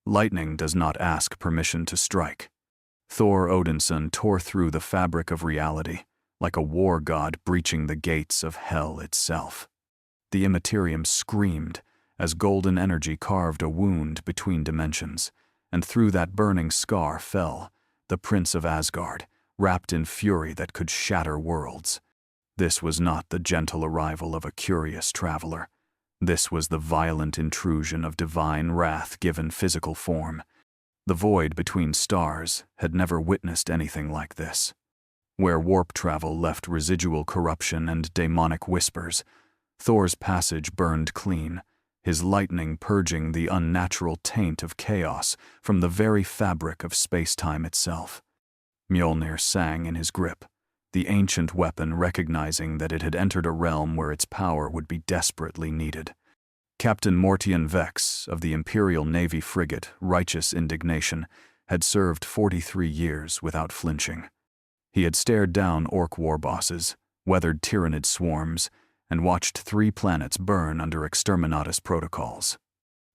Lightning does not ask permission to strike. Thor Odinson tore through the fabric of reality, like a war god breaching the gates of hell itself. The Immaterium screamed as golden energy carved a wound between dimensions, and through that burning scar fell the Prince of Asgard, wrapped in fury that could shatter worlds. This was not the gentle arrival of a curious traveler. This was the violent intrusion of divine wrath given physical form. The void between stars had never witnessed anything like this. Where warp travel left residual corruption and demonic whispers, Thor's passage burned clean, his lightning purging the unnatural taint of chaos from the very fabric of space-time itself. Mjolnir sang in his grip, the ancient weapon recognizing that it had entered a realm where its power would be desperately needed. Captain Mortian Vex of the Imperial Navy frigate Righteous Indignation had served 43 years without flinching. He had stared down orc war bosses, weathered tyrannid swarms, and watched 3 planets burn under exterminatus protocols.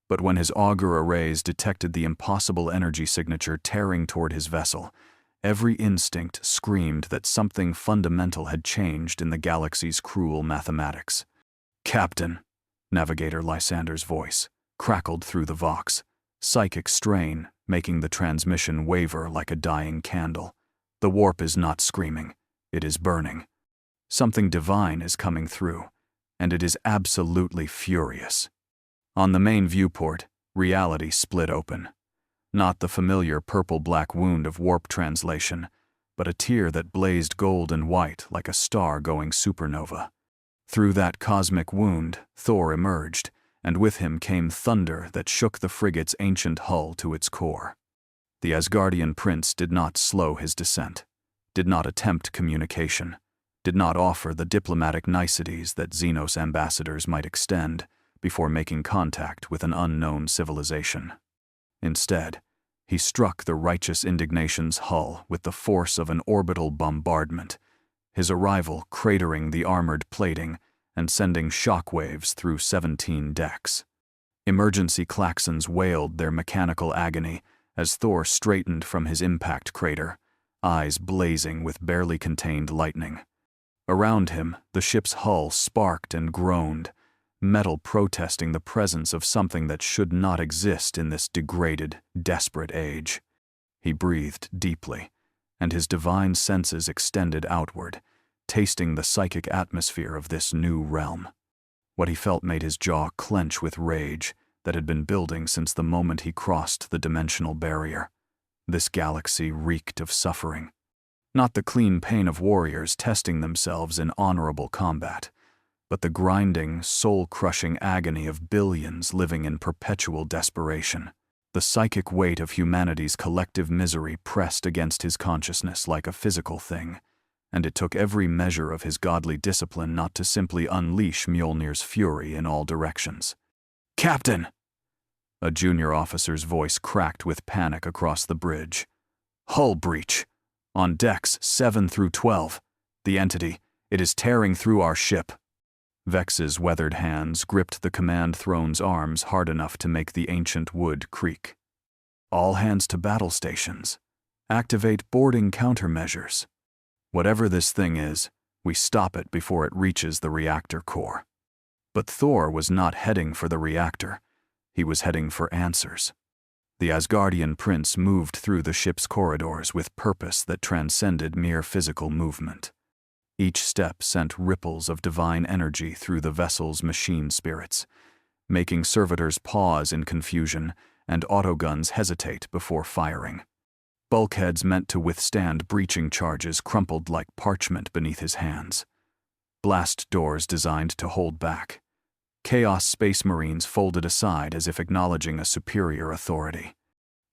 But when his augur arrays detected the impossible energy signature tearing toward his vessel, every instinct screamed that something fundamental had changed in the galaxy's cruel mathematics. "Captain," Navigator Lysander's voice crackled through the vox, psychic strain making the transmission waver like a dying candle. "The warp is not screaming, it is burning. Something divine is coming through, and it is absolutely furious." On the main viewport, reality split open. Not the familiar purple-black wound of warp translation, but a tear that blazed gold and white like a star going supernova. Through that cosmic wound, Thor emerged, and with him came thunder that shook the frigate's ancient hull to its core. The Asgardian prince did not slow his descent, did not attempt communication, did not offer the diplomatic niceties that Xenos ambassadors might extend before making contact with an unknown civilization. Instead, he struck the Righteous Indignation's hull with the force of an orbital bombardment, his arrival cratering the armored plating and sending shockwaves through 17 decks. Emergency klaxons wailed their mechanical agony as Thor straightened from his impact crater, eyes blazing with barely contained lightning. Around him, the ship's hull sparked and groaned, metal protesting the presence of something that should not exist in this degraded, desperate age. He breathed deeply, and his divine senses extended outward, tasting the psychic atmosphere of this new realm. What he felt made his jaw clench with rage that had been building since the moment he crossed the dimensional barrier. This galaxy reeked of suffering. Not the clean pain of warriors testing themselves in honorable combat, but the grinding, soul-crushing agony of billions living in perpetual desperation. The psychic weight of humanity's collective misery pressed against his consciousness like a physical thing, and it took every measure of his godly discipline not to simply unleash Mjolnir's fury in all directions. "Captain!" A junior officer's voice cracked with panic across the bridge. "Hull breach. On decks 7 through 12. The entity, it is tearing through our ship." Vex's weathered hands gripped the command throne's arms hard enough to make the ancient wood creak. "All hands to battle stations. Activate boarding countermeasures. Whatever this thing is, we stop it before it reaches the reactor core." But Thor was not heading for the reactor. He was heading for answers. The Asgardian prince moved through the ship's corridors with purpose that transcended mere physical movement. Each step sent ripples of divine energy through the vessel's machine spirits, making servitors pause in confusion and autoguns hesitate before firing. Bulkheads meant to withstand breaching charges crumpled like parchment beneath his hands. Blast doors designed to hold back. Chaos Space Marines folded aside as if acknowledging a superior authority.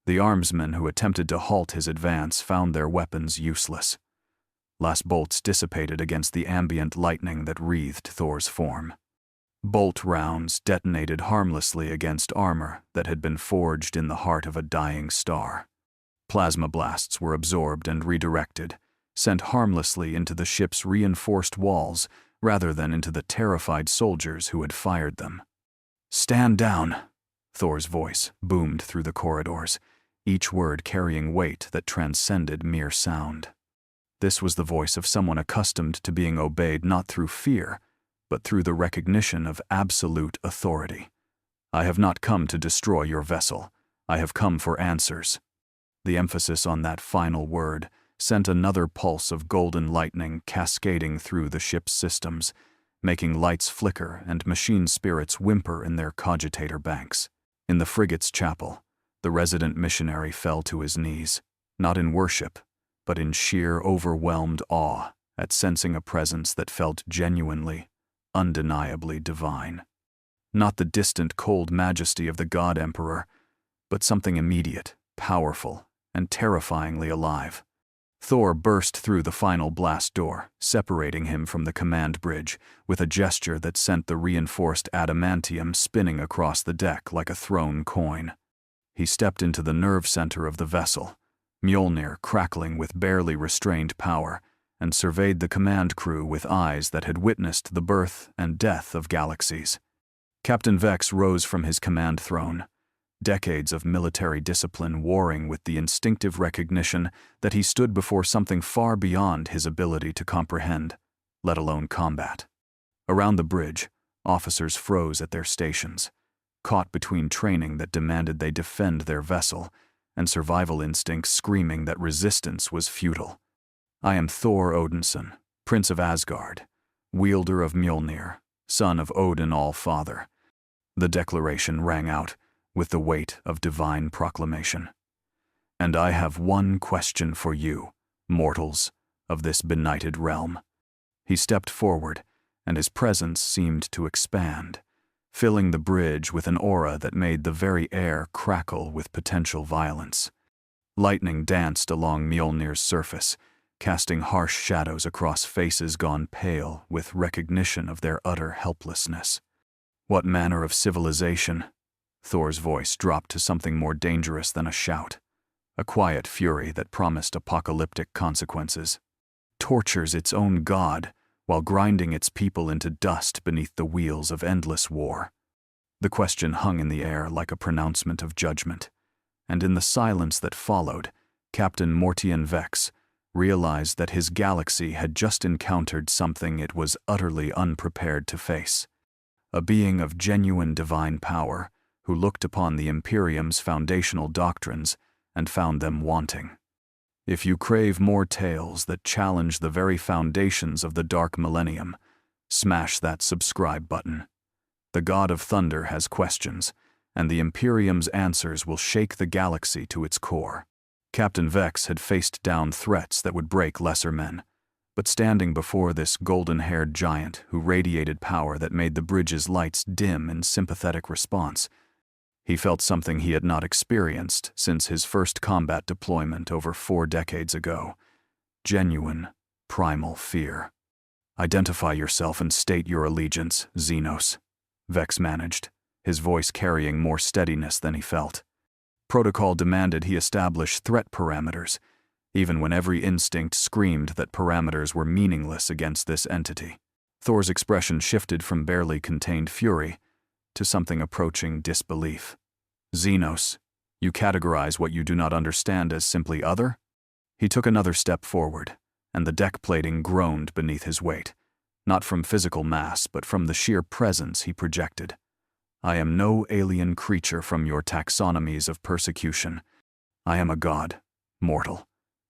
The armsmen who attempted to halt his advance found their weapons useless. Last bolts dissipated against the ambient lightning that wreathed Thor's form. Bolt rounds detonated harmlessly against armor that had been forged in the heart of a dying star. Plasma blasts were absorbed and redirected, sent harmlessly into the ship's reinforced walls rather than into the terrified soldiers who had fired them. "Stand down," Thor's voice boomed through the corridors, each word carrying weight that transcended mere sound. This was the voice of someone accustomed to being obeyed not through fear, but through the recognition of absolute authority. I have not come to destroy your vessel. I have come for answers. The emphasis on that final word sent another pulse of golden lightning cascading through the ship's systems, making lights flicker and machine spirits whimper in their cogitator banks. In the frigate's chapel, the resident missionary fell to his knees, not in worship, but in sheer overwhelmed awe at sensing a presence that felt genuinely, undeniably divine. Not the distant, cold majesty of the God Emperor, but something immediate, powerful, and terrifyingly alive. Thor burst through the final blast door, separating him from the command bridge, with a gesture that sent the reinforced adamantium spinning across the deck like a thrown coin. He stepped into the nerve center of the vessel, Mjolnir crackling with barely restrained power, and surveyed the command crew with eyes that had witnessed the birth and death of galaxies. Captain Vex rose from his command throne, decades of military discipline warring with the instinctive recognition that he stood before something far beyond his ability to comprehend, let alone combat. Around the bridge, officers froze at their stations, caught between training that demanded they defend their vessel and survival instincts screaming that resistance was futile. I am Thor Odinson, Prince of Asgard, wielder of Mjolnir, son of Odin All-Father. The declaration rang out with the weight of divine proclamation. And I have one question for you, mortals of this benighted realm. He stepped forward, and his presence seemed to expand, filling the bridge with an aura that made the very air crackle with potential violence. Lightning danced along Mjolnir's surface, casting harsh shadows across faces gone pale with recognition of their utter helplessness. What manner of civilization? Thor's voice dropped to something more dangerous than a shout, a quiet fury that promised apocalyptic consequences. Tortures its own god while grinding its people into dust beneath the wheels of endless war. The question hung in the air like a pronouncement of judgment, and in the silence that followed, Captain Mortian Vex realized that his galaxy had just encountered something it was utterly unprepared to face. A being of genuine divine power who looked upon the Imperium's foundational doctrines and found them wanting. If you crave more tales that challenge the very foundations of the Dark Millennium, smash that subscribe button. The God of Thunder has questions, and the Imperium's answers will shake the galaxy to its core. Captain Vex had faced down threats that would break lesser men, but standing before this golden-haired giant who radiated power that made the bridge's lights dim in sympathetic response, he felt something he had not experienced since his first combat deployment over 4 decades ago. Genuine, primal fear. Identify yourself and state your allegiance, Xenos, Vex managed, his voice carrying more steadiness than he felt. Protocol demanded he establish threat parameters, even when every instinct screamed that parameters were meaningless against this entity. Thor's expression shifted from barely contained fury to something approaching disbelief. Xenos, you categorize what you do not understand as simply other? He took another step forward, and the deck plating groaned beneath his weight, not from physical mass, but from the sheer presence he projected. I am no alien creature from your taxonomies of persecution. I am a god, mortal,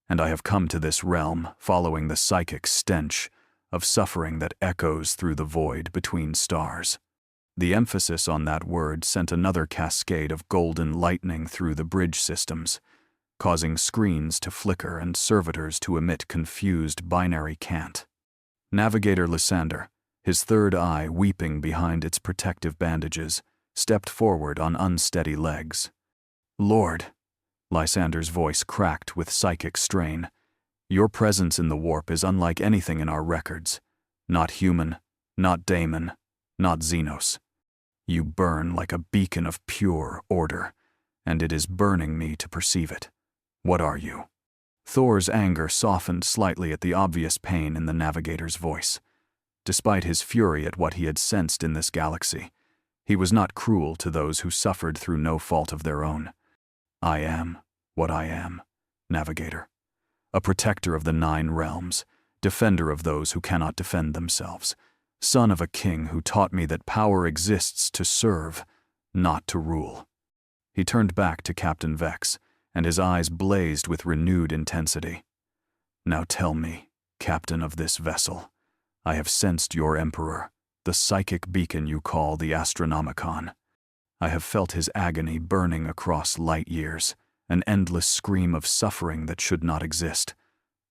and I have come to this realm following the psychic stench of suffering that echoes through the void between stars. The emphasis on that word sent another cascade of golden lightning through the bridge systems, causing screens to flicker and servitors to emit confused binary cant. Navigator Lysander, his third eye weeping behind its protective bandages, stepped forward on unsteady legs. Lord, Lysander's voice cracked with psychic strain, your presence in the warp is unlike anything in our records. Not human, not daemon, not Xenos. You burn like a beacon of pure order, and it is burning me to perceive it. What are you? Thor's anger softened slightly at the obvious pain in the navigator's voice. Despite his fury at what he had sensed in this galaxy, He was not cruel to those who suffered through no fault of their own. I am what I am, Navigator. A protector of the 9 realms, defender of those who cannot defend themselves, son of a king who taught me that power exists to serve, not to rule. He turned back to Captain Vex, and his eyes blazed with renewed intensity. Now tell me, captain of this vessel, I have sensed your emperor, the psychic beacon you call the Astronomicon. I have felt his agony burning across light years, an endless scream of suffering that should not exist.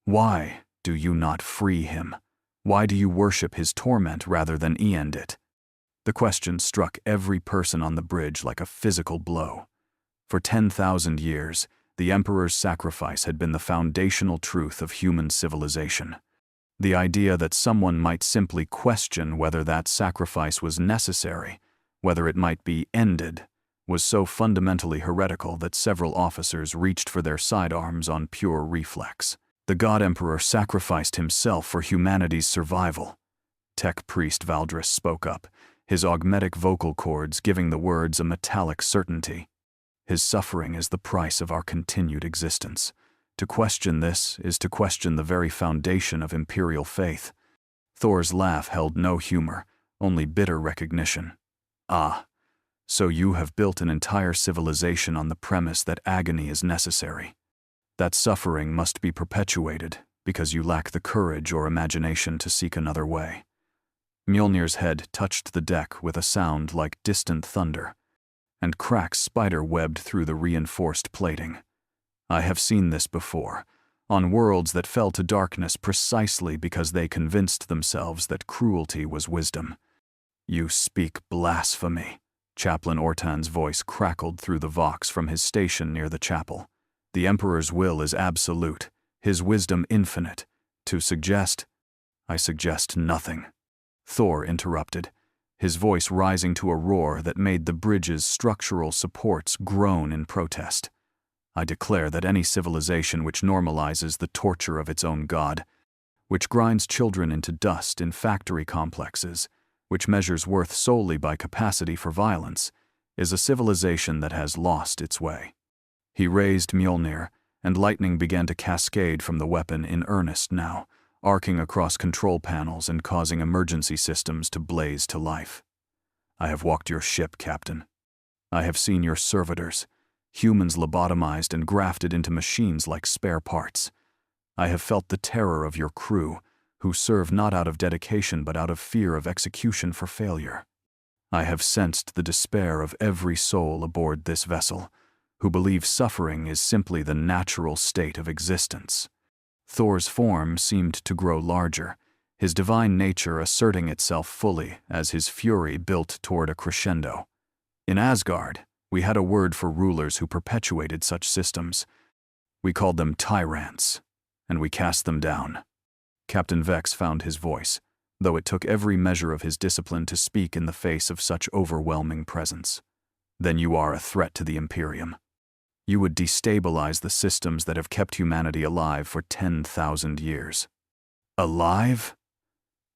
Why do you not free him? Why do you worship his torment rather than end it? The question struck every person on the bridge like a physical blow. For 10,000 years, the Emperor's sacrifice had been the foundational truth of human civilization. The idea that someone might simply question whether that sacrifice was necessary, whether it might be ended, was so fundamentally heretical that several officers reached for their sidearms on pure reflex. The God Emperor sacrificed himself for humanity's survival. Tech Priest Valdris spoke up, his augmetic vocal cords giving the words a metallic certainty. His suffering is the price of our continued existence. To question this is to question the very foundation of imperial faith. Thor's laugh held no humor, only bitter recognition. Ah, so you have built an entire civilization on the premise that agony is necessary. That suffering must be perpetuated because you lack the courage or imagination to seek another way. Mjolnir's head touched the deck with a sound like distant thunder, and cracks spider-webbed through the reinforced plating. I have seen this before, on worlds that fell to darkness precisely because they convinced themselves that cruelty was wisdom. You speak blasphemy. Chaplain Ortan's voice crackled through the vox from his station near the chapel. The Emperor's will is absolute, his wisdom infinite. I suggest nothing. Thor interrupted, his voice rising to a roar that made the bridge's structural supports groan in protest. I declare that any civilization which normalizes the torture of its own god, which grinds children into dust in factory complexes, which measures worth solely by capacity for violence, is a civilization that has lost its way. He raised Mjolnir, and lightning began to cascade from the weapon in earnest now, arcing across control panels and causing emergency systems to blaze to life. I have walked your ship, Captain. I have seen your servitors, humans lobotomized and grafted into machines like spare parts. I have felt the terror of your crew, who serve not out of dedication but out of fear of execution for failure. I have sensed the despair of every soul aboard this vessel, who believe suffering is simply the natural state of existence. Thor's form seemed to grow larger, his divine nature asserting itself fully as his fury built toward a crescendo. In Asgard, we had a word for rulers who perpetuated such systems. We called them tyrants, and we cast them down. Captain Vex found his voice, though it took every measure of his discipline to speak in the face of such overwhelming presence. Then you are a threat to the Imperium. You would destabilize the systems that have kept humanity alive for 10,000 years. Alive?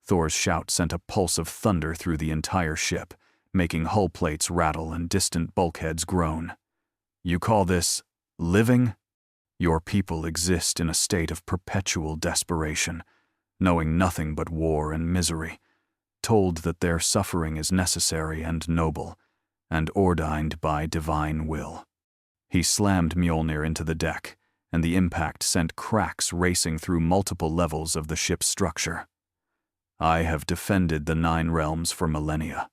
Thor's shout sent a pulse of thunder through the entire ship, making hull plates rattle and distant bulkheads groan. You call this living? Your people exist in a state of perpetual desperation, knowing nothing but war and misery, told that their suffering is necessary and noble, and ordained by divine will. He slammed Mjolnir into the deck, and the impact sent cracks racing through multiple levels of the ship's structure. I have defended the 9 realms for millennia.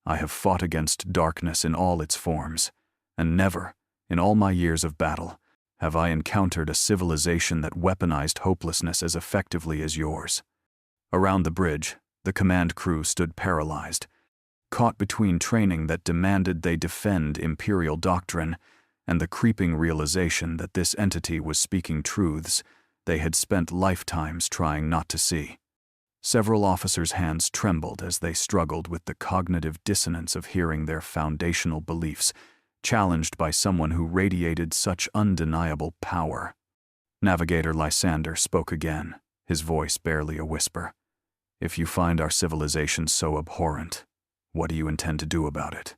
I have fought against darkness in all its forms, and never, in all my years of battle, have I encountered a civilization that weaponized hopelessness as effectively as yours. Around the bridge, the command crew stood paralyzed, caught between training that demanded they defend imperial doctrine and the creeping realization that this entity was speaking truths they had spent lifetimes trying not to see. Several officers' hands trembled as they struggled with the cognitive dissonance of hearing their foundational beliefs challenged by someone who radiated such undeniable power. Navigator Lysander spoke again, his voice barely a whisper. If you find our civilization so abhorrent, What do you intend to do about it?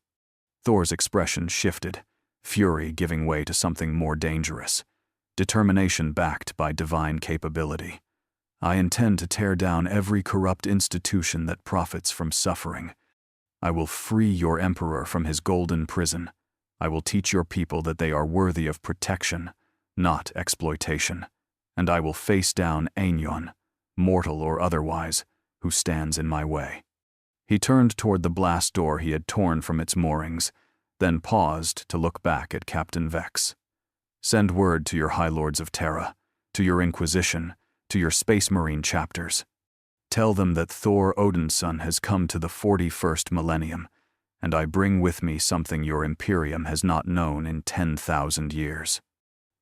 Thor's expression shifted, fury giving way to something more dangerous, determination backed by divine capability. I intend to tear down every corrupt institution that profits from suffering. I will free your emperor from his golden prison. I will teach your people that they are worthy of protection, not exploitation. And I will face down Aenyon, mortal or otherwise, who stands in my way. He turned toward the blast door he had torn from its moorings, then paused to look back at Captain Vex. Send word to your High Lords of Terra, to your Inquisition, to your Space Marine chapters. Tell them that Thor Odinson has come to the 41st millennium, and I bring with me something your Imperium has not known in 10,000 years.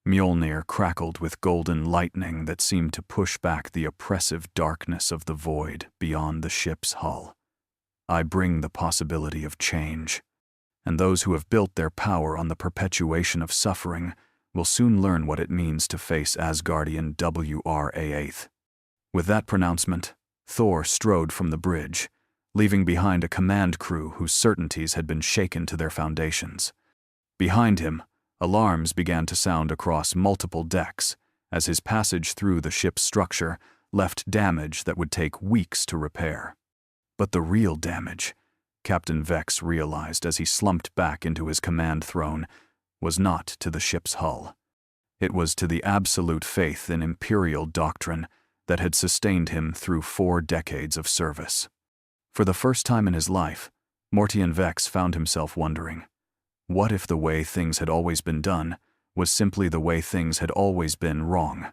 Mjolnir crackled with golden lightning that seemed to push back the oppressive darkness of the void beyond the ship's hull. I bring the possibility of change, and those who have built their power on the perpetuation of suffering will soon learn what it means to face Asgardian WRA8. With that pronouncement, Thor strode from the bridge, leaving behind a command crew whose certainties had been shaken to their foundations. Behind him, alarms began to sound across multiple decks as his passage through the ship's structure left damage that would take weeks to repair. But the real damage, Captain Vex realized as he slumped back into his command throne, was not to the ship's hull. It was to the absolute faith in Imperial doctrine that had sustained him through 4 decades of service. For the first time in his life, Mortian Vex found himself wondering, what if the way things had always been done was simply the way things had always been wrong?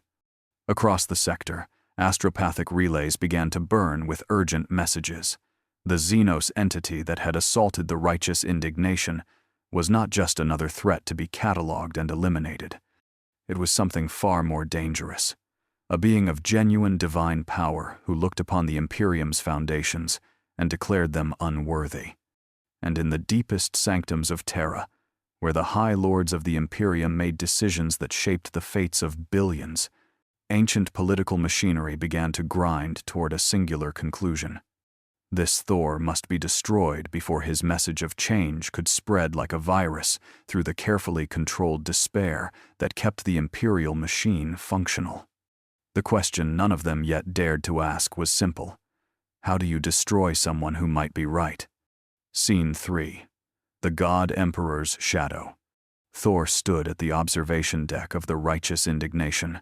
Across the sector, astropathic relays began to burn with urgent messages. The Xenos entity that had assaulted the righteous indignation was not just another threat to be catalogued and eliminated. It was something far more dangerous, a being of genuine divine power who looked upon the Imperium's foundations and declared them unworthy. And in the deepest sanctums of Terra, where the High Lords of the Imperium made decisions that shaped the fates of billions, ancient political machinery began to grind toward a singular conclusion. This Thor must be destroyed before his message of change could spread like a virus through the carefully controlled despair that kept the Imperial machine functional. The question none of them yet dared to ask was simple. How do you destroy someone who might be right? Scene 3. The God Emperor's Shadow. Thor stood at the observation deck of the righteous indignation,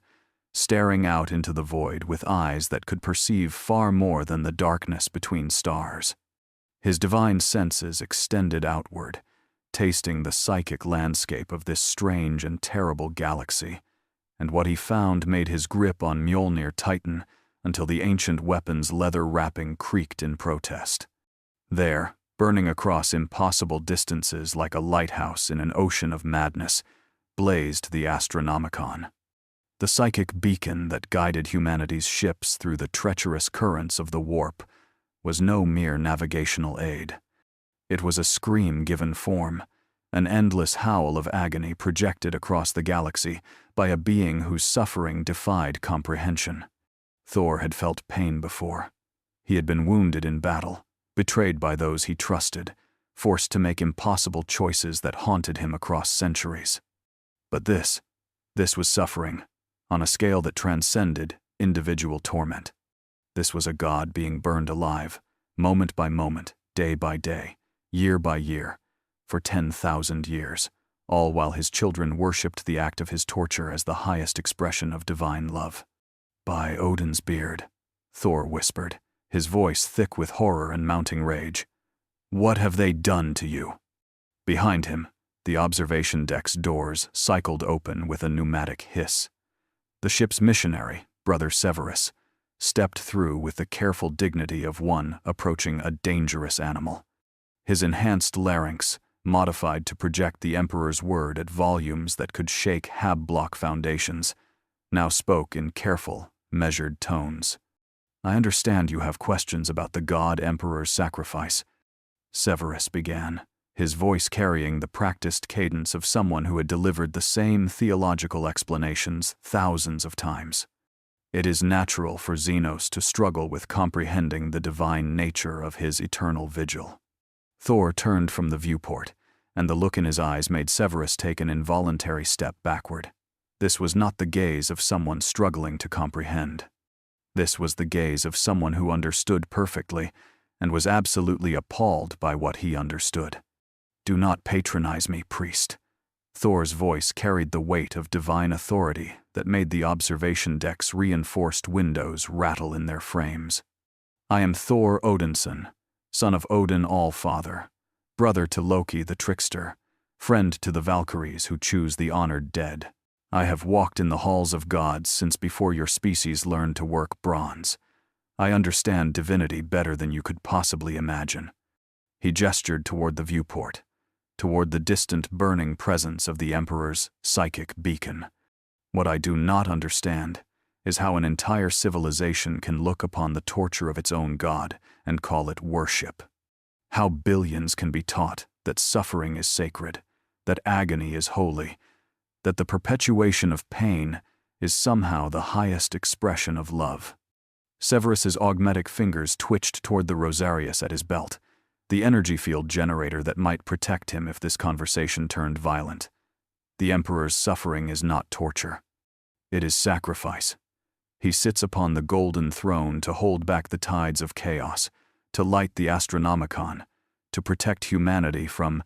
staring out into the void with eyes that could perceive far more than the darkness between stars. His divine senses extended outward, tasting the psychic landscape of this strange and terrible galaxy, and what he found made his grip on Mjolnir tighten until the ancient weapon's leather wrapping creaked in protest. There, burning across impossible distances like a lighthouse in an ocean of madness, blazed the Astronomicon. The psychic beacon that guided humanity's ships through the treacherous currents of the warp was no mere navigational aid. It was a scream given form, an endless howl of agony projected across the galaxy by a being whose suffering defied comprehension. Thor had felt pain before. He had been wounded in battle, betrayed by those he trusted, forced to make impossible choices that haunted him across centuries. But this was suffering, on a scale that transcended individual torment. This was a god being burned alive, moment by moment, day by day, year by year, for 10,000 years, all while his children worshipped the act of his torture as the highest expression of divine love. By Odin's beard, Thor whispered, his voice thick with horror and mounting rage. What have they done to you? Behind him, the observation deck's doors cycled open with a pneumatic hiss. The ship's missionary, Brother Severus, stepped through with the careful dignity of one approaching a dangerous animal. His enhanced larynx, modified to project the Emperor's word at volumes that could shake hab-block foundations, now spoke in careful, measured tones. I understand you have questions about the God Emperor's sacrifice, Severus began, his voice carrying the practiced cadence of someone who had delivered the same theological explanations thousands of times. It is natural for Xenos to struggle with comprehending the divine nature of his eternal vigil. Thor turned from the viewport, and the look in his eyes made Severus take an involuntary step backward. This was not the gaze of someone struggling to comprehend. This was the gaze of someone who understood perfectly and was absolutely appalled by what he understood. "Do not patronize me, priest." Thor's voice carried the weight of divine authority that made the observation deck's reinforced windows rattle in their frames. "I am Thor Odinson, son of Odin All-Father, brother to Loki the trickster, friend to the Valkyries who choose the honored dead. I have walked in the halls of gods since before your species learned to work bronze. I understand divinity better than you could possibly imagine." He gestured toward the viewport, toward the distant burning presence of the Emperor's psychic beacon. "What I do not understand is how an entire civilization can look upon the torture of its own god and call it worship. How billions can be taught that suffering is sacred, that agony is holy, that the perpetuation of pain is somehow the highest expression of love." Severus's augmetic fingers twitched toward the rosarius at his belt, the energy field generator that might protect him if this conversation turned violent. The Emperor's suffering is not torture. It is sacrifice. He sits upon the golden throne to hold back the tides of chaos, to light the Astronomicon, to protect humanity from—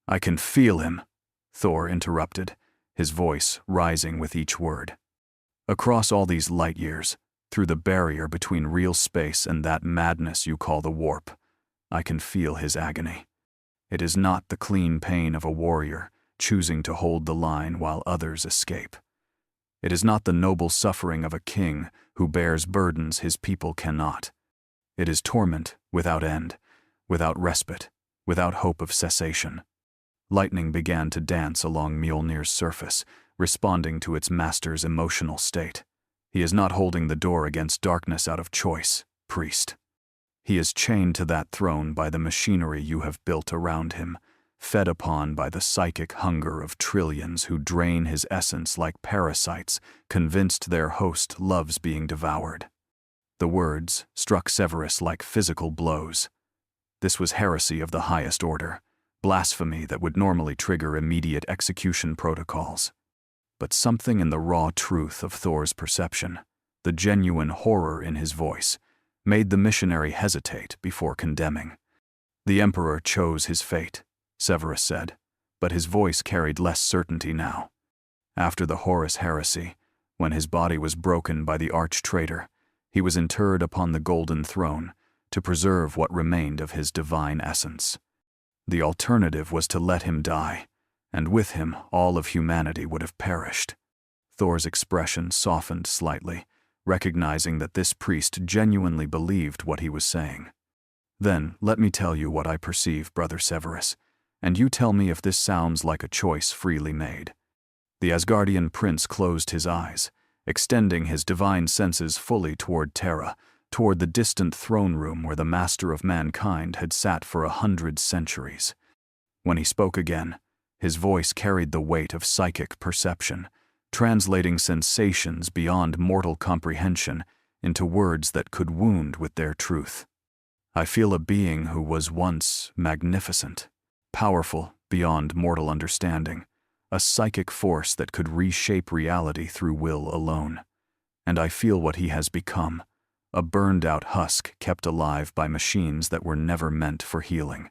"I can feel him," Thor interrupted, his voice rising with each word. "Across all these light years, through the barrier between real space and that madness you call the warp, I can feel his agony. It is not the clean pain of a warrior choosing to hold the line while others escape. It is not the noble suffering of a king who bears burdens his people cannot. It is torment without end, without respite, without hope of cessation." Lightning began to dance along Mjolnir's surface, responding to its master's emotional state. "He is not holding the door against darkness out of choice, priest. He is chained to that throne by the machinery you have built around him, fed upon by the psychic hunger of trillions who drain his essence like parasites, convinced their host loves being devoured." The words struck Severus like physical blows. This was heresy of the highest order, blasphemy that would normally trigger immediate execution protocols. But something in the raw truth of Thor's perception, the genuine horror in his voice, made the missionary hesitate before condemning. "The Emperor chose his fate," Severus said, but his voice carried less certainty now. "After the Horus heresy, when his body was broken by the arch-traitor, he was interred upon the golden throne to preserve what remained of his divine essence. The alternative was to let him die, and with him all of humanity would have perished." Thor's expression softened slightly, recognizing that this priest genuinely believed what he was saying. "Then let me tell you what I perceive, Brother Severus, and you tell me if this sounds like a choice freely made." The Asgardian prince closed his eyes, extending his divine senses fully toward Terra, toward the distant throne room where the master of mankind had sat for 100 centuries. When he spoke again, his voice carried the weight of psychic perception, translating sensations beyond mortal comprehension into words that could wound with their truth. "I feel a being who was once magnificent, powerful beyond mortal understanding, a psychic force that could reshape reality through will alone. And I feel what he has become, a burned-out husk kept alive by machines that were never meant for healing.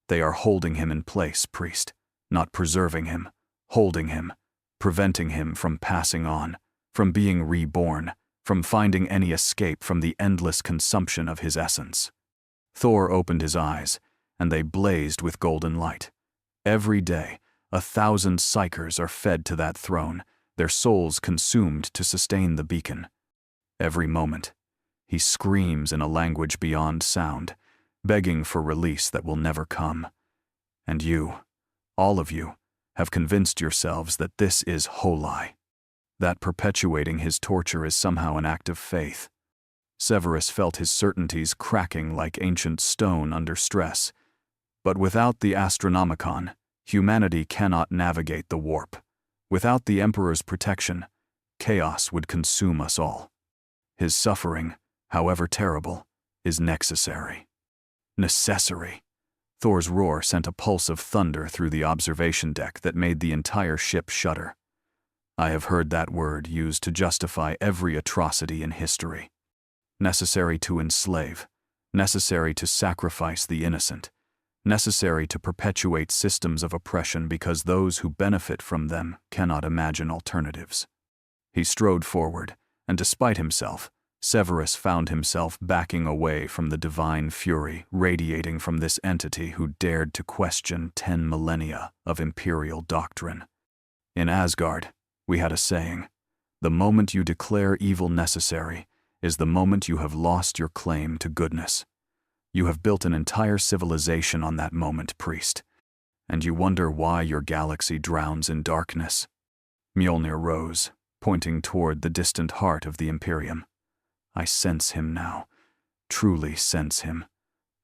They are holding him in place, priest, not preserving him, holding him, preventing him from passing on, from being reborn, from finding any escape from the endless consumption of his essence." Thor opened his eyes, and they blazed with golden light. Every day, 1,000 psychers are fed to that throne, their souls consumed to sustain the beacon. Every moment, he screams in a language beyond sound, begging for release that will never come. And you, all of you, have convinced yourselves that this is holy, that perpetuating his torture is somehow an act of faith. Severus felt his certainties cracking like ancient stone under stress. But without the Astronomicon, humanity cannot navigate the warp. Without the Emperor's protection, chaos would consume us all. His suffering, however terrible, is necessary. Necessary. Thor's roar sent a pulse of thunder through the observation deck that made the entire ship shudder. I have heard that word used to justify every atrocity in history. Necessary to enslave, necessary to sacrifice the innocent, necessary to perpetuate systems of oppression because those who benefit from them cannot imagine alternatives. He strode forward, and despite himself, Severus found himself backing away from the divine fury radiating from this entity who dared to question 10 millennia of imperial doctrine. In Asgard, we had a saying, "The moment you declare evil necessary is the moment you have lost your claim to goodness." You have built an entire civilization on that moment, priest, and you wonder why your galaxy drowns in darkness. Mjolnir rose, pointing toward the distant heart of the Imperium. I sense him now, truly sense him.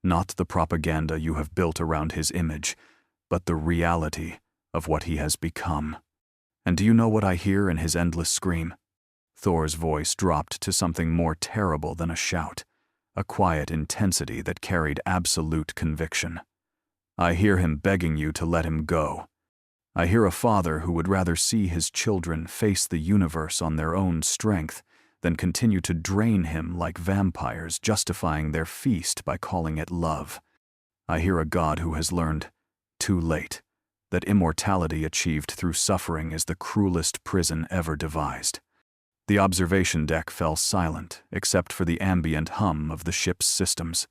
Not the propaganda you have built around his image, but the reality of what he has become. And do you know what I hear in his endless scream? Thor's voice dropped to something more terrible than a shout, a quiet intensity that carried absolute conviction. I hear him begging you to let him go. I hear a father who would rather see his children face the universe on their own strength than continue to drain him like vampires, justifying their feast by calling it love. I hear a God who has learned, too late, that immortality achieved through suffering is the cruelest prison ever devised. The observation deck fell silent, except for the ambient hum of the ship's systems.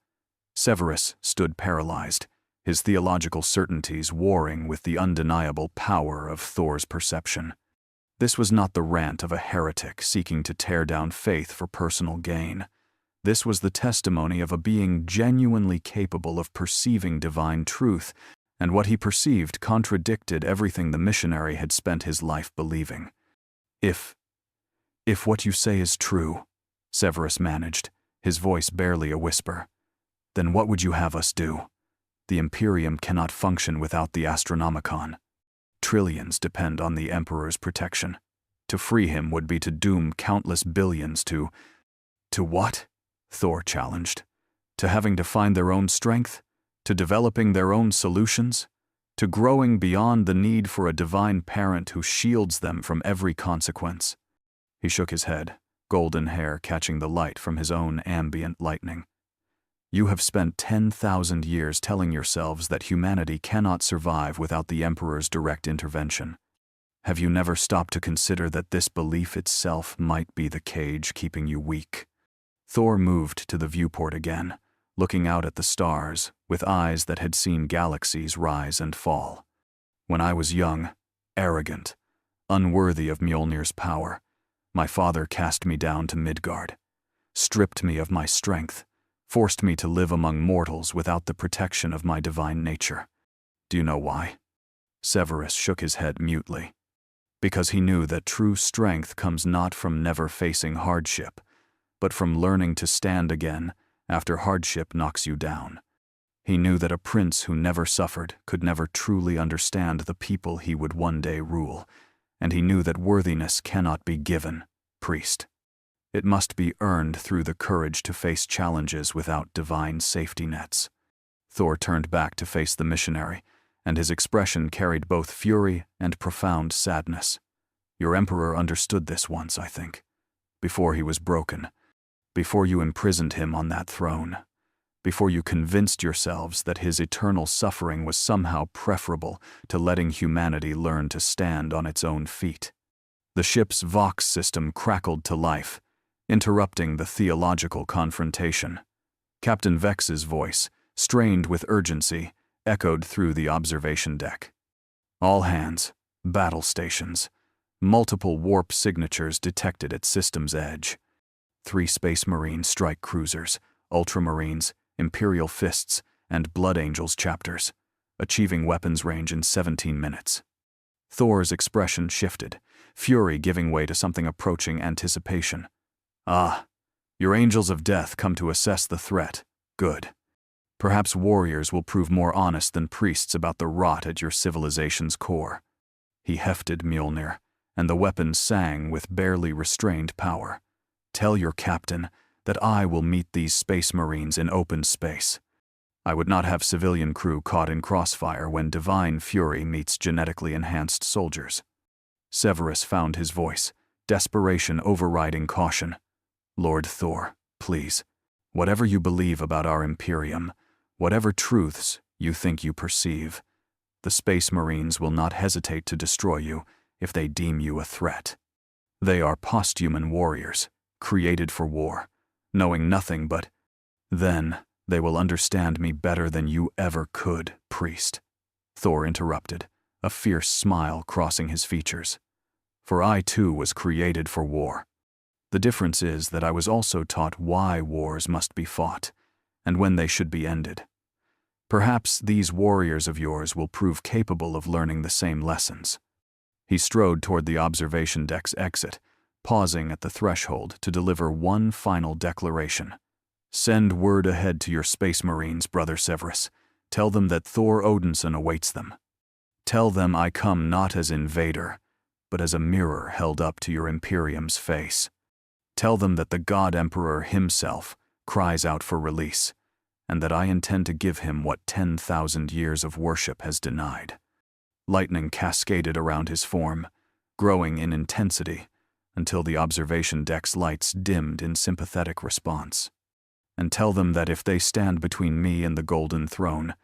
Severus stood paralyzed, his theological certainties warring with the undeniable power of Thor's perception. This was not the rant of a heretic seeking to tear down faith for personal gain. This was the testimony of a being genuinely capable of perceiving divine truth, and what he perceived contradicted everything the missionary had spent his life believing. If what you say is true, Severus managed, his voice barely a whisper, then what would you have us do? The Imperium cannot function without the Astronomicon. Trillions depend on the Emperor's protection. To free him would be to doom countless billions to what? Thor challenged. To having to find their own strength? To developing their own solutions? To growing beyond the need for a divine parent who shields them from every consequence? He shook his head, golden hair catching the light from his own ambient lightning. You have spent 10,000 years telling yourselves that humanity cannot survive without the Emperor's direct intervention. Have you never stopped to consider that this belief itself might be the cage keeping you weak? Thor moved to the viewport again, looking out at the stars with eyes that had seen galaxies rise and fall. When I was young, arrogant, unworthy of Mjolnir's power, my father cast me down to Midgard, stripped me of my strength, forced me to live among mortals without the protection of my divine nature. Do you know why? Severus shook his head mutely. Because he knew that true strength comes not from never facing hardship, but from learning to stand again after hardship knocks you down. He knew that a prince who never suffered could never truly understand the people he would one day rule, and he knew that worthiness cannot be given, priest. It must be earned through the courage to face challenges without divine safety nets. Thor turned back to face the missionary, and his expression carried both fury and profound sadness. Your emperor understood this once, I think, before he was broken, before you imprisoned him on that throne, before you convinced yourselves that his eternal suffering was somehow preferable to letting humanity learn to stand on its own feet. The ship's Vox system crackled to life, interrupting the theological confrontation. Captain Vex's voice, strained with urgency, echoed through the observation deck. All hands, battle stations, multiple warp signatures detected at system's edge. 3 Space Marine strike cruisers, Ultramarines, Imperial Fists, and Blood Angels chapters, achieving weapons range in 17 minutes. Thor's expression shifted, fury giving way to something approaching anticipation. Ah, your angels of death come to assess the threat. Good. Perhaps warriors will prove more honest than priests about the rot at your civilization's core. He hefted Mjolnir, and the weapon sang with barely restrained power. Tell your captain that I will meet these Space Marines in open space. I would not have civilian crew caught in crossfire when divine fury meets genetically enhanced soldiers. Severus found his voice, desperation overriding caution. Lord Thor, please, whatever you believe about our Imperium, whatever truths you think you perceive, the Space Marines will not hesitate to destroy you if they deem you a threat. They are posthuman warriors, created for war, knowing nothing but, then they will understand me better than you ever could, priest. Thor interrupted, a fierce smile crossing his features. For I too was created for war. The difference is that I was also taught why wars must be fought, and when they should be ended. Perhaps these warriors of yours will prove capable of learning the same lessons. He strode toward the observation deck's exit, pausing at the threshold to deliver one final declaration. Send word ahead to your Space Marines, Brother Severus. Tell them that Thor Odinson awaits them. Tell them I come not as invader, but as a mirror held up to your Imperium's face. Tell them that the God Emperor himself cries out for release, and that I intend to give him what 10,000 years of worship has denied. Lightning cascaded around his form, growing in intensity until the observation deck's lights dimmed in sympathetic response. And tell them that if they stand between me and the Golden Throne,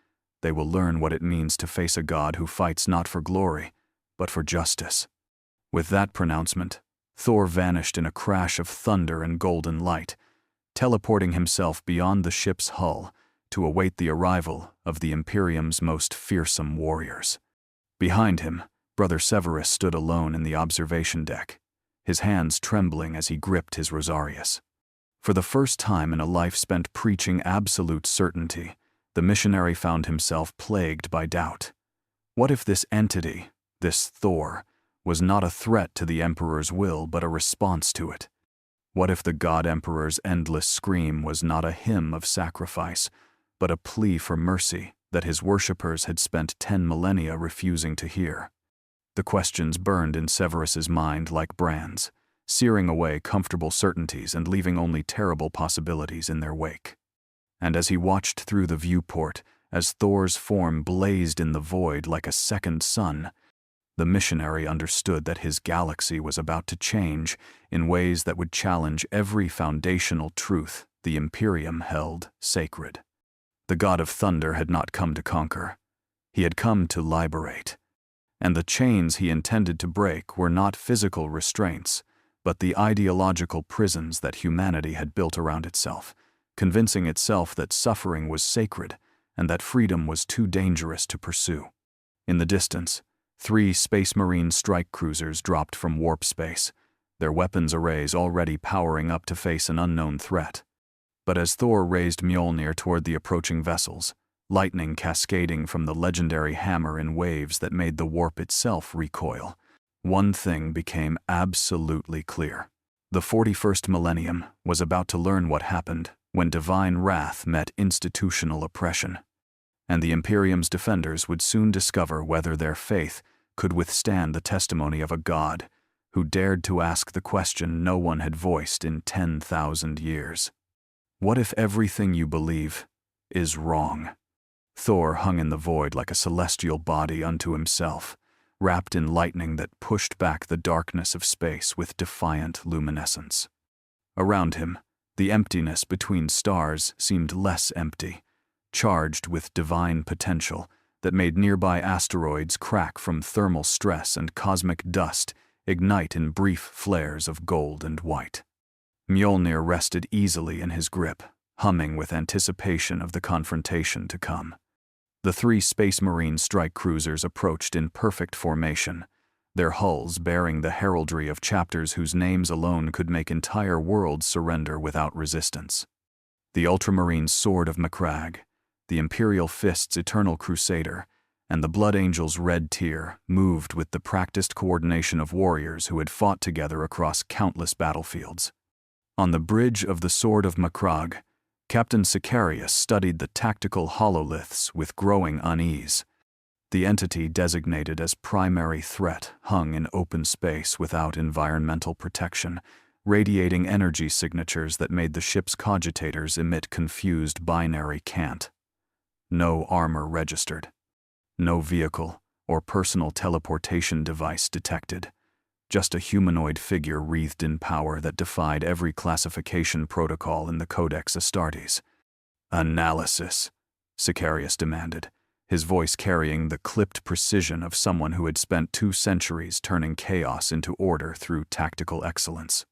they will learn what it means to face a God who fights not for glory, but for justice. With that pronouncement, Thor vanished in a crash of thunder and golden light, teleporting himself beyond the ship's hull to await the arrival of the Imperium's most fearsome warriors. Behind him, Brother Severus stood alone in the observation deck, his hands trembling as he gripped his rosarius. For the first time in a life spent preaching absolute certainty, the missionary found himself plagued by doubt. What if this entity, this Thor, was not a threat to the Emperor's will but a response to it? What if the God Emperor's endless scream was not a hymn of sacrifice, but a plea for mercy that his worshippers had spent 10 millennia refusing to hear? The questions burned in Severus's mind like brands, searing away comfortable certainties and leaving only terrible possibilities in their wake. And as he watched through the viewport, as Thor's form blazed in the void like a second sun, the missionary understood that his galaxy was about to change in ways that would challenge every foundational truth the Imperium held sacred. The God of Thunder had not come to conquer. He had come to liberate. And the chains he intended to break were not physical restraints, but the ideological prisons that humanity had built around itself, convincing itself that suffering was sacred and that freedom was too dangerous to pursue. In the distance, 3 Space Marine strike cruisers dropped from warp space, their weapons arrays already powering up to face an unknown threat. But as Thor raised Mjolnir toward the approaching vessels, lightning cascading from the legendary hammer in waves that made the warp itself recoil, one thing became absolutely clear. The 41st millennium was about to learn what happened when divine wrath met institutional oppression, and the Imperium's defenders would soon discover whether their faith could withstand the testimony of a God who dared to ask the question no one had voiced in 10,000 years. What if everything you believe is wrong? Thor hung in the void like a celestial body unto himself, wrapped in lightning that pushed back the darkness of space with defiant luminescence. Around him, the emptiness between stars seemed less empty, charged with divine potential that made nearby asteroids crack from thermal stress and cosmic dust ignite in brief flares of gold and white. Mjolnir rested easily in his grip, humming with anticipation of the confrontation to come. The 3 Space Marine strike cruisers approached in perfect formation, their hulls bearing the heraldry of chapters whose names alone could make entire worlds surrender without resistance. The Ultramarine Sword of Macragge, the Imperial Fist's Eternal Crusader, and the Blood Angel's Red Tear moved with the practiced coordination of warriors who had fought together across countless battlefields. On the bridge of the Sword of Macragge, Captain Sicarius studied the tactical hololiths with growing unease. The entity designated as primary threat hung in open space without environmental protection, radiating energy signatures that made the ship's cogitators emit confused binary cant. No armor registered. No vehicle or personal teleportation device detected. Just a humanoid figure wreathed in power that defied every classification protocol in the Codex Astartes. "Analysis," Sicarius demanded, his voice carrying the clipped precision of someone who had spent 2 centuries turning chaos into order through tactical excellence.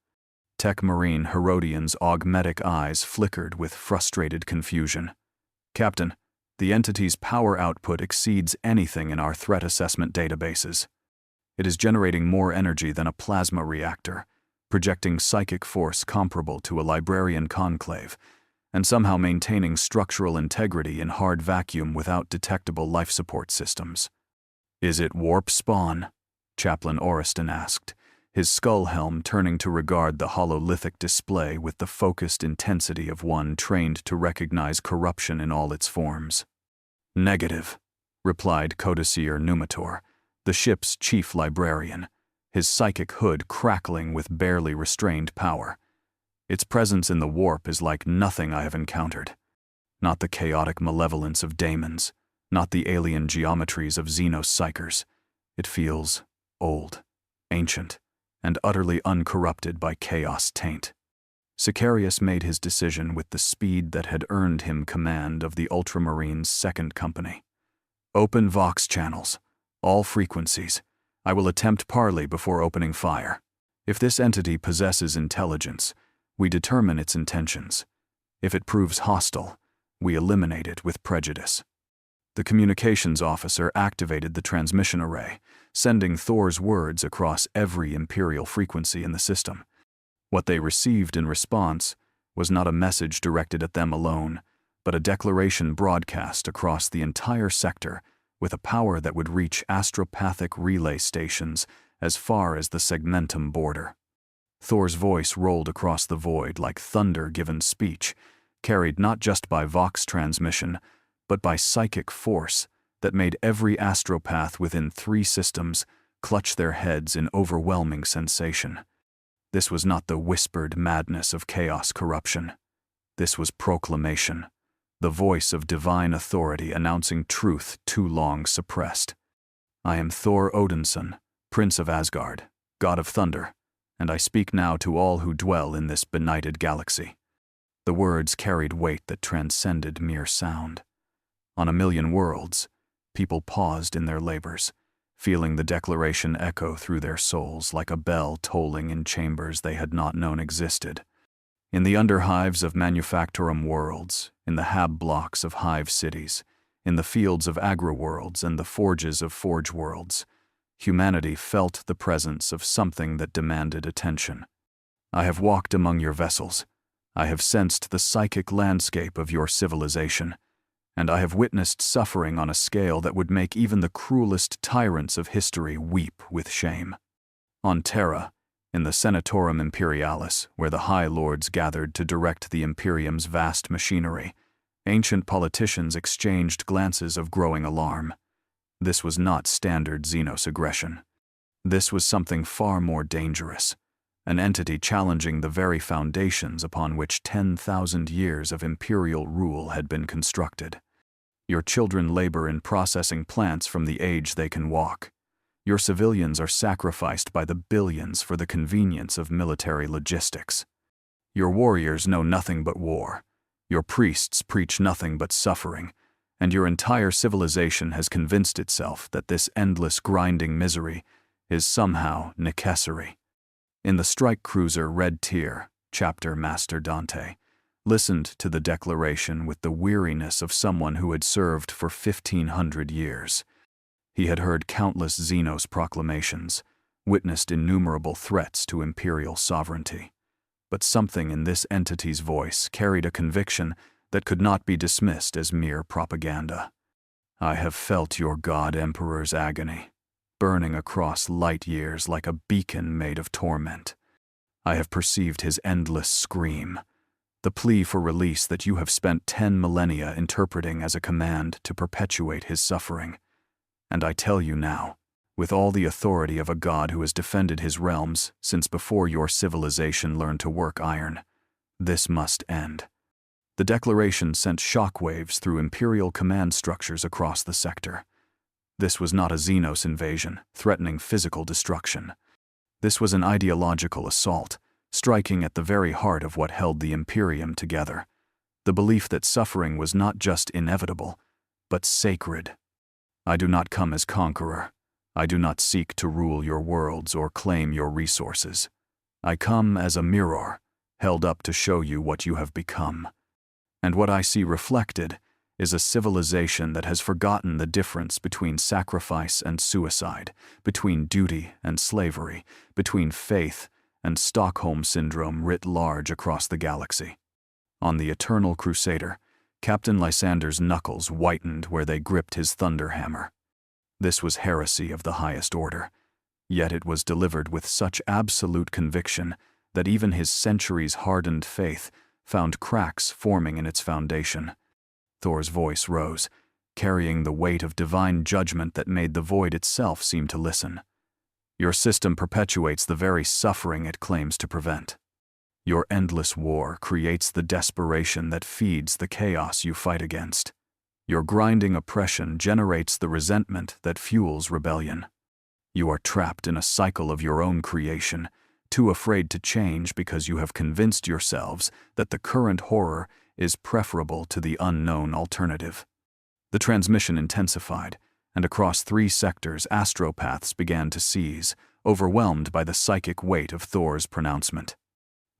Tech Marine Herodian's augmetic eyes flickered with frustrated confusion. "Captain, the entity's power output exceeds anything in our threat assessment databases. It is generating more energy than a plasma reactor, projecting psychic force comparable to a librarian conclave, and somehow maintaining structural integrity in hard vacuum without detectable life support systems." "Is it warp spawn?" Chaplain Orriston asked, his skull helm turning to regard the hololithic display with the focused intensity of one trained to recognize corruption in all its forms. "Negative," replied Codiceer Numitor, the ship's chief librarian, his psychic hood crackling with barely restrained power. "Its presence in the warp is like nothing I have encountered. Not the chaotic malevolence of daemons, not the alien geometries of Xenos psychers. It feels old, ancient, and utterly uncorrupted by chaos taint." Sicarius made his decision with the speed that had earned him command of the Ultramarine's 2nd Company. "Open Vox channels. All frequencies. I will attempt parley before opening fire. If this entity possesses intelligence, we determine its intentions. If it proves hostile, we eliminate it with prejudice." The communications officer activated the transmission array, sending Thor's words across every Imperial frequency in the system. What they received in response was not a message directed at them alone, but a declaration broadcast across the entire sector with a power that would reach astropathic relay stations as far as the segmentum border. Thor's voice rolled across the void like thunder-given speech, carried not just by Vox transmission, but by psychic force that made every astropath within 3 systems clutch their heads in overwhelming sensation. This was not the whispered madness of chaos corruption. This was proclamation, the voice of divine authority announcing truth too long suppressed. "I am Thor Odinson, Prince of Asgard, God of Thunder, and I speak now to all who dwell in this benighted galaxy." The words carried weight that transcended mere sound. On a million worlds, people paused in their labors, feeling the declaration echo through their souls like a bell tolling in chambers they had not known existed. In the underhives of manufactorum worlds, in the hab blocks of hive cities, in the fields of agri-worlds and the forges of forge worlds, humanity felt the presence of something that demanded attention. "I have walked among your vessels. I have sensed the psychic landscape of your civilization, and I have witnessed suffering on a scale that would make even the cruelest tyrants of history weep with shame. On Terra, in the Senatorum Imperialis, where the High Lords gathered to direct the Imperium's vast machinery, ancient politicians exchanged glances of growing alarm. This was not standard Xenos aggression. This was something far more dangerous, an entity challenging the very foundations upon which 10,000 years of imperial rule had been constructed. Your children labor in processing plants from the age they can walk. Your civilians are sacrificed by the billions for the convenience of military logistics. Your warriors know nothing but war. Your priests preach nothing but suffering, and your entire civilization has convinced itself that this endless grinding misery is somehow necessary. In the strike cruiser Red Tier, Chapter Master Dante listened to the declaration with the weariness of someone who had served for 1,500 years. He had heard countless Xenos proclamations, witnessed innumerable threats to imperial sovereignty. But something in this entity's voice carried a conviction that could not be dismissed as mere propaganda. "I have felt your God Emperor's agony, burning across light years like a beacon made of torment. I have perceived his endless scream, the plea for release that you have spent 10 millennia interpreting as a command to perpetuate his suffering. And I tell you now, with all the authority of a god who has defended his realms since before your civilization learned to work iron, this must end." The declaration sent shockwaves through Imperial command structures across the sector. This was not a Xenos invasion, threatening physical destruction. This was an ideological assault, striking at the very heart of what held the Imperium together. The belief that suffering was not just inevitable, but sacred. I do not come as conqueror. I do not seek to rule your worlds or claim your resources. I come as a mirror, held up to show you what you have become. And what I see reflected is a civilization that has forgotten the difference between sacrifice and suicide, between duty and slavery, between faith and Stockholm Syndrome writ large across the galaxy. On the Eternal Crusader, Captain Lysander's knuckles whitened where they gripped his thunderhammer. This was heresy of the highest order, yet it was delivered with such absolute conviction that even his centuries-hardened faith found cracks forming in its foundation. Thor's voice rose, carrying the weight of divine judgment that made the void itself seem to listen. Your system perpetuates the very suffering it claims to prevent. Your endless war creates the desperation that feeds the chaos you fight against. Your grinding oppression generates the resentment that fuels rebellion. You are trapped in a cycle of your own creation, too afraid to change because you have convinced yourselves that the current horror is preferable to the unknown alternative. The transmission intensified, and across 3 sectors astropaths began to seize, overwhelmed by the psychic weight of Thor's pronouncement.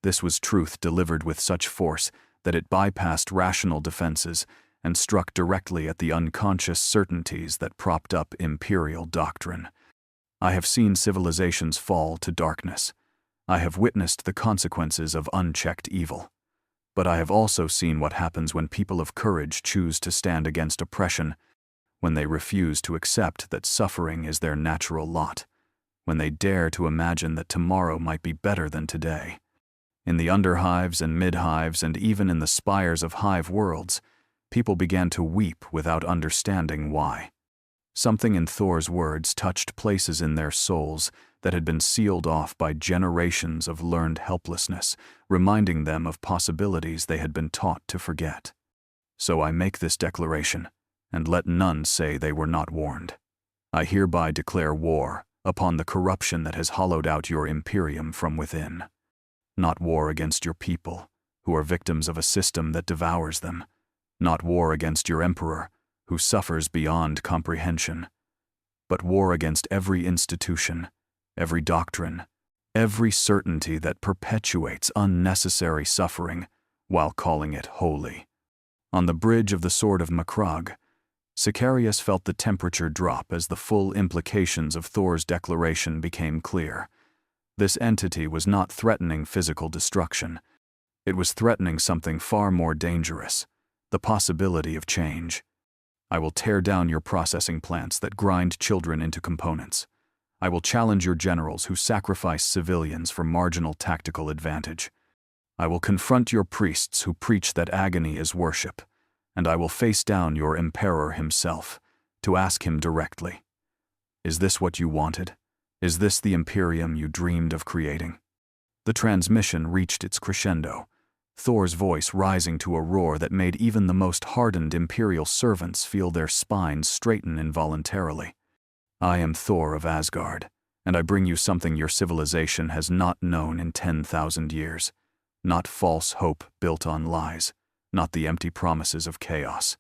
This was truth delivered with such force that it bypassed rational defenses and struck directly at the unconscious certainties that propped up imperial doctrine. I have seen civilizations fall to darkness. I have witnessed the consequences of unchecked evil. But I have also seen what happens when people of courage choose to stand against oppression, when they refuse to accept that suffering is their natural lot, when they dare to imagine that tomorrow might be better than today. In the underhives and midhives and even in the spires of hive worlds, people began to weep without understanding why. Something in Thor's words touched places in their souls that had been sealed off by generations of learned helplessness, reminding them of possibilities they had been taught to forget. So I make this declaration, and let none say they were not warned. I hereby declare war upon the corruption that has hollowed out your Imperium from within. Not war against your people, who are victims of a system that devours them. Not war against your Emperor, who suffers beyond comprehension. But war against every institution, every doctrine, every certainty that perpetuates unnecessary suffering while calling it holy. On the bridge of the Sword of Macragge, Sicarius felt the temperature drop as the full implications of Thor's declaration became clear. This entity was not threatening physical destruction. It was threatening something far more dangerous, the possibility of change. I will tear down your processing plants that grind children into components. I will challenge your generals who sacrifice civilians for marginal tactical advantage. I will confront your priests who preach that agony is worship, and I will face down your Emperor himself to ask him directly, is this what you wanted? Is this the Imperium you dreamed of creating? The transmission reached its crescendo, Thor's voice rising to a roar that made even the most hardened Imperial servants feel their spines straighten involuntarily. I am Thor of Asgard, and I bring you something your civilization has not known in 10,000 years. Not false hope built on lies, not the empty promises of chaos,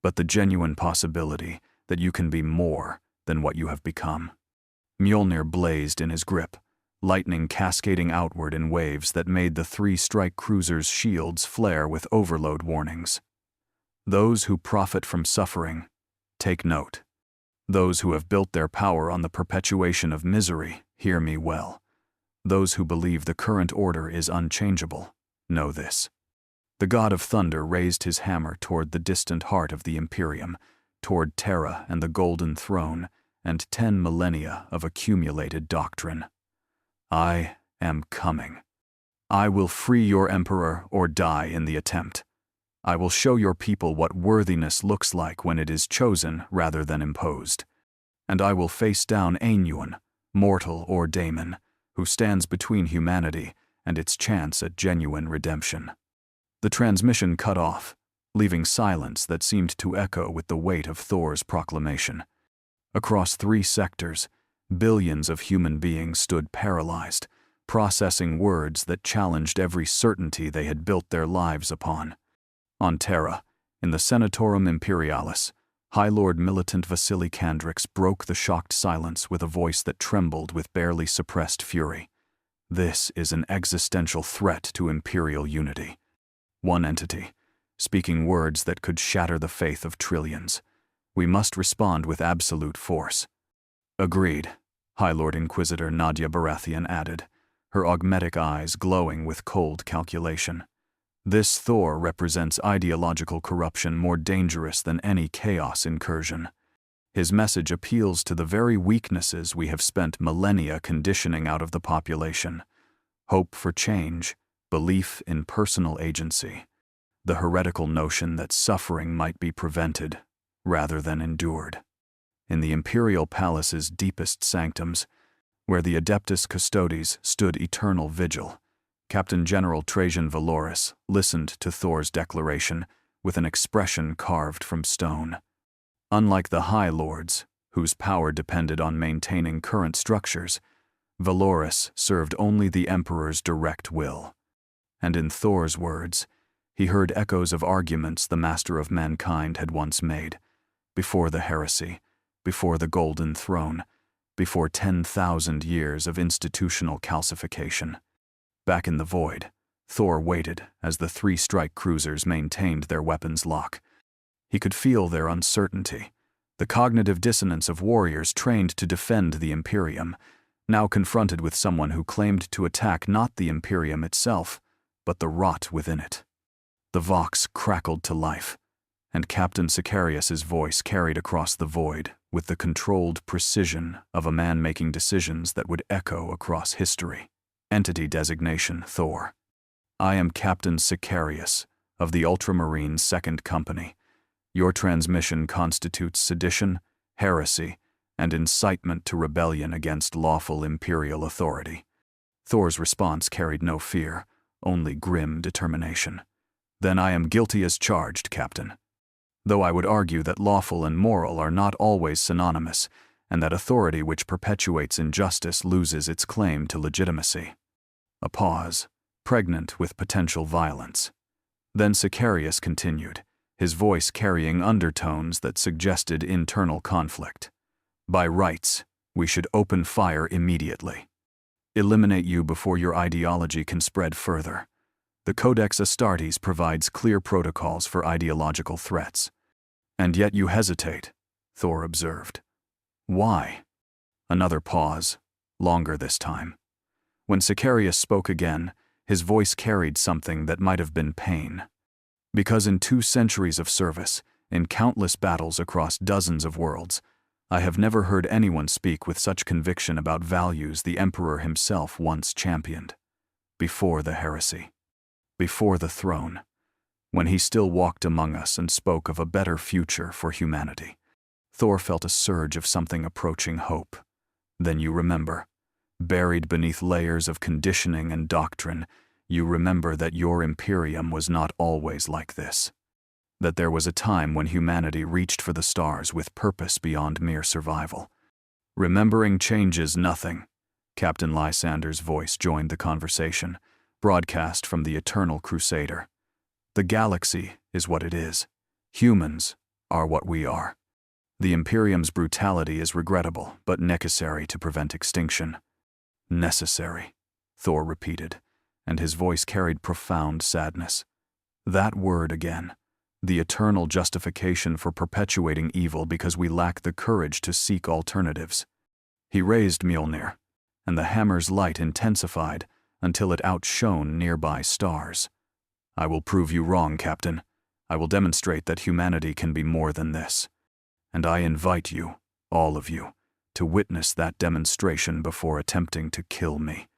but the genuine possibility that you can be more than what you have become. Mjolnir blazed in his grip, lightning cascading outward in waves that made the 3 strike cruisers' shields flare with overload warnings. Those who profit from suffering, take note. Those who have built their power on the perpetuation of misery, hear me well. Those who believe the current order is unchangeable, know this. The god of thunder raised his hammer toward the distant heart of the Imperium, toward Terra and the Golden Throne, and 10 millennia of accumulated doctrine. I am coming. I will free your Emperor or die in the attempt. I will show your people what worthiness looks like when it is chosen rather than imposed. And I will face down Ainuan, mortal or daemon, who stands between humanity and its chance at genuine redemption. The transmission cut off, leaving silence that seemed to echo with the weight of Thor's proclamation. Across 3 sectors, billions of human beings stood paralyzed, processing words that challenged every certainty they had built their lives upon. On Terra, in the Senatorum Imperialis, High Lord Militant Vasily Kandrix broke the shocked silence with a voice that trembled with barely suppressed fury. This is an existential threat to imperial unity. One entity, speaking words that could shatter the faith of trillions. We must respond with absolute force. Agreed, High Lord Inquisitor Nadia Baratheon added, her augmetic eyes glowing with cold calculation. This Thor represents ideological corruption more dangerous than any chaos incursion. His message appeals to the very weaknesses we have spent millennia conditioning out of the population. Hope for change, belief in personal agency, the heretical notion that suffering might be prevented rather than endured. In the Imperial Palace's deepest sanctums, where the Adeptus Custodes stood eternal vigil, Captain General Trajan Valoris listened to Thor's declaration with an expression carved from stone. Unlike the High Lords, whose power depended on maintaining current structures, Valoris served only the Emperor's direct will. And in Thor's words, he heard echoes of arguments the Master of Mankind had once made, before the heresy, before the Golden Throne, before 10,000 years of institutional calcification. Back in the void, Thor waited as the 3 strike cruisers maintained their weapons lock. He could feel their uncertainty, the cognitive dissonance of warriors trained to defend the Imperium, now confronted with someone who claimed to attack not the Imperium itself, but the rot within it. The Vox crackled to life, and Captain Sicarius's voice carried across the void with the controlled precision of a man making decisions that would echo across history. Entity designation Thor. I am Captain Sicarius of the Ultramarine 2nd Company. Your transmission constitutes sedition, heresy, and incitement to rebellion against lawful imperial authority. Thor's response carried no fear, only grim determination. Then I am guilty as charged, Captain. Though I would argue that lawful and moral are not always synonymous, and that authority which perpetuates injustice loses its claim to legitimacy. A pause, pregnant with potential violence. Then Sicarius continued, his voice carrying undertones that suggested internal conflict. By rights, we should open fire immediately. Eliminate you before your ideology can spread further. The Codex Astartes provides clear protocols for ideological threats. And yet you hesitate, Thor observed. Why? Another pause, longer this time. When Sicarius spoke again, his voice carried something that might have been pain. Because in 2 centuries of service, in countless battles across dozens of worlds, I have never heard anyone speak with such conviction about values the Emperor himself once championed. Before the heresy. Before the throne. When he still walked among us and spoke of a better future for humanity. Thor felt a surge of something approaching hope. Then you remember. Buried beneath layers of conditioning and doctrine, you remember that your Imperium was not always like this. That there was a time when humanity reached for the stars with purpose beyond mere survival. Remembering changes nothing. Captain Lysander's voice joined the conversation, broadcast from the Eternal Crusader. The galaxy is what it is. Humans are what we are. The Imperium's brutality is regrettable, but necessary to prevent extinction. Necessary, Thor repeated, and his voice carried profound sadness. That word again, the eternal justification for perpetuating evil because we lack the courage to seek alternatives. He raised Mjolnir, and the hammer's light intensified until it outshone nearby stars. I will prove you wrong, Captain. I will demonstrate that humanity can be more than this. And I invite you, all of you, to witness that demonstration before attempting to kill me.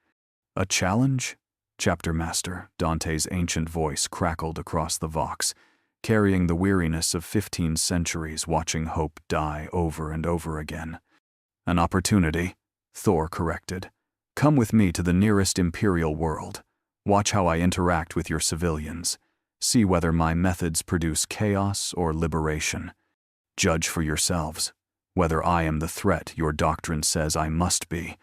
A challenge? Chapter Master, Dante's ancient voice crackled across the Vox, carrying the weariness of 15 centuries watching hope die over and over again. An opportunity, Thor corrected. Come with me to the nearest imperial world. Watch how I interact with your civilians. See whether my methods produce chaos or liberation. Judge for yourselves whether I am the threat your doctrine says I must be,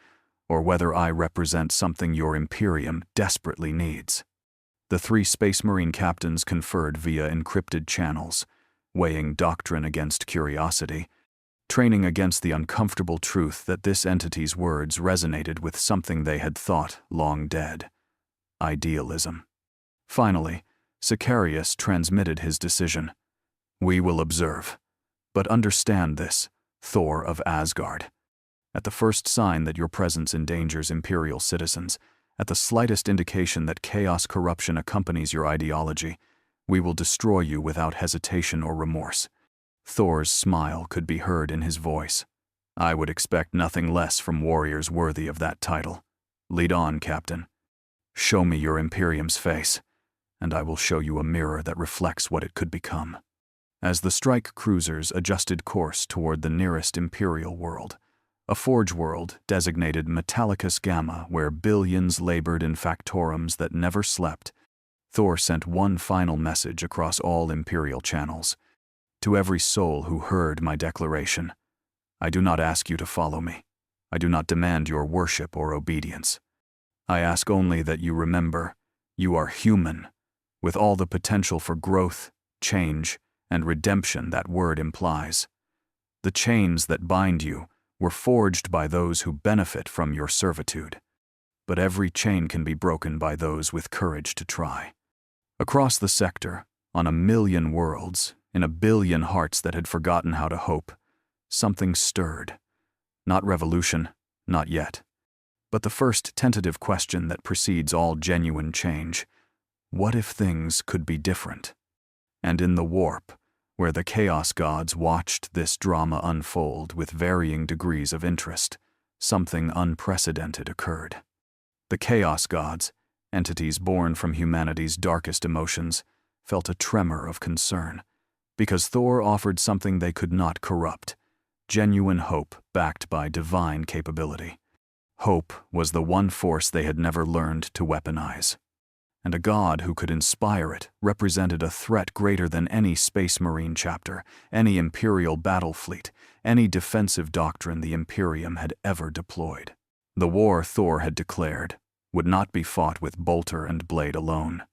or whether I represent something your Imperium desperately needs." The 3 Space Marine captains conferred via encrypted channels, weighing doctrine against curiosity, training against the uncomfortable truth that this entity's words resonated with something they had thought long dead: idealism. Finally, Sicarius transmitted his decision. "We will observe. But understand this, Thor of Asgard. At the first sign that your presence endangers Imperial citizens, at the slightest indication that chaos corruption accompanies your ideology, we will destroy you without hesitation or remorse." Thor's smile could be heard in his voice. "I would expect nothing less from warriors worthy of that title. Lead on, Captain. Show me your Imperium's face, and I will show you a mirror that reflects what it could become." As the strike cruisers adjusted course toward the nearest Imperial world, a forge world designated Metallicus Gamma, where billions labored in factorums that never slept, Thor sent one final message across all Imperial channels. "To every soul who heard my declaration, I do not ask you to follow me. I do not demand your worship or obedience. I ask only that you remember you are human, with all the potential for growth, change, and redemption that word implies. The chains that bind you were forged by those who benefit from your servitude. But every chain can be broken by those with courage to try." Across the sector, on 1,000,000 worlds, in 1,000,000,000 hearts that had forgotten how to hope, something stirred. Not revolution, not yet. But the first tentative question that precedes all genuine change: what if things could be different? And in the warp, where the Chaos Gods watched this drama unfold with varying degrees of interest, something unprecedented occurred. The Chaos Gods, entities born from humanity's darkest emotions, felt a tremor of concern, because Thor offered something they could not corrupt: genuine hope backed by divine capability. Hope was the one force they had never learned to weaponize. And a god who could inspire it represented a threat greater than any Space Marine chapter, any Imperial battle fleet, any defensive doctrine the Imperium had ever deployed. The war Thor had declared would not be fought with bolter and blade alone.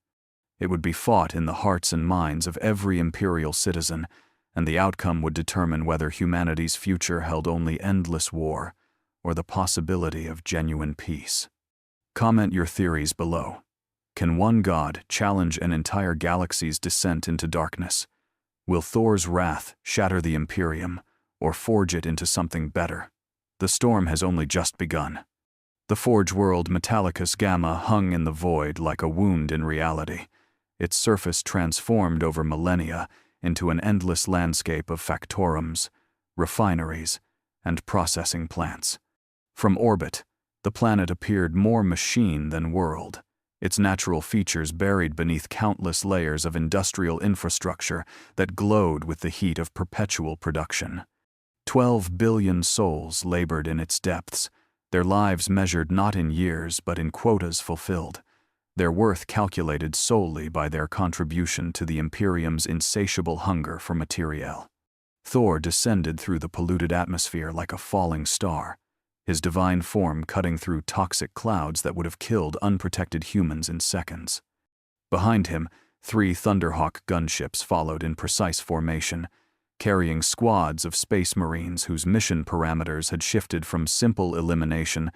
It would be fought in the hearts and minds of every Imperial citizen, and the outcome would determine whether humanity's future held only endless war or the possibility of genuine peace. Comment your theories below. Can one god challenge an entire galaxy's descent into darkness? Will Thor's wrath shatter the Imperium, or forge it into something better? The storm has only just begun. The forge world Metallicus Gamma hung in the void like a wound in reality, its surface transformed over millennia into an endless landscape of factorums, refineries, and processing plants. From orbit, the planet appeared more machine than world, its natural features buried beneath countless layers of industrial infrastructure that glowed with the heat of perpetual production. 12 billion souls labored in its depths, their lives measured not in years but in quotas fulfilled, their worth calculated solely by their contribution to the Imperium's insatiable hunger for materiel. Thor descended through the polluted atmosphere like a falling star, his divine form cutting through toxic clouds that would have killed unprotected humans in seconds. Behind him, 3 Thunderhawk gunships followed in precise formation, carrying squads of Space Marines whose mission parameters had shifted from simple elimination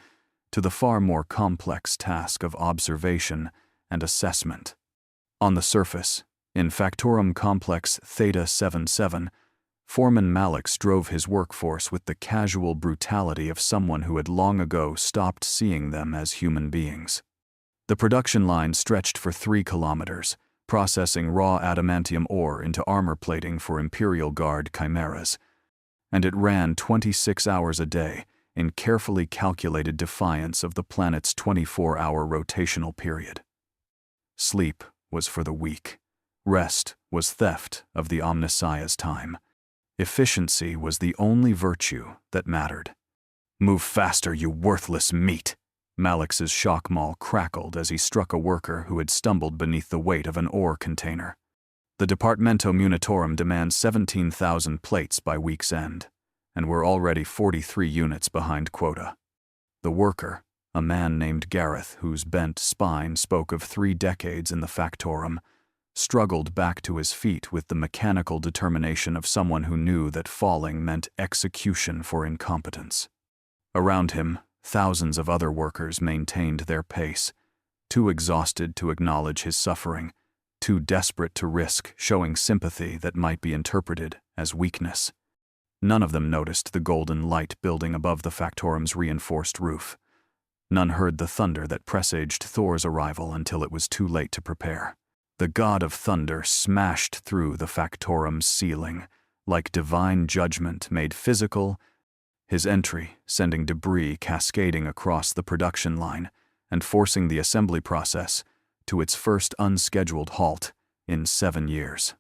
to the far more complex task of observation and assessment. On the surface, in Factorum Complex Theta 77, Foreman Malix drove his workforce with the casual brutality of someone who had long ago stopped seeing them as human beings. The production line stretched for 3 kilometers, processing raw adamantium ore into armor plating for Imperial Guard chimeras, and it ran 26 hours a day in carefully calculated defiance of the planet's 24-hour rotational period. Sleep was for the weak. Rest was theft of the Omnissiah's time. Efficiency was the only virtue that mattered. "Move faster, you worthless meat," Malix's shock maul crackled as he struck a worker who had stumbled beneath the weight of an ore container. The Departamento Munitorum demands 17,000 plates by week's end, and we're already 43 units behind quota. The worker, a man named Gareth whose bent spine spoke of 3 decades in the factorum, struggled back to his feet with the mechanical determination of someone who knew that falling meant execution for incompetence. Around him, thousands of other workers maintained their pace, too exhausted to acknowledge his suffering, too desperate to risk showing sympathy that might be interpreted as weakness. None of them noticed the golden light building above the factorum's reinforced roof. None heard the thunder that presaged Thor's arrival until it was too late to prepare. The god of thunder smashed through the factorum's ceiling, like divine judgment made physical, his entry sending debris cascading across the production line and forcing the assembly process to its first unscheduled halt in 7 years.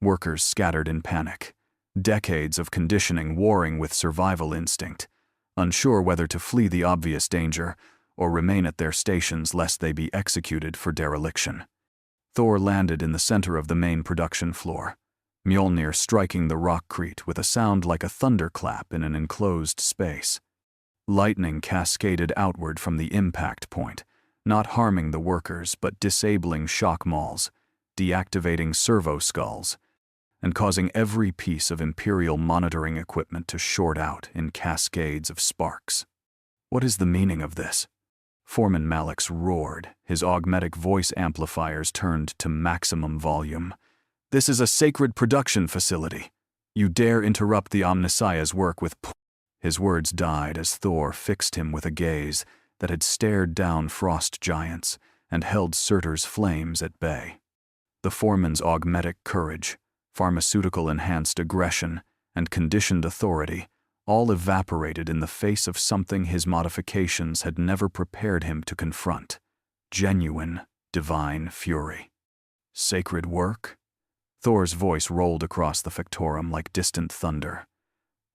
Workers scattered in panic, decades of conditioning warring with survival instinct, unsure whether to flee the obvious danger or remain at their stations lest they be executed for dereliction. Thor landed in the center of the main production floor, Mjolnir striking the rockcrete with a sound like a thunderclap in an enclosed space. Lightning cascaded outward from the impact point, not harming the workers but disabling shock mauls, deactivating servo skulls, and causing every piece of Imperial monitoring equipment to short out in cascades of sparks. What is the meaning of this? Foreman Malix roared, his augmetic voice amplifiers turned to maximum volume. This is a sacred production facility. You dare interrupt the Omnissiah's work with His words died as Thor fixed him with a gaze that had stared down frost giants and held Surtur's flames at bay. The foreman's augmetic courage, pharmaceutical-enhanced aggression, and conditioned authority all evaporated in the face of something his modifications had never prepared him to confront: genuine, divine fury. Sacred work? Thor's voice rolled across the factorum like distant thunder.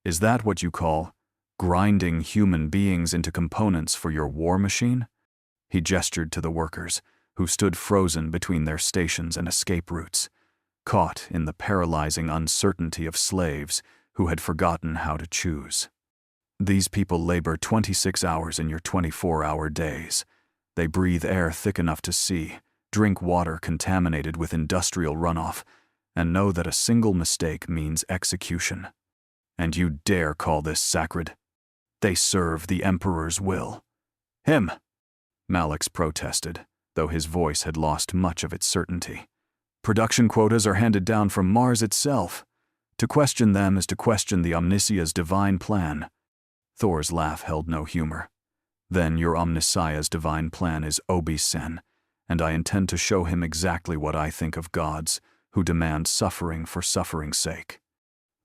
Is that what you call grinding human beings into components for your war machine? He gestured to the workers, who stood frozen between their stations and escape routes, caught in the paralyzing uncertainty of slaves who had forgotten how to choose. These people labor 26 hours in your 24-hour days. They breathe air thick enough to see, drink water contaminated with industrial runoff, and know that a single mistake means execution. And you dare call this sacred? They serve the Emperor's will. Him! Malix protested, though his voice had lost much of its certainty. Production quotas are handed down from Mars itself. To question them is to question the Omnissiah's divine plan. Thor's laugh held no humor. Then your Omnissiah's divine plan is Obi-Sen, and I intend to show him exactly what I think of gods who demand suffering for suffering's sake.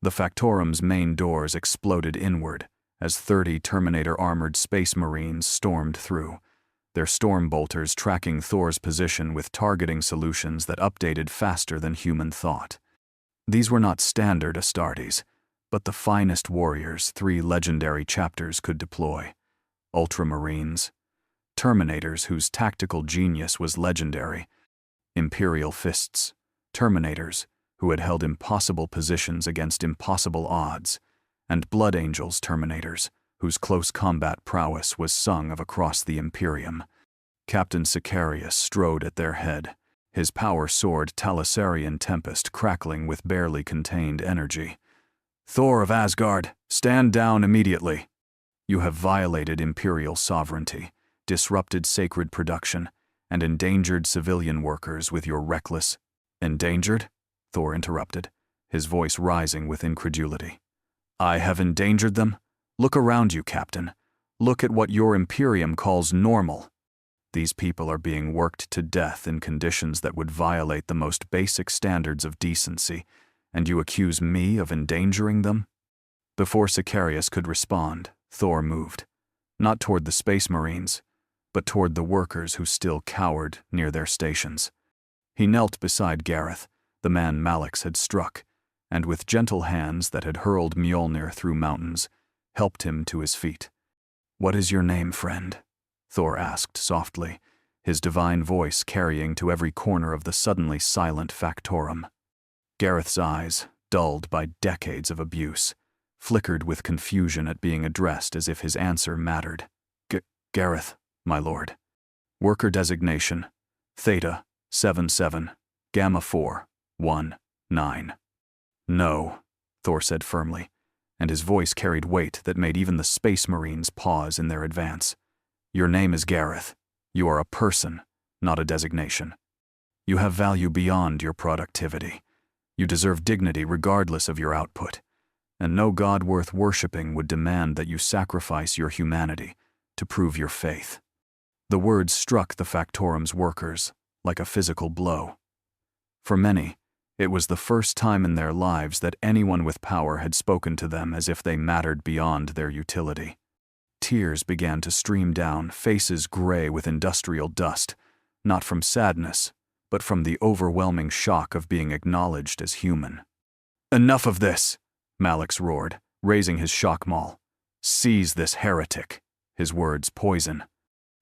The factorum's main doors exploded inward as 30 Terminator-armored space marines stormed through, their storm bolters tracking Thor's position with targeting solutions that updated faster than human thought. These were not standard Astartes, but the finest warriors 3 legendary chapters could deploy: Ultramarines, Terminators whose tactical genius was legendary, Imperial Fists, Terminators who had held impossible positions against impossible odds, and Blood Angels Terminators whose close combat prowess was sung of across the Imperium. Captain Sicarius strode at their head, his power sword Talisarian Tempest crackling with barely contained energy. Thor of Asgard, stand down immediately. You have violated Imperial sovereignty, disrupted sacred production, and endangered civilian workers with your reckless— Endangered? Thor interrupted, his voice rising with incredulity. I have endangered them? Look around you, Captain. Look at what your Imperium calls normal. These people are being worked to death in conditions that would violate the most basic standards of decency, and you accuse me of endangering them? Before Sicarius could respond, Thor moved, not toward the Space Marines, but toward the workers who still cowered near their stations. He knelt beside Gareth, the man Malix had struck, and with gentle hands that had hurled Mjolnir through mountains, helped him to his feet. What is your name, friend? Thor asked softly, his divine voice carrying to every corner of the suddenly silent factorum. Gareth's eyes, dulled by decades of abuse, flickered with confusion at being addressed as if his answer mattered. Gareth, my lord. Worker designation, Theta 77, Gamma 4, 1, 9. No, Thor said firmly, and his voice carried weight that made even the Space Marines pause in their advance. Your name is Gareth. You are a person, not a designation. You have value beyond your productivity. You deserve dignity regardless of your output, and no god worth worshipping would demand that you sacrifice your humanity to prove your faith. The words struck the Factorum's workers like a physical blow. For many, it was the first time in their lives that anyone with power had spoken to them as if they mattered beyond their utility. Tears began to stream down, faces gray with industrial dust, not from sadness, but from the overwhelming shock of being acknowledged as human. Enough of this, Malix roared, raising his shock maul. Seize this heretic, his words poison.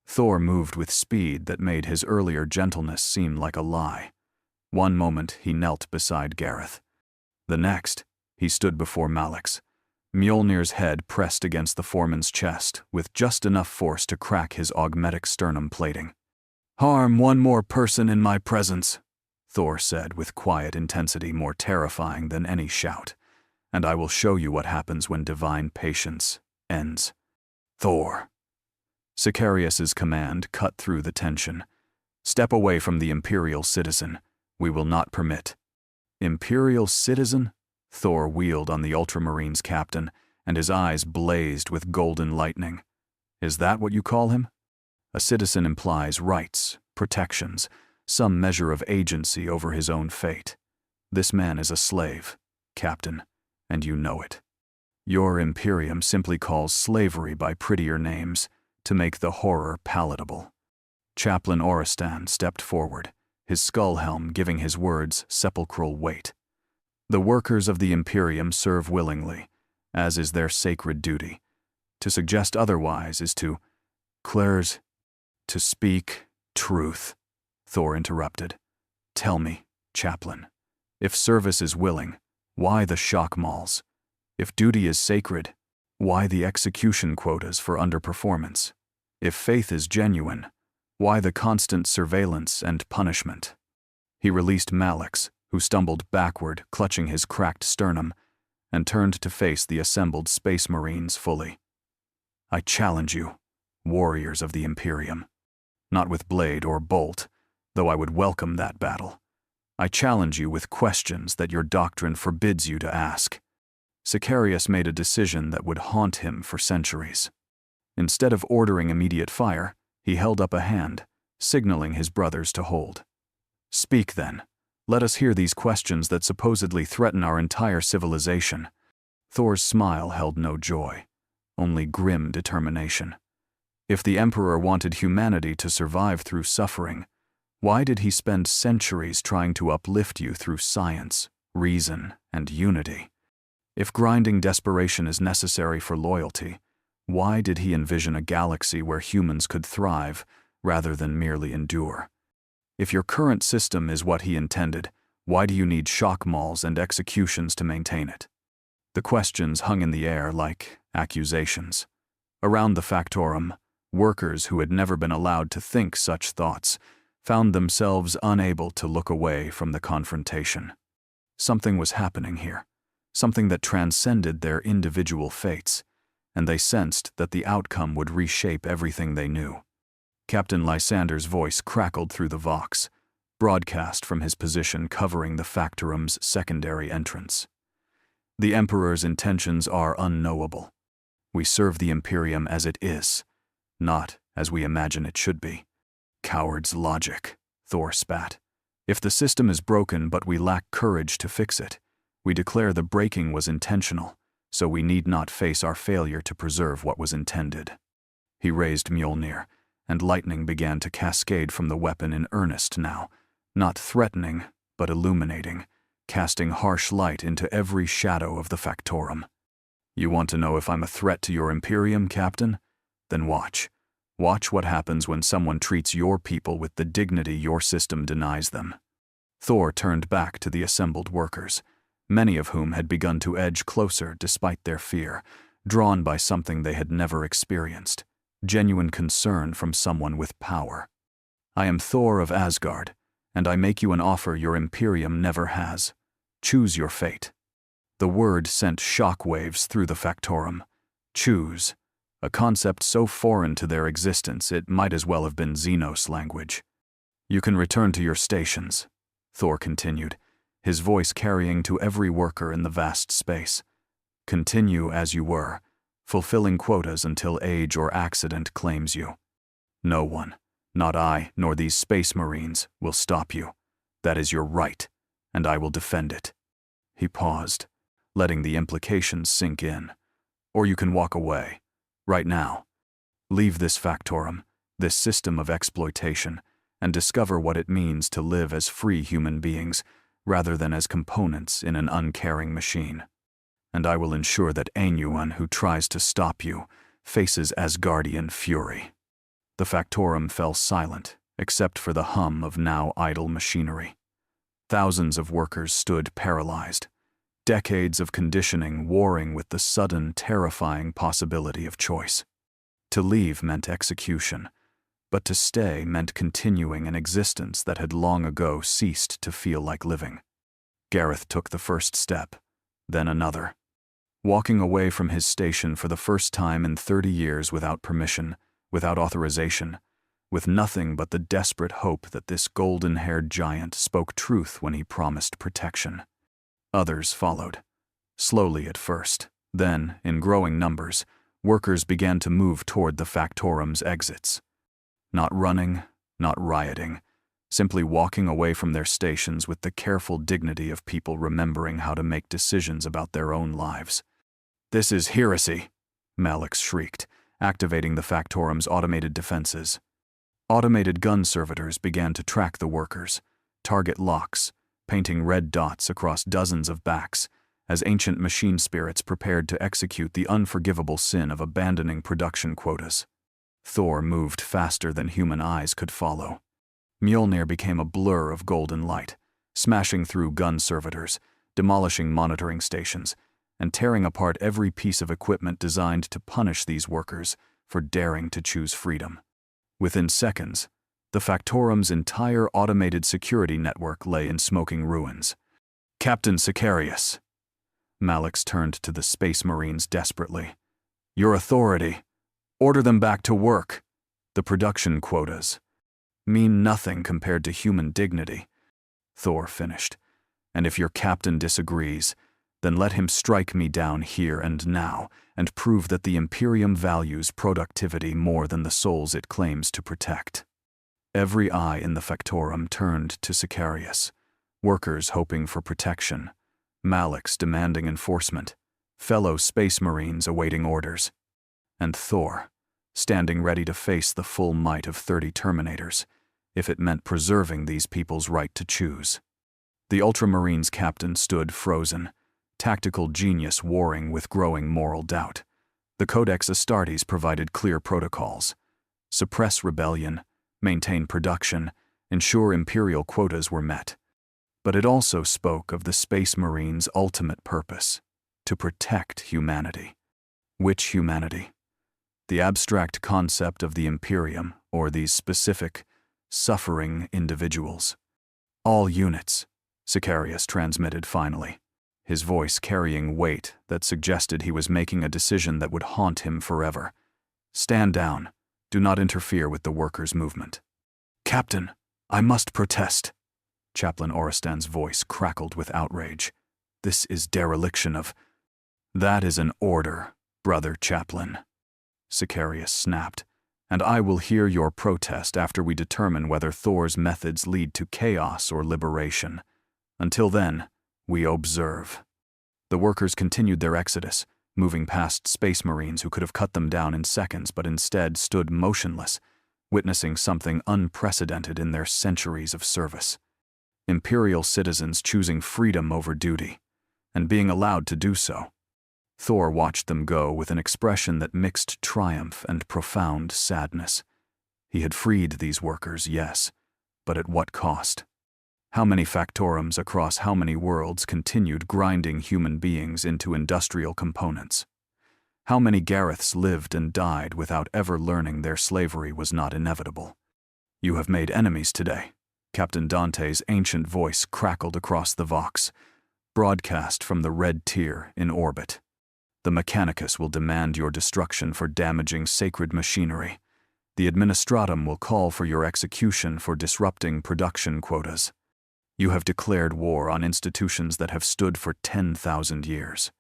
Thor moved with speed that made his earlier gentleness seem like a lie. One moment he knelt beside Gareth. The next, he stood before Malix, Mjolnir's head pressed against the foreman's chest with just enough force to crack his augmetic sternum plating. Harm one more person in my presence, Thor said with quiet intensity more terrifying than any shout, and I will show you what happens when divine patience ends. Thor. Sicarius's command cut through the tension. Step away from the Imperial citizen. We will not permit. Imperial citizen? Thor wheeled on the Ultramarines captain, and his eyes blazed with golden lightning. Is that what you call him? A citizen implies rights, protections, some measure of agency over his own fate. This man is a slave, Captain, and you know it. Your Imperium simply calls slavery by prettier names to make the horror palatable. Chaplain Orristan stepped forward, his skull helm giving his words sepulchral weight. The workers of the Imperium serve willingly, as is their sacred duty. To suggest otherwise is to speak truth, Thor interrupted. Tell me, Chaplain, if service is willing, why the shock mauls? If duty is sacred, why the execution quotas for underperformance? If faith is genuine, why the constant surveillance and punishment? He released Malix, who stumbled backward, clutching his cracked sternum, and turned to face the assembled Space Marines fully. I challenge you, warriors of the Imperium. Not with blade or bolt, though I would welcome that battle. I challenge you with questions that your doctrine forbids you to ask. Sicarius made a decision that would haunt him for centuries. Instead of ordering immediate fire, he held up a hand, signaling his brothers to hold. Speak then. Let us hear these questions that supposedly threaten our entire civilization. Thor's smile held no joy, only grim determination. If the Emperor wanted humanity to survive through suffering, why did he spend centuries trying to uplift you through science, reason, and unity? If grinding desperation is necessary for loyalty, why did he envision a galaxy where humans could thrive rather than merely endure? If your current system is what he intended, why do you need shock mauls and executions to maintain it? The questions hung in the air like accusations. Around the Factorum, workers who had never been allowed to think such thoughts found themselves unable to look away from the confrontation. Something was happening here, something that transcended their individual fates, and they sensed that the outcome would reshape everything they knew. Captain Lysander's voice crackled through the Vox, broadcast from his position covering the Factorum's secondary entrance. The Emperor's intentions are unknowable. We serve the Imperium as it is, not as we imagine it should be. Coward's logic, Thor spat. If the system is broken but we lack courage to fix it, we declare the breaking was intentional, so we need not face our failure to preserve what was intended. He raised Mjolnir, and lightning began to cascade from the weapon in earnest now, not threatening, but illuminating, casting harsh light into every shadow of the Factorum. You want to know if I'm a threat to your Imperium, Captain? Then watch. Watch what happens when someone treats your people with the dignity your system denies them." Thor turned back to the assembled workers, many of whom had begun to edge closer despite their fear, drawn by something they had never experienced, genuine concern from someone with power. "I am Thor of Asgard, and I make you an offer your Imperium never has. Choose your fate." The word sent shockwaves through the Factorum. Choose, a concept so foreign to their existence it might as well have been Xenos language. "You can return to your stations," Thor continued, his voice carrying to every worker in the vast space. "Continue as you were, fulfilling quotas until age or accident claims you. No one, not I nor these space marines, will stop you. That is your right, and I will defend it." He paused, letting the implications sink in. "Or you can walk away, right now. Leave this Factorum, this system of exploitation, and discover what it means to live as free human beings, rather than as components in an uncaring machine. And I will ensure that anyone who tries to stop you faces Asgardian fury." The Factorum fell silent, except for the hum of now idle machinery. Thousands of workers stood paralyzed, decades of conditioning warring with the sudden, terrifying possibility of choice. To leave meant execution, but to stay meant continuing an existence that had long ago ceased to feel like living. Gareth took the first step, then another. Walking away from his station for the first time in 30 years without permission, without authorization, with nothing but the desperate hope that this golden-haired giant spoke truth when he promised protection. Others followed, slowly at first. Then, in growing numbers, workers began to move toward the Factorum's exits. Not running, not rioting, simply walking away from their stations with the careful dignity of people remembering how to make decisions about their own lives. "This is heresy," Malix shrieked, activating the Factorum's automated defenses. Automated gun servitors began to track the workers, target locks, painting red dots across dozens of backs, as ancient machine spirits prepared to execute the unforgivable sin of abandoning production quotas. Thor moved faster than human eyes could follow. Mjolnir became a blur of golden light, smashing through gun servitors, demolishing monitoring stations, and tearing apart every piece of equipment designed to punish these workers for daring to choose freedom. Within seconds, the Factorum's entire automated security network lay in smoking ruins. "Captain Sicarius." Malix turned to the Space Marines desperately. "Your authority. Order them back to work. The production quotas mean nothing compared to human dignity." Thor finished. "And if your captain disagrees, then let him strike me down here and now and prove that the Imperium values productivity more than the souls it claims to protect." Every eye in the Factorum turned to Sicarius, workers hoping for protection, Malix demanding enforcement, fellow Space Marines awaiting orders, and Thor, standing ready to face the full might of 30 Terminators, if it meant preserving these people's right to choose. The Ultramarines captain stood frozen, tactical genius warring with growing moral doubt. The Codex Astartes provided clear protocols: suppress rebellion, maintain production, ensure Imperial quotas were met. But it also spoke of the Space Marines' ultimate purpose: to protect humanity. Which humanity? The abstract concept of the Imperium, or these specific, suffering individuals? "All units," Sicarius transmitted finally, his voice carrying weight that suggested he was making a decision that would haunt him forever. "Stand down. Do not interfere with the workers' movement." "Captain, I must protest." Chaplain Oristan's voice crackled with outrage. "This is dereliction of—" "That is an order, brother Chaplain," Sicarius snapped, "and I will hear your protest after we determine whether Thor's methods lead to chaos or liberation. Until then, we observe." The workers continued their exodus, moving past Space Marines who could have cut them down in seconds but instead stood motionless, witnessing something unprecedented in their centuries of service. Imperial citizens choosing freedom over duty, and being allowed to do so. Thor watched them go with an expression that mixed triumph and profound sadness. He had freed these workers, yes, but at what cost? How many factorums across how many worlds continued grinding human beings into industrial components? How many Gareths lived and died without ever learning their slavery was not inevitable? You have made enemies today. Captain Dante's ancient voice crackled across the Vox, broadcast from the red tier in orbit. The Mechanicus will demand your destruction for damaging sacred machinery. The Administratum will call for your execution for disrupting production quotas. You have declared war on institutions that have stood for 10,000 years.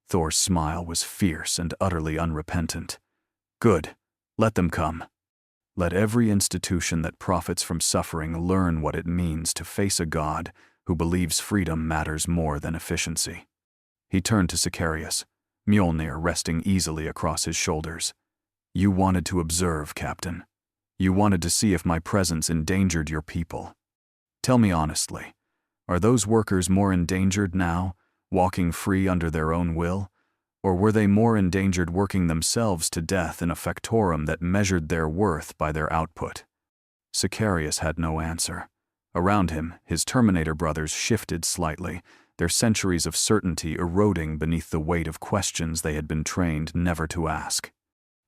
Thor's smile was fierce and utterly unrepentant. Good, let them come. Let every institution that profits from suffering learn what it means to face a god who believes freedom matters more than efficiency. He turned to Sicarius, Mjolnir resting easily across his shoulders. You wanted to observe, Captain. You wanted to see if my presence endangered your people. Tell me honestly, are those workers more endangered now, walking free under their own will? Or were they more endangered working themselves to death in a factorum that measured their worth by their output? Sicarius had no answer. Around him, his Terminator brothers shifted slightly, their centuries of certainty eroding beneath the weight of questions they had been trained never to ask.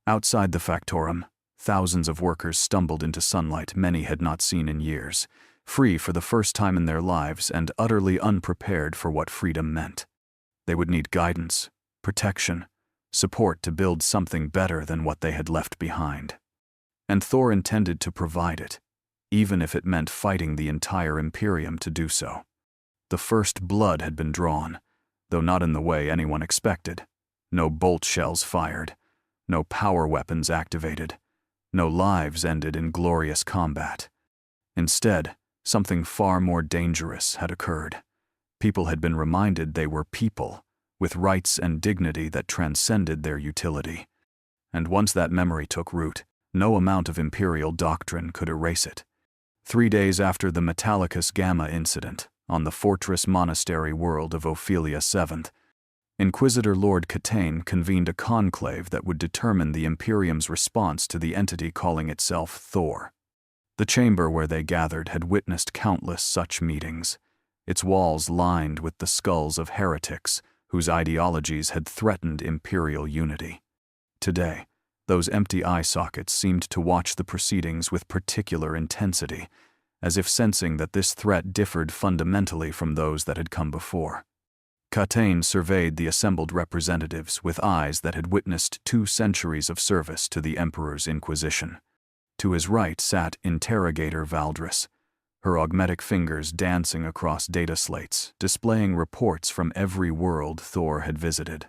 Outside the factorum, thousands of workers stumbled into sunlight many had not seen in years, free for the first time in their lives and utterly unprepared for what freedom meant. They would need guidance, protection, support to build something better than what they had left behind. And Thor intended to provide it, even if it meant fighting the entire Imperium to do so. The first blood had been drawn, though not in the way anyone expected. No bolt shells fired, no power weapons activated, no lives ended in glorious combat. Instead, something far more dangerous had occurred. People had been reminded they were people, with rights and dignity that transcended their utility. And once that memory took root, no amount of imperial doctrine could erase it. 3 days after the Metallicus Gamma incident, on the fortress monastery world of Ophelia VII, Inquisitor Lord Catane convened a conclave that would determine the Imperium's response to the entity calling itself Thor. The chamber where they gathered had witnessed countless such meetings, its walls lined with the skulls of heretics whose ideologies had threatened imperial unity. Today, those empty eye sockets seemed to watch the proceedings with particular intensity, as if sensing that this threat differed fundamentally from those that had come before. Catane surveyed the assembled representatives with eyes that had witnessed 2 centuries of service to the Emperor's Inquisition. To his right sat Interrogator Valdris, her augmetic fingers dancing across data slates, displaying reports from every world Thor had visited.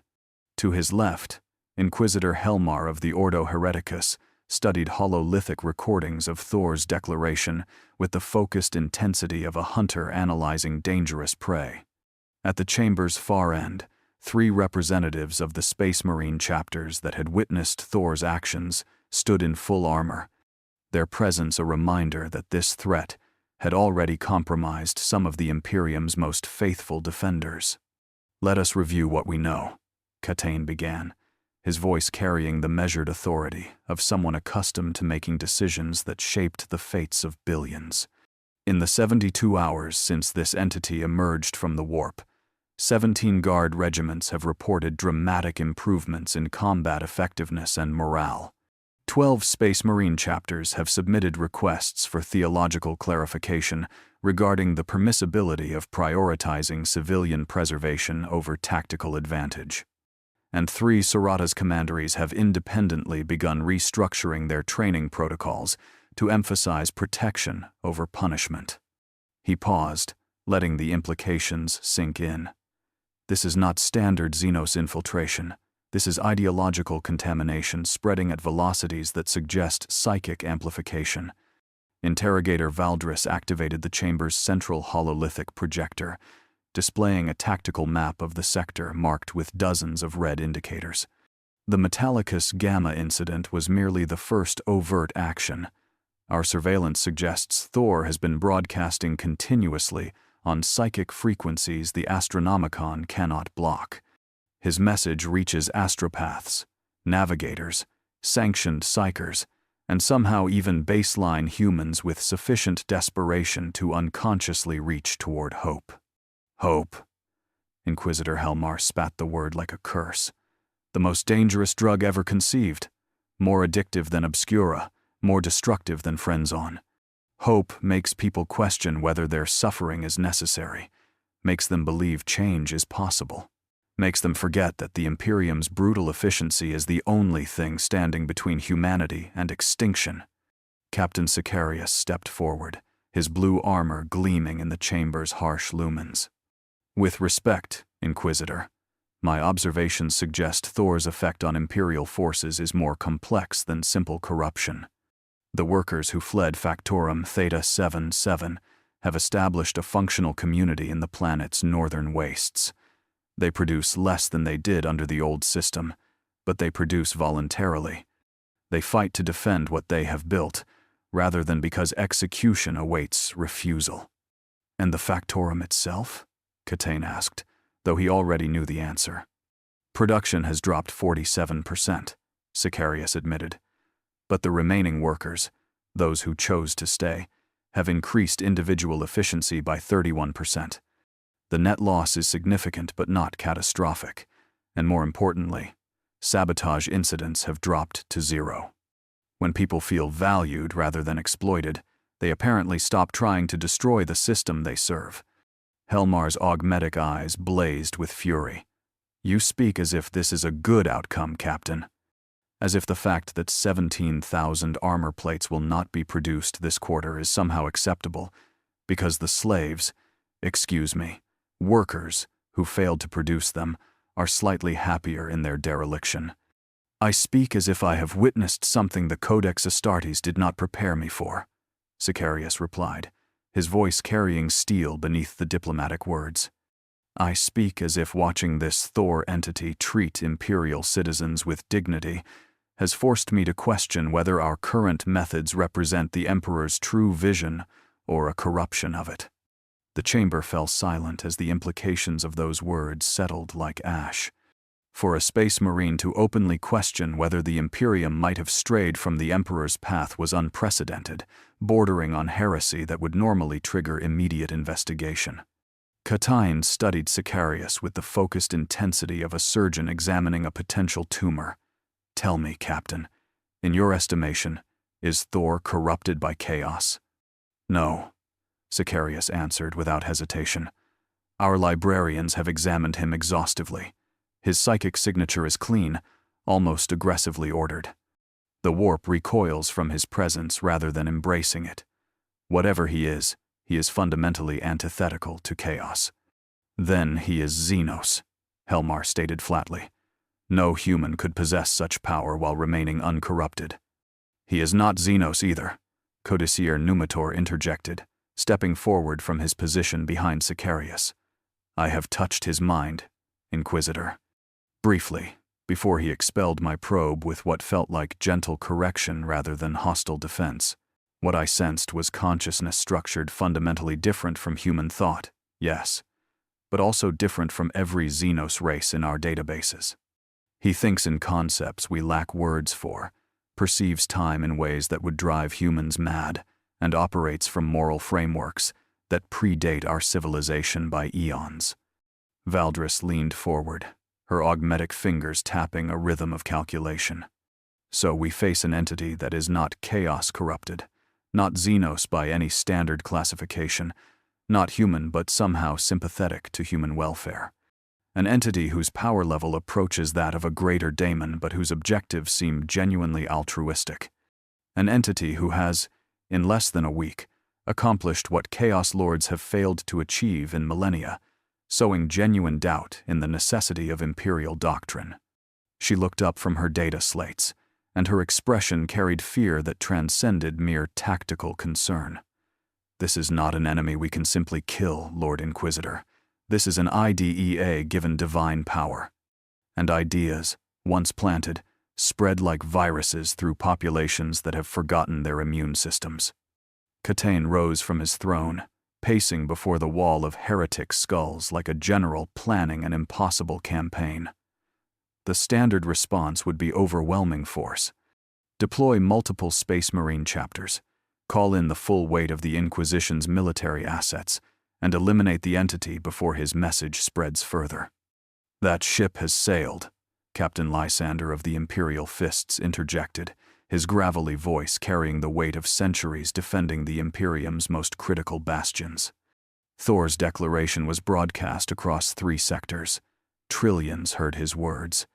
To his left, Inquisitor Helmar of the Ordo Hereticus studied hololithic recordings of Thor's declaration with the focused intensity of a hunter analyzing dangerous prey. At the chamber's far end, 3 representatives of the Space Marine chapters that had witnessed Thor's actions stood in full armor, their presence a reminder that this threat had already compromised some of the Imperium's most faithful defenders. Let us review what we know, Catane began, his voice carrying the measured authority of someone accustomed to making decisions that shaped the fates of billions. In the 72 hours since this entity emerged from the warp, 17 Guard regiments have reported dramatic improvements in combat effectiveness and morale. 12 Space Marine chapters have submitted requests for theological clarification regarding the permissibility of prioritizing civilian preservation over tactical advantage. And 3 Seratas commanderies have independently begun restructuring their training protocols to emphasize protection over punishment. He paused, letting the implications sink in. This is not standard Xenos infiltration. This is ideological contamination spreading at velocities that suggest psychic amplification. Interrogator Valdris activated the chamber's central hololithic projector, displaying a tactical map of the sector marked with dozens of red indicators. The Metallicus Gamma incident was merely the first overt action. Our surveillance suggests Thor has been broadcasting continuously on psychic frequencies the Astronomicon cannot block. His message reaches astropaths, navigators, sanctioned psychers, and somehow even baseline humans with sufficient desperation to unconsciously reach toward hope. Hope. Inquisitor Helmar spat the word like a curse. The most dangerous drug ever conceived. More addictive than Obscura, more destructive than Frenzon. Hope makes people question whether their suffering is necessary, makes them believe change is possible, makes them forget that the Imperium's brutal efficiency is the only thing standing between humanity and extinction. Captain Sicarius stepped forward, his blue armor gleaming in the chamber's harsh lumens. With respect, Inquisitor, my observations suggest Thor's effect on Imperial forces is more complex than simple corruption. The workers who fled Factorum Theta 77 have established a functional community in the planet's northern wastes. They produce less than they did under the old system, but they produce voluntarily. They fight to defend what they have built, rather than because execution awaits refusal. And the Factorum itself? Catane asked, though he already knew the answer. Production has dropped 47%, Sicarius admitted. But the remaining workers, those who chose to stay, have increased individual efficiency by 31%. The net loss is significant but not catastrophic, and more importantly, sabotage incidents have dropped to 0. When people feel valued rather than exploited, they apparently stop trying to destroy the system they serve. Helmar's augmetic eyes blazed with fury. You speak as if this is a good outcome, Captain. As if the fact that 17,000 armor plates will not be produced this quarter is somehow acceptable, because the slaves, workers, who failed to produce them, are slightly happier in their dereliction. I speak as if I have witnessed something the Codex Astartes did not prepare me for, Sicarius replied, his voice carrying steel beneath the diplomatic words. I speak as if watching this Thor entity treat Imperial citizens with dignity has forced me to question whether our current methods represent the Emperor's true vision or a corruption of it. The chamber fell silent as the implications of those words settled like ash. For a space marine to openly question whether the Imperium might have strayed from the Emperor's path was unprecedented, bordering on heresy that would normally trigger immediate investigation. Catine studied Sicarius with the focused intensity of a surgeon examining a potential tumor. Tell me, Captain, in your estimation, is Thor corrupted by chaos? No, Sicarius answered without hesitation. Our librarians have examined him exhaustively. His psychic signature is clean, almost aggressively ordered. The warp recoils from his presence rather than embracing it. Whatever he is fundamentally antithetical to chaos. Then he is Xenos, Helmar stated flatly. No human could possess such power while remaining uncorrupted. He is not Xenos either, Codicier Numitor interjected, stepping forward from his position behind Sicarius. I have touched his mind, Inquisitor. Briefly, before he expelled my probe with what felt like gentle correction rather than hostile defense. What I sensed was consciousness structured fundamentally different from human thought, yes, but also different from every Xenos race in our databases. He thinks in concepts we lack words for, perceives time in ways that would drive humans mad, and operates from moral frameworks that predate our civilization by eons. Valdris leaned forward, her augmetic fingers tapping a rhythm of calculation. So we face an entity that is not chaos-corrupted, not Xenos by any standard classification, not human but somehow sympathetic to human welfare. An entity whose power level approaches that of a greater daemon but whose objectives seem genuinely altruistic. An entity who has, in less than a week, accomplished what Chaos Lords have failed to achieve in millennia, sowing genuine doubt in the necessity of Imperial doctrine. She looked up from her data slates, and her expression carried fear that transcended mere tactical concern. This is not an enemy we can simply kill, Lord Inquisitor. This is an IDEA given divine power. And ideas, once planted, spread like viruses through populations that have forgotten their immune systems. Catane rose from his throne, pacing before the wall of heretic skulls like a general planning an impossible campaign. The standard response would be overwhelming force. Deploy multiple Space Marine chapters, call in the full weight of the Inquisition's military assets, and eliminate the entity before his message spreads further. That ship has sailed, Captain Lysander of the Imperial Fists interjected, his gravelly voice carrying the weight of centuries defending the Imperium's most critical bastions. Thor's declaration was broadcast across 3 sectors. Trillions heard his words.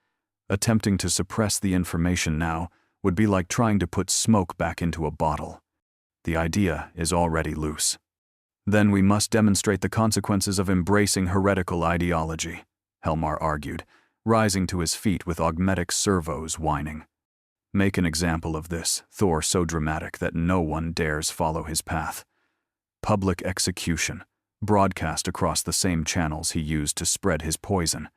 Attempting to suppress the information now would be like trying to put smoke back into a bottle. The idea is already loose. Then we must demonstrate the consequences of embracing heretical ideology, Helmar argued, rising to his feet with augmetic servos whining. Make an example of this, Thor so dramatic that no one dares follow his path. Public execution, broadcast across the same channels he used to spread his poison.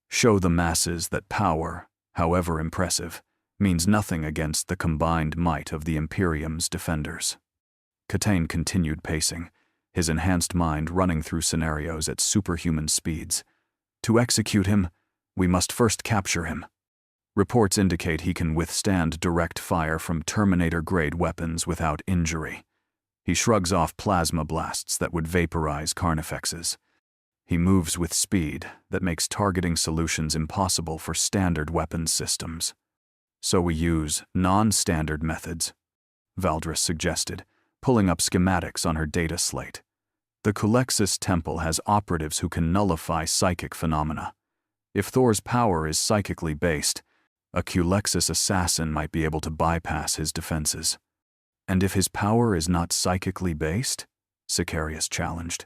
Show the masses that power, however impressive, means nothing against the combined might of the Imperium's defenders. Catane continued pacing, his enhanced mind running through scenarios at superhuman speeds. To execute him, we must first capture him. Reports indicate he can withstand direct fire from Terminator-grade weapons without injury. He shrugs off plasma blasts that would vaporize carnifexes. He moves with speed that makes targeting solutions impossible for standard weapons systems. So we use non-standard methods, Valdris suggested, pulling up schematics on her data slate. The Culexis Temple has operatives who can nullify psychic phenomena. If Thor's power is psychically based, a Culexis assassin might be able to bypass his defenses. And if his power is not psychically based? Sicarius challenged.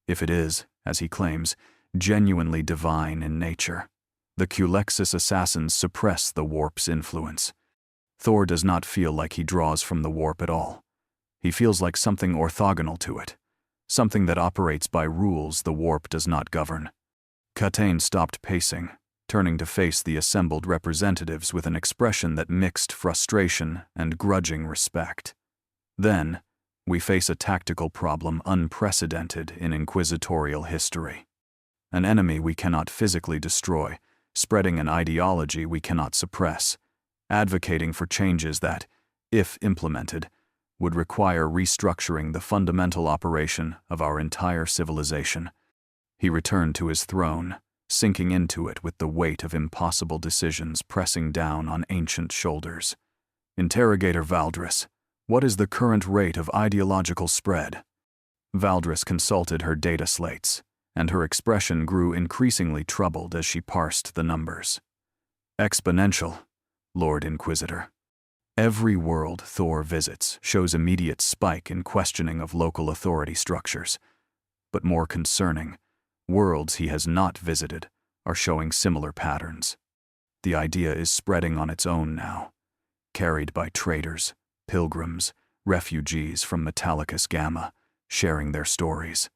If it is, as he claims, genuinely divine in nature, the Culexis assassins suppress the warp's influence. Thor does not feel like he draws from the warp at all. He feels like something orthogonal to it, something that operates by rules the warp does not govern. Catane stopped pacing, turning to face the assembled representatives with an expression that mixed frustration and grudging respect. Then, we face a tactical problem unprecedented in inquisitorial history. An enemy we cannot physically destroy, spreading an ideology we cannot suppress, advocating for changes that, if implemented, would require restructuring the fundamental operation of our entire civilization. He returned to his throne, sinking into it with the weight of impossible decisions pressing down on ancient shoulders. Interrogator Valdris, what is the current rate of ideological spread? Valdris consulted her data slates, and her expression grew increasingly troubled as she parsed the numbers. Exponential, Lord Inquisitor. Every world Thor visits shows immediate spike in questioning of local authority structures. But more concerning, worlds he has not visited are showing similar patterns. The idea is spreading on its own now, carried by traders, pilgrims, refugees from Metallicus Gamma, sharing their stories.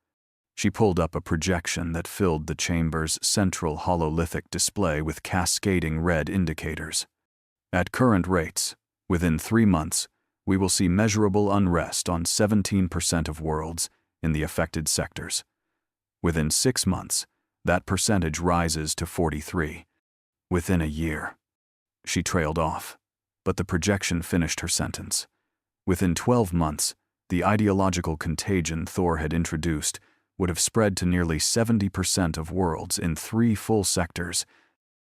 She pulled up a projection that filled the chamber's central hololithic display with cascading red indicators. At current rates, within 3 months, we will see measurable unrest on 17% of worlds in the affected sectors. Within 6 months, that percentage rises to 43%. Within a year. She trailed off, but the projection finished her sentence. Within 12 months, the ideological contagion Thor had introduced would have spread to nearly 70% of worlds in 3 full sectors,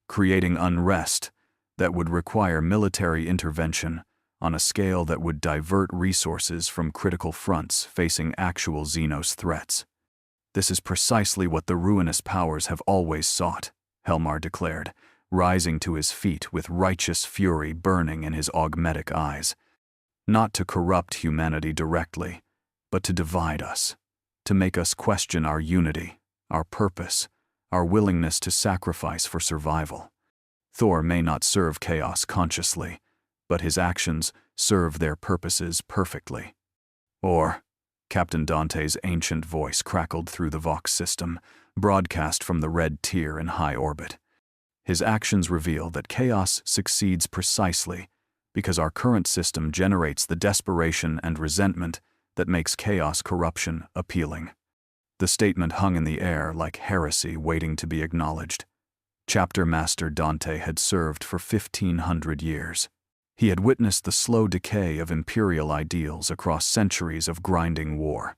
creating unrest that would require military intervention on a scale that would divert resources from critical fronts facing actual Xenos threats. This is precisely what the ruinous powers have always sought, Helmar declared, rising to his feet with righteous fury burning in his augmetic eyes. Not to corrupt humanity directly, but to divide us, to make us question our unity, our purpose, our willingness to sacrifice for survival. Thor may not serve chaos consciously, but his actions serve their purposes perfectly. Or, Captain Dante's ancient voice crackled through the Vox system, broadcast from the red tier in high orbit. His actions reveal that chaos succeeds precisely because our current system generates the desperation and resentment that makes chaos corruption appealing. The statement hung in the air like heresy waiting to be acknowledged. Chapter Master Dante had served for 1,500 years. He had witnessed the slow decay of imperial ideals across centuries of grinding war.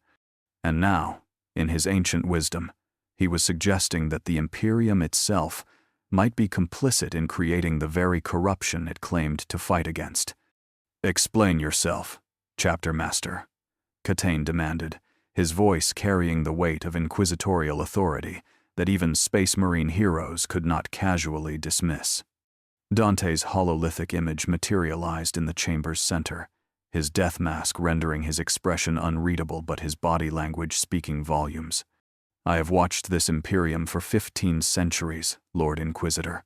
And now, in his ancient wisdom, he was suggesting that the Imperium itself might be complicit in creating the very corruption it claimed to fight against. "Explain yourself, Chapter Master," Catane demanded, his voice carrying the weight of inquisitorial authority that even Space Marine heroes could not casually dismiss. Dante's hololithic image materialized in the chamber's center, his death mask rendering his expression unreadable but his body language speaking volumes. "I have watched this Imperium for 15 centuries, Lord Inquisitor.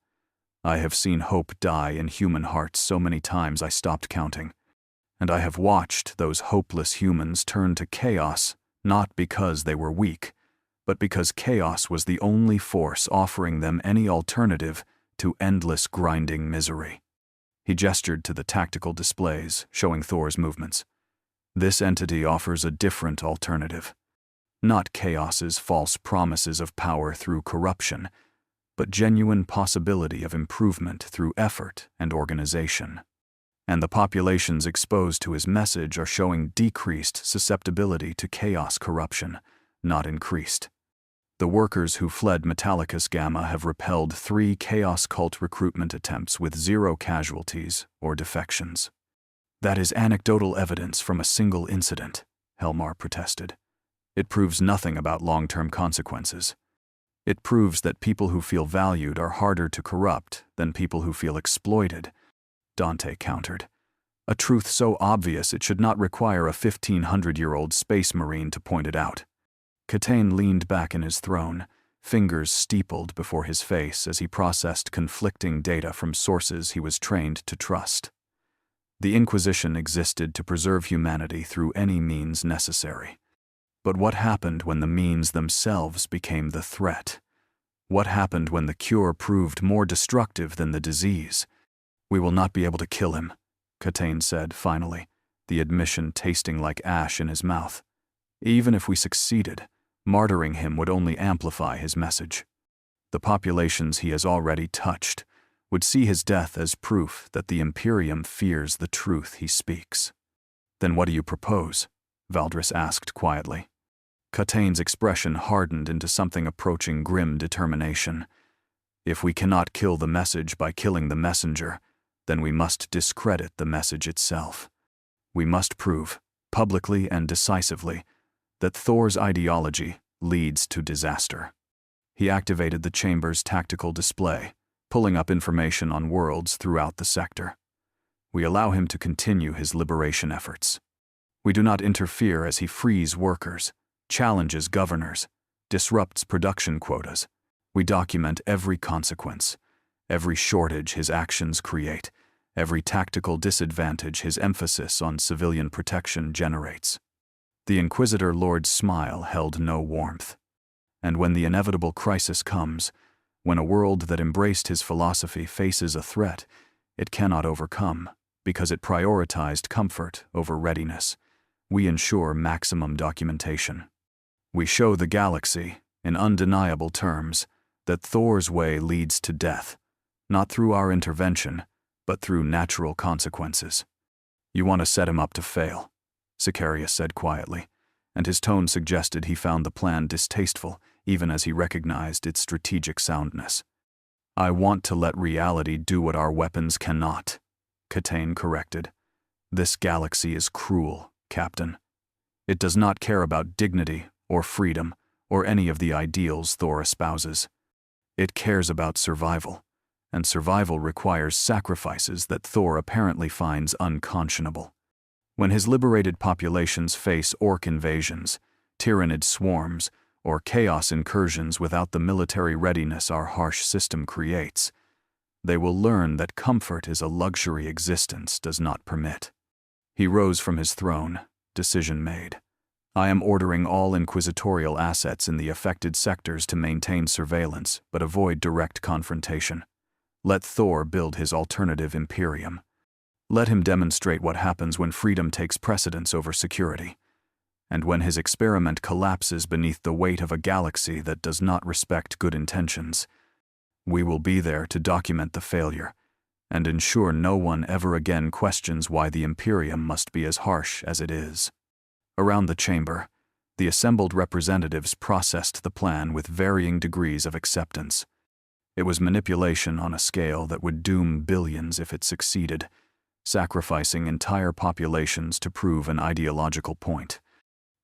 I have seen hope die in human hearts so many times I stopped counting. And I have watched those hopeless humans turn to chaos, not because they were weak, but because chaos was the only force offering them any alternative to endless grinding misery." He gestured to the tactical displays, showing Thor's movements. "This entity offers a different alternative. Not chaos's false promises of power through corruption, but genuine possibility of improvement through effort and organization. And the populations exposed to his message are showing decreased susceptibility to chaos corruption, not increased. The workers who fled Metallicus Gamma have repelled 3 Chaos Cult recruitment attempts with 0 casualties or defections." "That is anecdotal evidence from a single incident," Helmar protested. "It proves nothing about long-term consequences. It proves that people who feel valued are harder to corrupt than people who feel exploited," Dante countered. "A truth so obvious it should not require a 1,500-year-old space marine to point it out." Catane leaned back in his throne, fingers steepled before his face as he processed conflicting data from sources he was trained to trust. The Inquisition existed to preserve humanity through any means necessary. But what happened when the means themselves became the threat? What happened when the cure proved more destructive than the disease? "We will not be able to kill him," Catane said finally, the admission tasting like ash in his mouth. "Even if we succeeded, martyring him would only amplify his message. The populations he has already touched would see his death as proof that the Imperium fears the truth he speaks." "Then what do you propose?" Valdris asked quietly. Catane's expression hardened into something approaching grim determination. "If we cannot kill the message by killing the messenger, then we must discredit the message itself. We must prove, publicly and decisively, that Thor's ideology leads to disaster." He activated the chamber's tactical display, pulling up information on worlds throughout the sector. "We allow him to continue his liberation efforts. We do not interfere as he frees workers, challenges governors, disrupts production quotas. We document every consequence, every shortage his actions create, every tactical disadvantage his emphasis on civilian protection generates." The Inquisitor Lord's smile held no warmth. "And when the inevitable crisis comes, when a world that embraced his philosophy faces a threat it cannot overcome because it prioritized comfort over readiness, we ensure maximum documentation. We show the galaxy, in undeniable terms, that Thor's way leads to death, not through our intervention, but through natural consequences." "You want to set him up to fail," Sicarius said quietly, and his tone suggested he found the plan distasteful even as he recognized its strategic soundness. "I want to let reality do what our weapons cannot," Catane corrected. "This galaxy is cruel, Captain. It does not care about dignity or freedom or any of the ideals Thor espouses. It cares about survival, and survival requires sacrifices that Thor apparently finds unconscionable. When his liberated populations face orc invasions, tyrannid swarms, or chaos incursions without the military readiness our harsh system creates, they will learn that comfort is a luxury existence does not permit." He rose from his throne, decision made. "I am ordering all inquisitorial assets in the affected sectors to maintain surveillance but avoid direct confrontation. Let Thor build his alternative Imperium. Let him demonstrate what happens when freedom takes precedence over security. And when his experiment collapses beneath the weight of a galaxy that does not respect good intentions, we will be there to document the failure and ensure no one ever again questions why the Imperium must be as harsh as it is. Around the chamber, the assembled representatives processed the plan with varying degrees of acceptance. It was manipulation on a scale that would doom billions if it succeeded, sacrificing entire populations to prove an ideological point.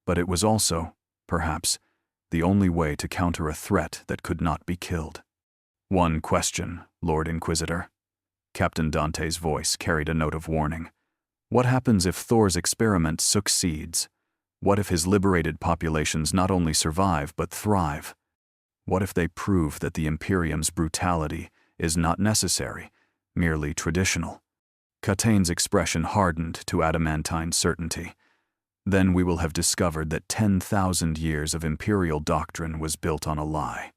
But it was also, perhaps, the only way to counter a threat that could not be killed. One question, Lord Inquisitor. Captain Dante's voice carried a note of warning. What happens if Thor's experiment succeeds? What if his liberated populations not only survive but thrive? What if they prove that the Imperium's brutality is not necessary, merely traditional? Katain's expression hardened to adamantine certainty. Then we will have discovered that 10,000 years of Imperial doctrine was built on a lie.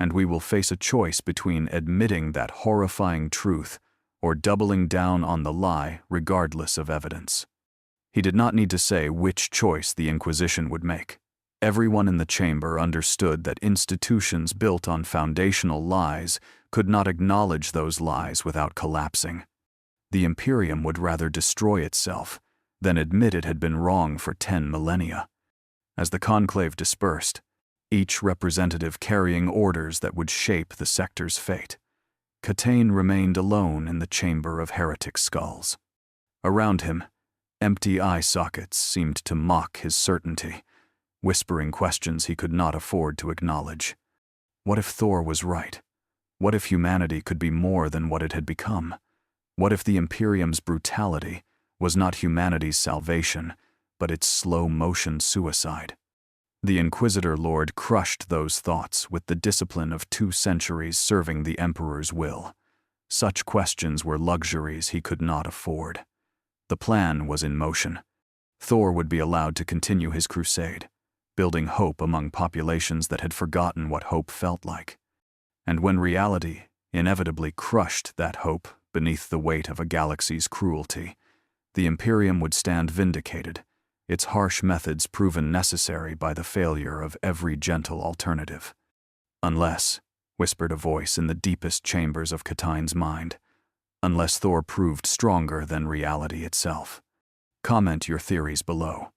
And we will face a choice between admitting that horrifying truth or doubling down on the lie regardless of evidence. He did not need to say which choice the Inquisition would make. Everyone in the chamber understood that institutions built on foundational lies could not acknowledge those lies without collapsing. The Imperium would rather destroy itself than admit it had been wrong for 10 millennia. As the conclave dispersed, each representative carrying orders that would shape the sector's fate, Katain remained alone in the chamber of heretic skulls. Around him, empty eye sockets seemed to mock his certainty, whispering questions he could not afford to acknowledge. What if Thor was right? What if humanity could be more than what it had become? What if the Imperium's brutality was not humanity's salvation, but its slow-motion suicide? The Inquisitor Lord crushed those thoughts with the discipline of 2 centuries serving the Emperor's will. Such questions were luxuries he could not afford. The plan was in motion. Thor would be allowed to continue his crusade, building hope among populations that had forgotten what hope felt like. And when reality inevitably crushed that hope beneath the weight of a galaxy's cruelty, the Imperium would stand vindicated, its harsh methods proven necessary by the failure of every gentle alternative. Unless, whispered a voice in the deepest chambers of Katain's mind, unless Thor proved stronger than reality itself. Comment your theories below.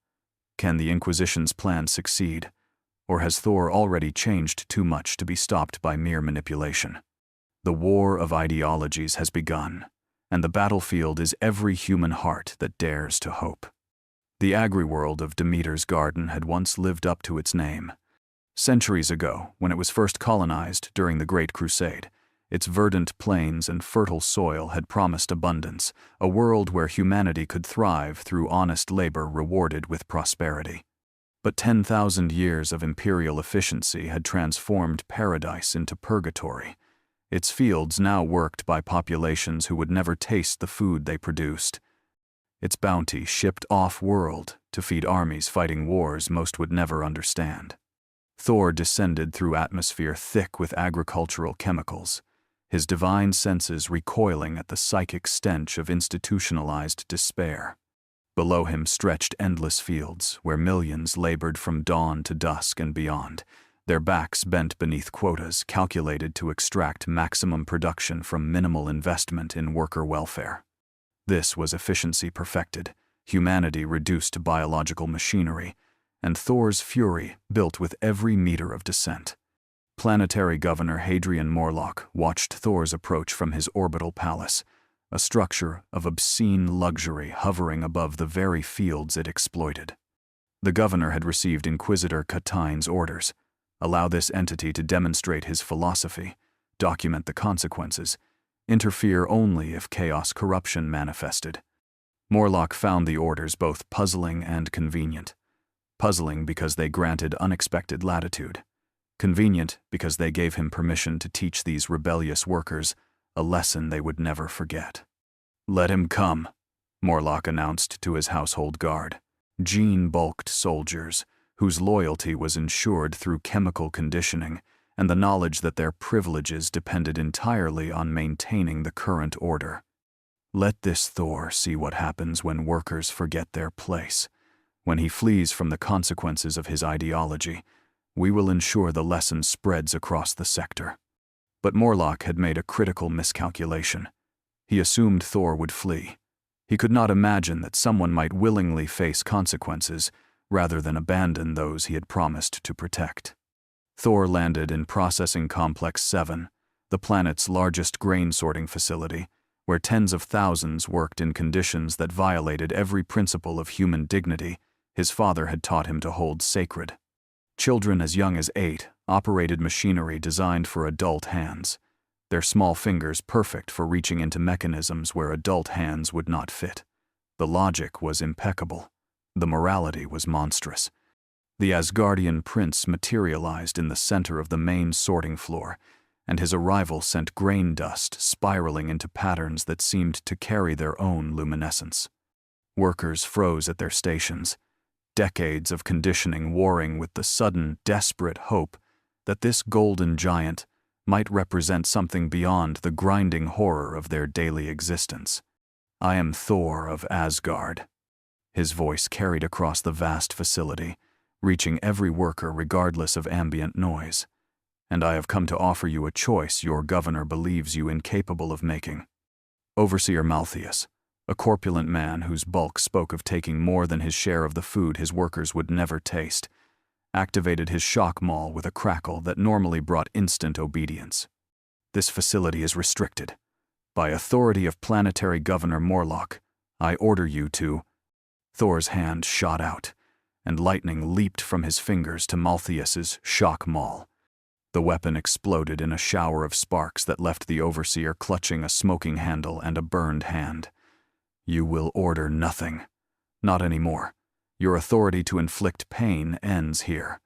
Can the Inquisition's plan succeed, or has Thor already changed too much to be stopped by mere manipulation? The war of ideologies has begun, and the battlefield is every human heart that dares to hope. The agri-world of Demeter's Garden had once lived up to its name. Centuries ago, when it was first colonized during the Great Crusade, its verdant plains and fertile soil had promised abundance, a world where humanity could thrive through honest labor rewarded with prosperity. But 10,000 years of imperial efficiency had transformed paradise into purgatory, its fields now worked by populations who would never taste the food they produced. Its bounty shipped off-world to feed armies fighting wars most would never understand. Thor descended through atmosphere thick with agricultural chemicals, his divine senses recoiling at the psychic stench of institutionalized despair. Below him stretched endless fields where millions labored from dawn to dusk and beyond, their backs bent beneath quotas calculated to extract maximum production from minimal investment in worker welfare. This was efficiency perfected, humanity reduced to biological machinery, and Thor's fury built with every meter of descent. Planetary Governor Hadrian Morlock watched Thor's approach from his orbital palace, a structure of obscene luxury hovering above the very fields it exploited. The governor had received Inquisitor Katain's orders: allow this entity to demonstrate his philosophy, document the consequences, interfere only if chaos corruption manifested. Morlock found the orders both puzzling and convenient. Puzzling because they granted unexpected latitude. Convenient because they gave him permission to teach these rebellious workers a lesson they would never forget. "Let him come," Morlock announced to his household guard, gene-bulked soldiers whose loyalty was ensured through chemical conditioning and the knowledge that their privileges depended entirely on maintaining the current order. Let this Thor see what happens when workers forget their place. When he flees from the consequences of his ideology, we will ensure the lesson spreads across the sector. But Morlock had made a critical miscalculation. He assumed Thor would flee. He could not imagine that someone might willingly face consequences rather than abandon those he had promised to protect. Thor landed in Processing Complex 7, the planet's largest grain sorting facility, where tens of thousands worked in conditions that violated every principle of human dignity his father had taught him to hold sacred. Children as young as 8 operated machinery designed for adult hands, their small fingers perfect for reaching into mechanisms where adult hands would not fit. The logic was impeccable. The morality was monstrous. The Asgardian prince materialized in the center of the main sorting floor, and his arrival sent grain dust spiraling into patterns that seemed to carry their own luminescence. Workers froze at their stations, decades of conditioning warring with the sudden, desperate hope that this golden giant might represent something beyond the grinding horror of their daily existence. "I am Thor of Asgard." His voice carried across the vast facility, reaching every worker regardless of ambient noise. "And I have come to offer you a choice your governor believes you incapable of making." Overseer Malthius, a corpulent man whose bulk spoke of taking more than his share of the food his workers would never taste, activated his shock maul with a crackle that normally brought instant obedience. "This facility is restricted. By authority of Planetary Governor Morlock, I order you to—" Thor's hand shot out, and lightning leaped from his fingers to Malthius's shock maul. The weapon exploded in a shower of sparks that left the overseer clutching a smoking handle and a burned hand. "You will order nothing. Not anymore. Your authority to inflict pain ends here."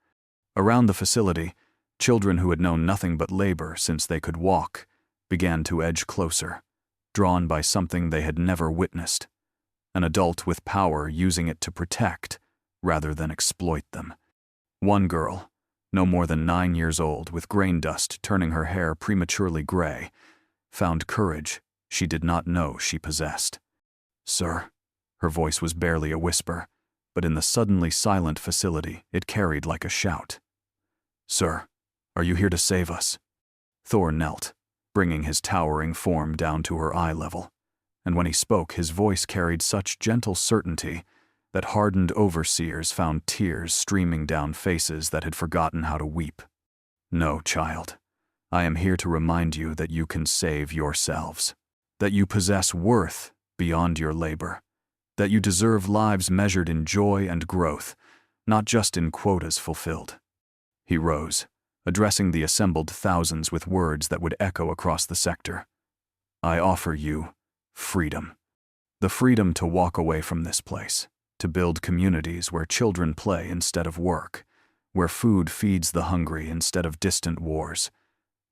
Around the facility, children who had known nothing but labor since they could walk began to edge closer, drawn by something they had never witnessed. An adult with power using it to protect rather than exploit them. One girl, no more than 9 years old, with grain dust turning her hair prematurely gray, found courage she did not know she possessed. "Sir," her voice was barely a whisper, but in the suddenly silent facility it carried like a shout. "Sir, are you here to save us?" Thor knelt, bringing his towering form down to her eye level, and when he spoke his voice carried such gentle certainty that hardened overseers found tears streaming down faces that had forgotten how to weep. "No, child. I am here to remind you that you can save yourselves, that you possess worth beyond your labor, that you deserve lives measured in joy and growth, not just in quotas fulfilled." He rose, addressing the assembled thousands with words that would echo across the sector. "I offer you freedom. The freedom to walk away from this place, to build communities where children play instead of work, where food feeds the hungry instead of distant wars,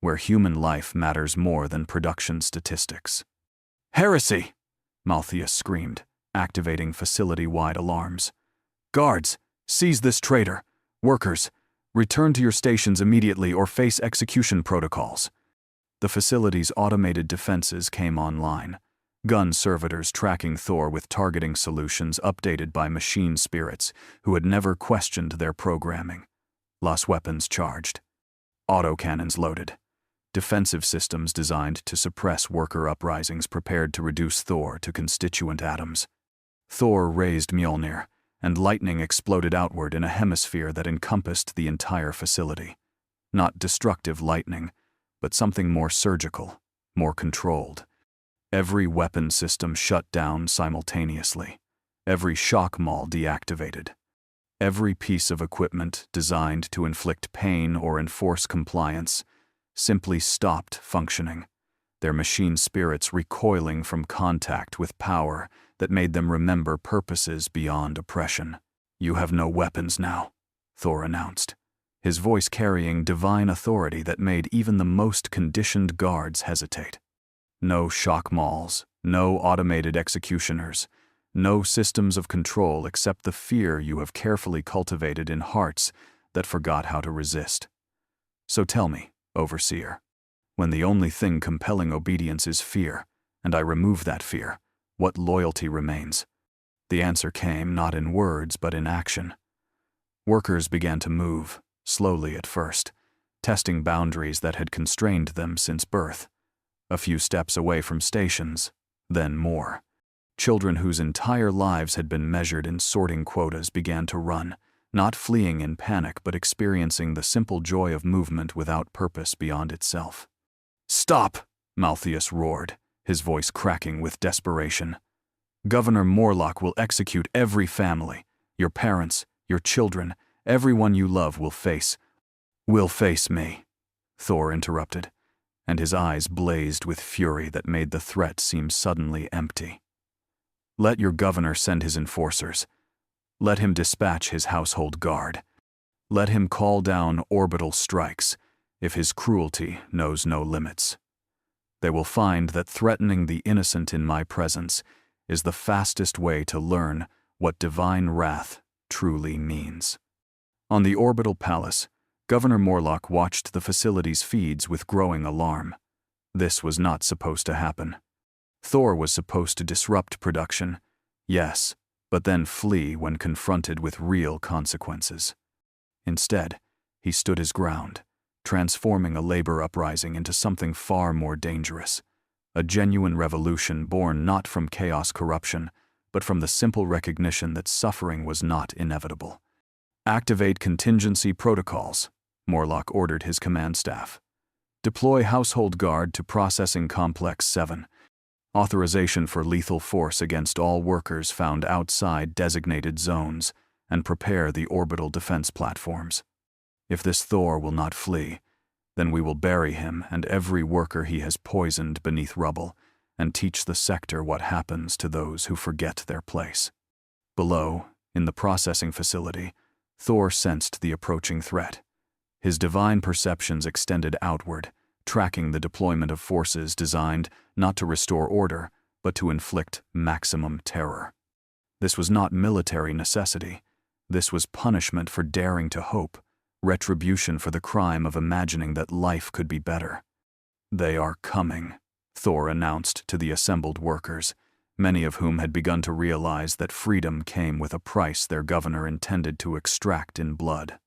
where human life matters more than production statistics." "Heresy!" Malthius screamed, activating facility-wide alarms. "Guards, seize this traitor. Workers, return to your stations immediately or face execution protocols." The facility's automated defenses came online, gun servitors tracking Thor with targeting solutions updated by machine spirits who had never questioned their programming. Las weapons charged. Autocannons loaded. Defensive systems designed to suppress worker uprisings prepared to reduce Thor to constituent atoms. Thor raised Mjolnir, and lightning exploded outward in a hemisphere that encompassed the entire facility. Not destructive lightning, but something more surgical, more controlled. Every weapon system shut down simultaneously. Every shock maul deactivated. Every piece of equipment designed to inflict pain or enforce compliance simply stopped functioning, their machine spirits recoiling from contact with power that made them remember purposes beyond oppression. "You have no weapons now," Thor announced, his voice carrying divine authority that made even the most conditioned guards hesitate. "No shock mauls, no automated executioners, no systems of control except the fear you have carefully cultivated in hearts that forgot how to resist. So tell me, Overseer, when the only thing compelling obedience is fear, and I remove that fear, what loyalty remains?" The answer came not in words but in action. Workers began to move, slowly at first, testing boundaries that had constrained them since birth. A few steps away from stations, then more. Children whose entire lives had been measured in sorting quotas began to run, not fleeing in panic but experiencing the simple joy of movement without purpose beyond itself. "Stop!" Malthus roared, his voice cracking with desperation. "Governor Morlock will execute every family. Your parents, your children, everyone you love will face me," Thor interrupted, and his eyes blazed with fury that made the threat seem suddenly empty. "Let your governor send his enforcers. Let him dispatch his household guard. Let him call down orbital strikes, if his cruelty knows no limits. They will find that threatening the innocent in my presence is the fastest way to learn what divine wrath truly means." On the orbital palace, Governor Morlock watched the facility's feeds with growing alarm. This was not supposed to happen. Thor was supposed to disrupt production, yes, but then flee when confronted with real consequences. Instead, he stood his ground, transforming a labor uprising into something far more dangerous, a genuine revolution born not from chaos corruption, but from the simple recognition that suffering was not inevitable. "Activate contingency protocols," Morlock ordered his command staff. "Deploy Household Guard to Processing Complex 7. Authorization for lethal force against all workers found outside designated zones, and prepare the orbital defense platforms. If this Thor will not flee, then we will bury him and every worker he has poisoned beneath rubble, and teach the sector what happens to those who forget their place." Below, in the processing facility, Thor sensed the approaching threat. His divine perceptions extended outward, tracking the deployment of forces designed not to restore order, but to inflict maximum terror. This was not military necessity. This was punishment for daring to hope, retribution for the crime of imagining that life could be better. "They are coming," Thor announced to the assembled workers, many of whom had begun to realize that freedom came with a price their governor intended to extract in blood.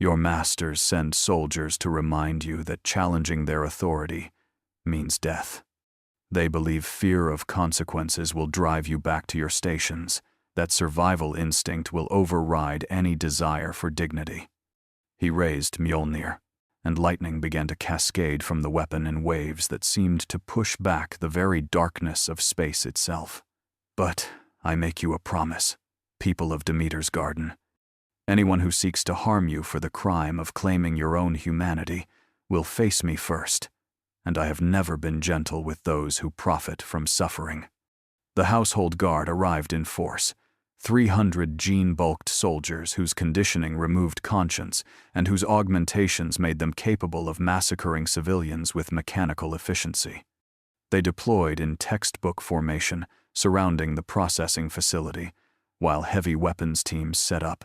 "Your masters send soldiers to remind you that challenging their authority means death. They believe fear of consequences will drive you back to your stations, that survival instinct will override any desire for dignity." He raised Mjolnir, and lightning began to cascade from the weapon in waves that seemed to push back the very darkness of space itself. "But I make you a promise, people of Demeter's Garden. Anyone who seeks to harm you for the crime of claiming your own humanity will face me first, and I have never been gentle with those who profit from suffering." The household guard arrived in force, 300 gene-bulked soldiers whose conditioning removed conscience and whose augmentations made them capable of massacring civilians with mechanical efficiency. They deployed in textbook formation surrounding the processing facility, while heavy weapons teams set up,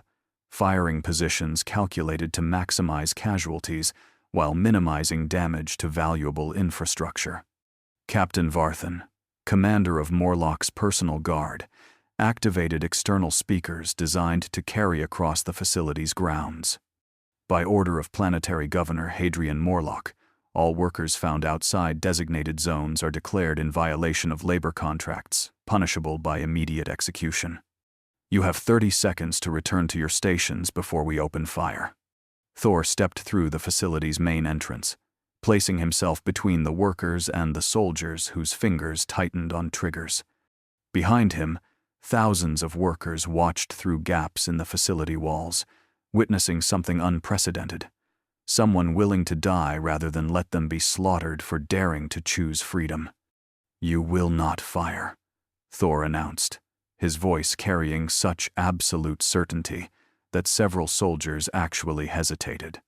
firing positions calculated to maximize casualties while minimizing damage to valuable infrastructure. Captain Varthan, commander of Morlock's personal guard, activated external speakers designed to carry across the facility's grounds. By order of Planetary Governor Hadrian Morlock, all workers found outside designated zones are declared in violation of labor contracts, punishable by immediate execution. "You have 30 seconds to return to your stations before we open fire." Thor stepped through the facility's main entrance, placing himself between the workers and the soldiers whose fingers tightened on triggers. Behind him, thousands of workers watched through gaps in the facility walls, witnessing something unprecedented. Someone willing to die rather than let them be slaughtered for daring to choose freedom. "You will not fire," Thor announced, his voice carrying such absolute certainty that several soldiers actually hesitated.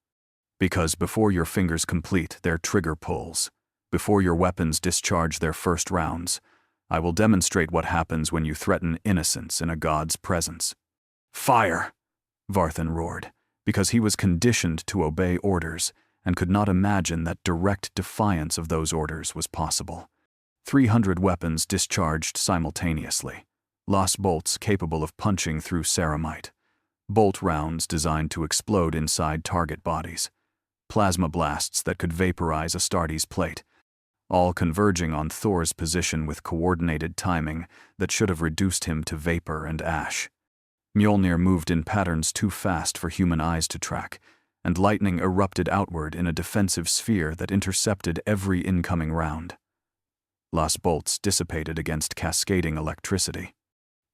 "Because before your fingers complete their trigger pulls, before your weapons discharge their first rounds, I will demonstrate what happens when you threaten innocence in a god's presence." "Fire!" Varthan roared, because he was conditioned to obey orders and could not imagine that direct defiance of those orders was possible. 300 weapons discharged simultaneously, lost bolts capable of punching through ceramite, bolt rounds designed to explode inside target bodies, plasma blasts that could vaporize Astartes' plate, all converging on Thor's position with coordinated timing that should have reduced him to vapor and ash. Mjolnir moved in patterns too fast for human eyes to track, and lightning erupted outward in a defensive sphere that intercepted every incoming round. Las bolts dissipated against cascading electricity.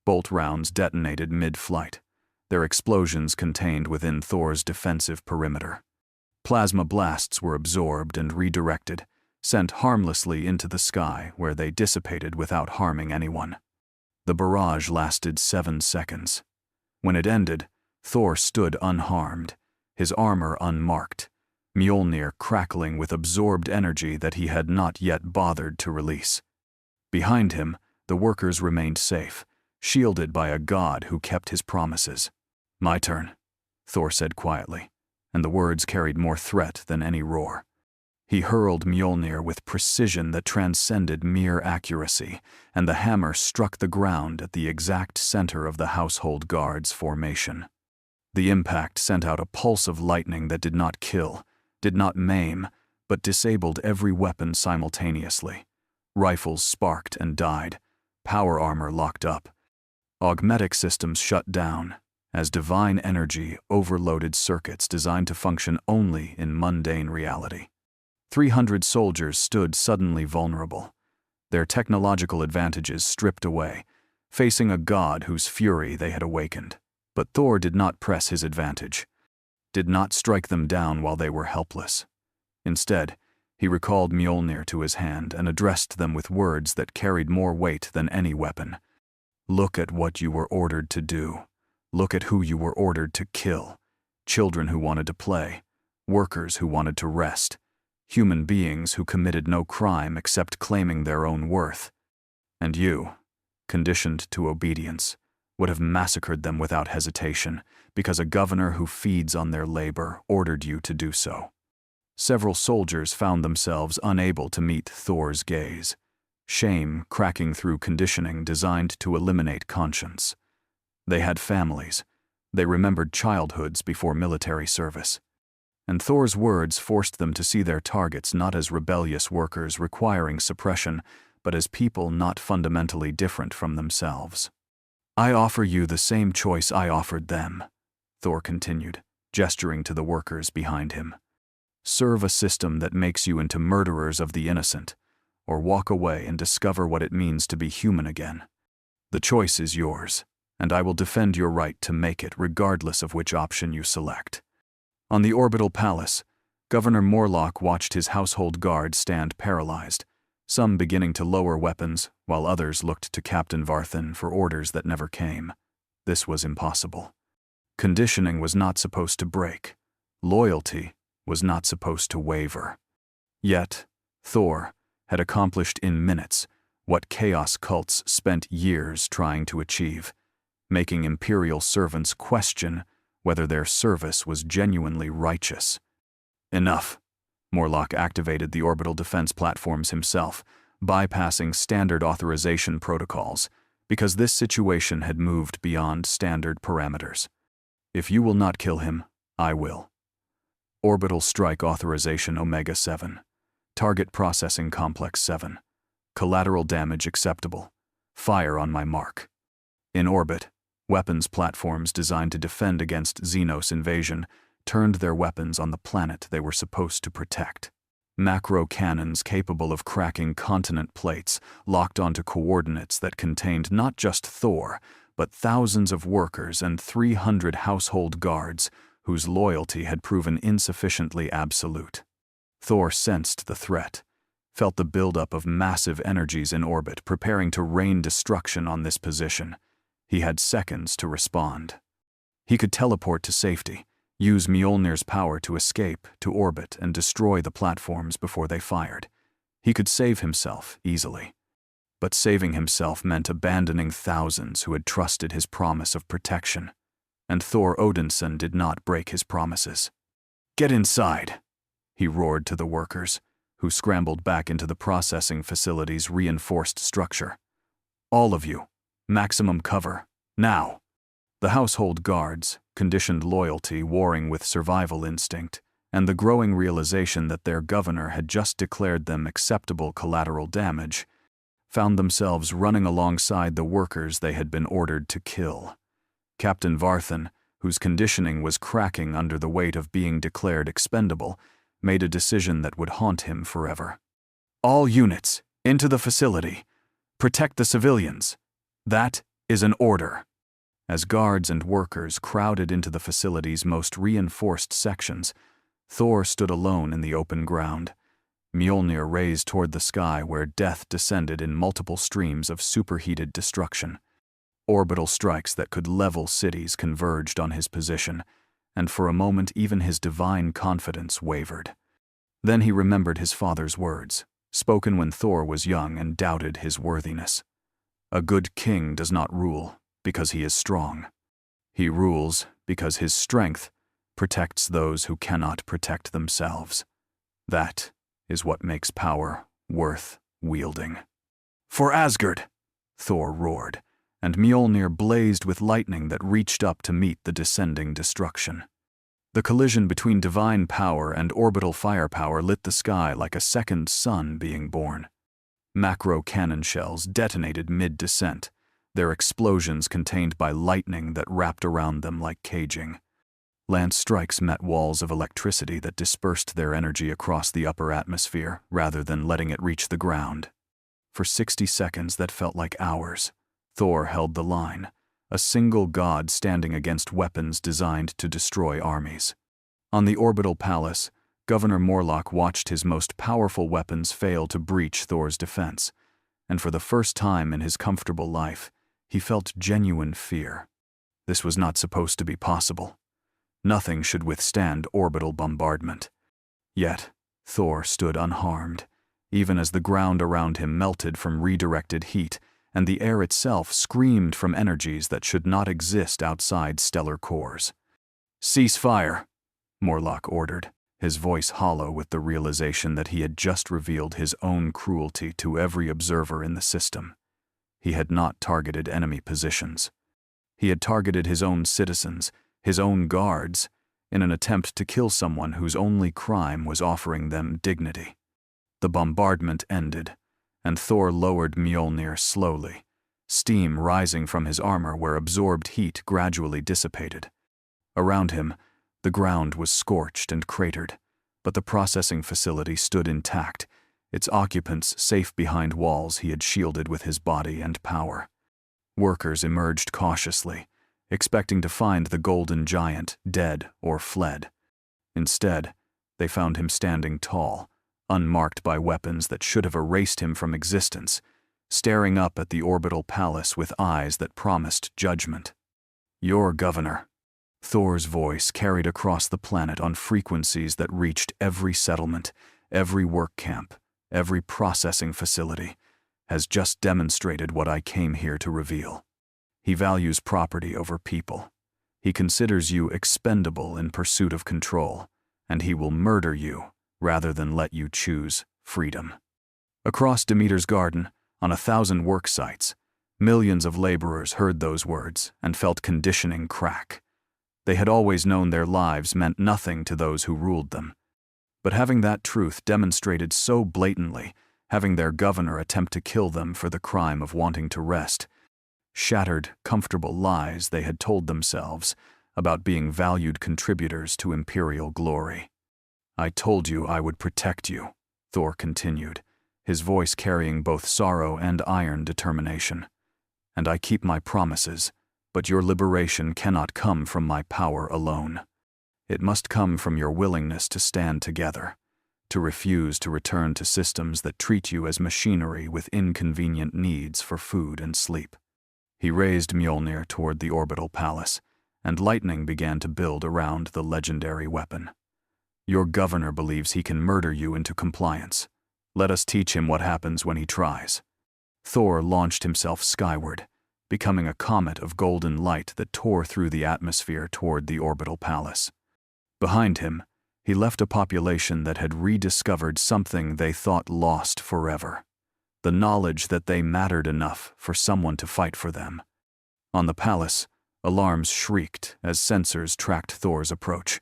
Bolt rounds detonated mid-flight, their explosions contained within Thor's defensive perimeter. Plasma blasts were absorbed and redirected, sent harmlessly into the sky where they dissipated without harming anyone. The barrage lasted 7 seconds. When it ended, Thor stood unharmed, his armor unmarked, Mjolnir crackling with absorbed energy that he had not yet bothered to release. Behind him, the workers remained safe, shielded by a god who kept his promises. "My turn," Thor said quietly, and the words carried more threat than any roar. He hurled Mjolnir with precision that transcended mere accuracy, and the hammer struck the ground at the exact center of the household guard's formation. The impact sent out a pulse of lightning that did not kill, did not maim, but disabled every weapon simultaneously. Rifles sparked and died, power armor locked up. Augmetic systems shut down, as divine energy overloaded circuits designed to function only in mundane reality. 300 soldiers stood suddenly vulnerable, their technological advantages stripped away, facing a god whose fury they had awakened. But Thor did not press his advantage, did not strike them down while they were helpless. Instead, he recalled Mjolnir to his hand and addressed them with words that carried more weight than any weapon. "Look at what you were ordered to do. Look at who you were ordered to kill. Children who wanted to play, workers who wanted to rest, human beings who committed no crime except claiming their own worth. And you, conditioned to obedience, would have massacred them without hesitation because a governor who feeds on their labor ordered you to do so." Several soldiers found themselves unable to meet Thor's gaze, shame cracking through conditioning designed to eliminate conscience. They had families. They remembered childhoods before military service. And Thor's words forced them to see their targets not as rebellious workers requiring suppression, but as people not fundamentally different from themselves. "I offer you the same choice I offered them," Thor continued, gesturing to the workers behind him. "Serve a system that makes you into murderers of the innocent, or walk away and discover what it means to be human again. The choice is yours, and I will defend your right to make it regardless of which option you select." On the orbital palace, Governor Morlock watched his household guard stand paralyzed, some beginning to lower weapons, while others looked to Captain Varthan for orders that never came. This was impossible. Conditioning was not supposed to break. Loyalty was not supposed to waver. Yet, Thor had accomplished in minutes what chaos cults spent years trying to achieve, making Imperial servants question whether their service was genuinely righteous. Enough. Morlock activated the orbital defense platforms himself, bypassing standard authorization protocols, because this situation had moved beyond standard parameters. "If you will not kill him, I will." Orbital Strike Authorization Omega-7. Target Processing Complex 7. Collateral damage acceptable. Fire on my mark. In orbit, weapons platforms designed to defend against Xenos invasion turned their weapons on the planet they were supposed to protect. Macro cannons capable of cracking continent plates locked onto coordinates that contained not just Thor, but thousands of workers and 300 household guards whose loyalty had proven insufficiently absolute. Thor sensed the threat, felt the buildup of massive energies in orbit preparing to rain destruction on this position. He had seconds to respond. He could teleport to safety, use Mjolnir's power to escape, to orbit, and destroy the platforms before they fired. He could save himself easily. But saving himself meant abandoning thousands who had trusted his promise of protection. And Thor Odinson did not break his promises. "Get inside," he roared to the workers, who scrambled back into the processing facility's reinforced structure. "All of you, maximum cover, now." The household guards, conditioned loyalty warring with survival instinct, and the growing realization that their governor had just declared them acceptable collateral damage, found themselves running alongside the workers they had been ordered to kill. Captain Varthan, whose conditioning was cracking under the weight of being declared expendable, made a decision that would haunt him forever. "All units, into the facility. Protect the civilians. That is an order." As guards and workers crowded into the facility's most reinforced sections, Thor stood alone in the open ground, Mjolnir raised toward the sky where death descended in multiple streams of superheated destruction. Orbital strikes that could level cities converged on his position, and for a moment even his divine confidence wavered. Then he remembered his father's words, spoken when Thor was young and doubted his worthiness. "A good king does not rule because he is strong. He rules because his strength protects those who cannot protect themselves. That is what makes power worth wielding." "For Asgard!" Thor roared, and Mjolnir blazed with lightning that reached up to meet the descending destruction. The collision between divine power and orbital firepower lit the sky like a second sun being born. Macro cannon shells detonated mid-descent, their explosions contained by lightning that wrapped around them like caging. Lance strikes met walls of electricity that dispersed their energy across the upper atmosphere rather than letting it reach the ground. For 60 seconds that felt like hours, Thor held the line, a single god standing against weapons designed to destroy armies. On the orbital palace, Governor Morlock watched his most powerful weapons fail to breach Thor's defense, and for the first time in his comfortable life, he felt genuine fear. This was not supposed to be possible. Nothing should withstand orbital bombardment. Yet, Thor stood unharmed, even as the ground around him melted from redirected heat, and the air itself screamed from energies that should not exist outside stellar cores. "Cease fire," Morlock ordered, his voice hollow with the realization that he had just revealed his own cruelty to every observer in the system. He had not targeted enemy positions. He had targeted his own citizens, his own guards, in an attempt to kill someone whose only crime was offering them dignity. The bombardment ended, and Thor lowered Mjolnir slowly, steam rising from his armor where absorbed heat gradually dissipated. Around him, the ground was scorched and cratered, but the processing facility stood intact, its occupants safe behind walls he had shielded with his body and power. Workers emerged cautiously, expecting to find the golden giant dead or fled. Instead, they found him standing tall, unmarked by weapons that should have erased him from existence, staring up at the orbital palace with eyes that promised judgment. "Your governor," Thor's voice carried across the planet on frequencies that reached every settlement, every work camp, every processing facility, has just demonstrated what I came here to reveal. He values property over people. He considers you expendable in pursuit of control, and he will murder you rather than let you choose freedom. Across Demeter's garden, on 1,000 work sites, millions of laborers heard those words and felt conditioning crack. They had always known their lives meant nothing to those who ruled them. But having that truth demonstrated so blatantly, having their governor attempt to kill them for the crime of wanting to rest, shattered, comfortable lies they had told themselves about being valued contributors to imperial glory. "I told you I would protect you," Thor continued, his voice carrying both sorrow and iron determination. "And I keep my promises, but your liberation cannot come from my power alone. It must come from your willingness to stand together, to refuse to return to systems that treat you as machinery with inconvenient needs for food and sleep." He raised Mjolnir toward the orbital palace, and lightning began to build around the legendary weapon. "Your governor believes he can murder you into compliance. Let us teach him what happens when he tries." Thor launched himself skyward, becoming a comet of golden light that tore through the atmosphere toward the orbital palace. Behind him, he left a population that had rediscovered something they thought lost forever: the knowledge that they mattered enough for someone to fight for them. On the palace, alarms shrieked as sensors tracked Thor's approach.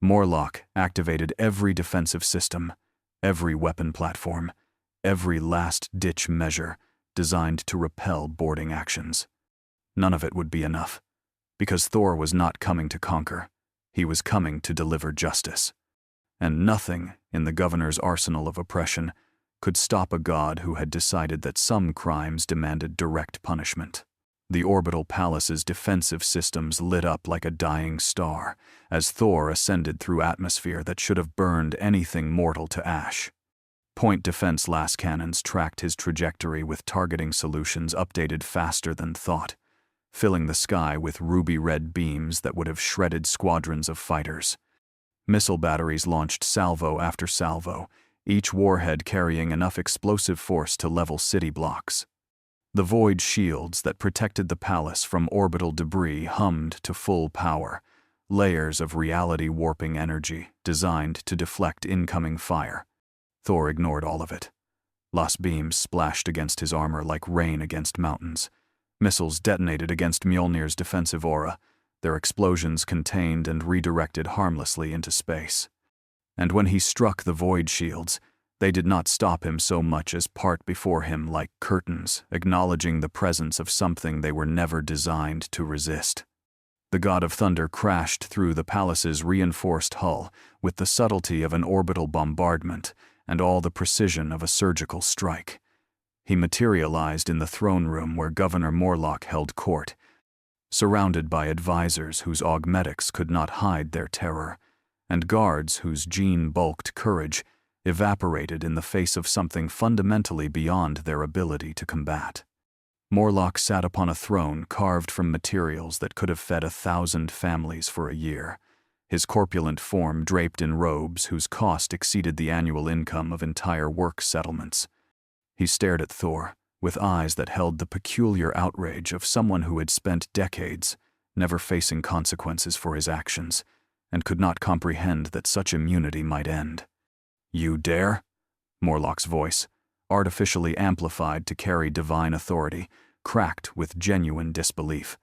Morlock activated every defensive system, every weapon platform, every last-ditch measure designed to repel boarding actions. None of it would be enough, because Thor was not coming to conquer. He was coming to deliver justice. And nothing in the governor's arsenal of oppression could stop a god who had decided that some crimes demanded direct punishment. The orbital palace's defensive systems lit up like a dying star as Thor ascended through atmosphere that should have burned anything mortal to ash. Point defense las cannons tracked his trajectory with targeting solutions updated faster than thought, filling the sky with ruby-red beams that would have shredded squadrons of fighters. Missile batteries launched salvo after salvo, each warhead carrying enough explosive force to level city blocks. The void shields that protected the palace from orbital debris hummed to full power, layers of reality-warping energy designed to deflect incoming fire. Thor ignored all of it. Lost beams splashed against his armor like rain against mountains. Missiles detonated against Mjolnir's defensive aura, their explosions contained and redirected harmlessly into space. And when he struck the void shields, they did not stop him so much as part before him like curtains, acknowledging the presence of something they were never designed to resist. The god of thunder crashed through the palace's reinforced hull with the subtlety of an orbital bombardment and all the precision of a surgical strike. He materialized in the throne room where Governor Morlock held court, surrounded by advisors whose augmetics could not hide their terror, and guards whose gene-bulked courage evaporated in the face of something fundamentally beyond their ability to combat. Morlock sat upon a throne carved from materials that could have fed 1,000 families for a year, his corpulent form draped in robes whose cost exceeded the annual income of entire work settlements. He stared at Thor, with eyes that held the peculiar outrage of someone who had spent decades never facing consequences for his actions, and could not comprehend that such immunity might end. "You dare?" Morlock's voice, artificially amplified to carry divine authority, cracked with genuine disbelief.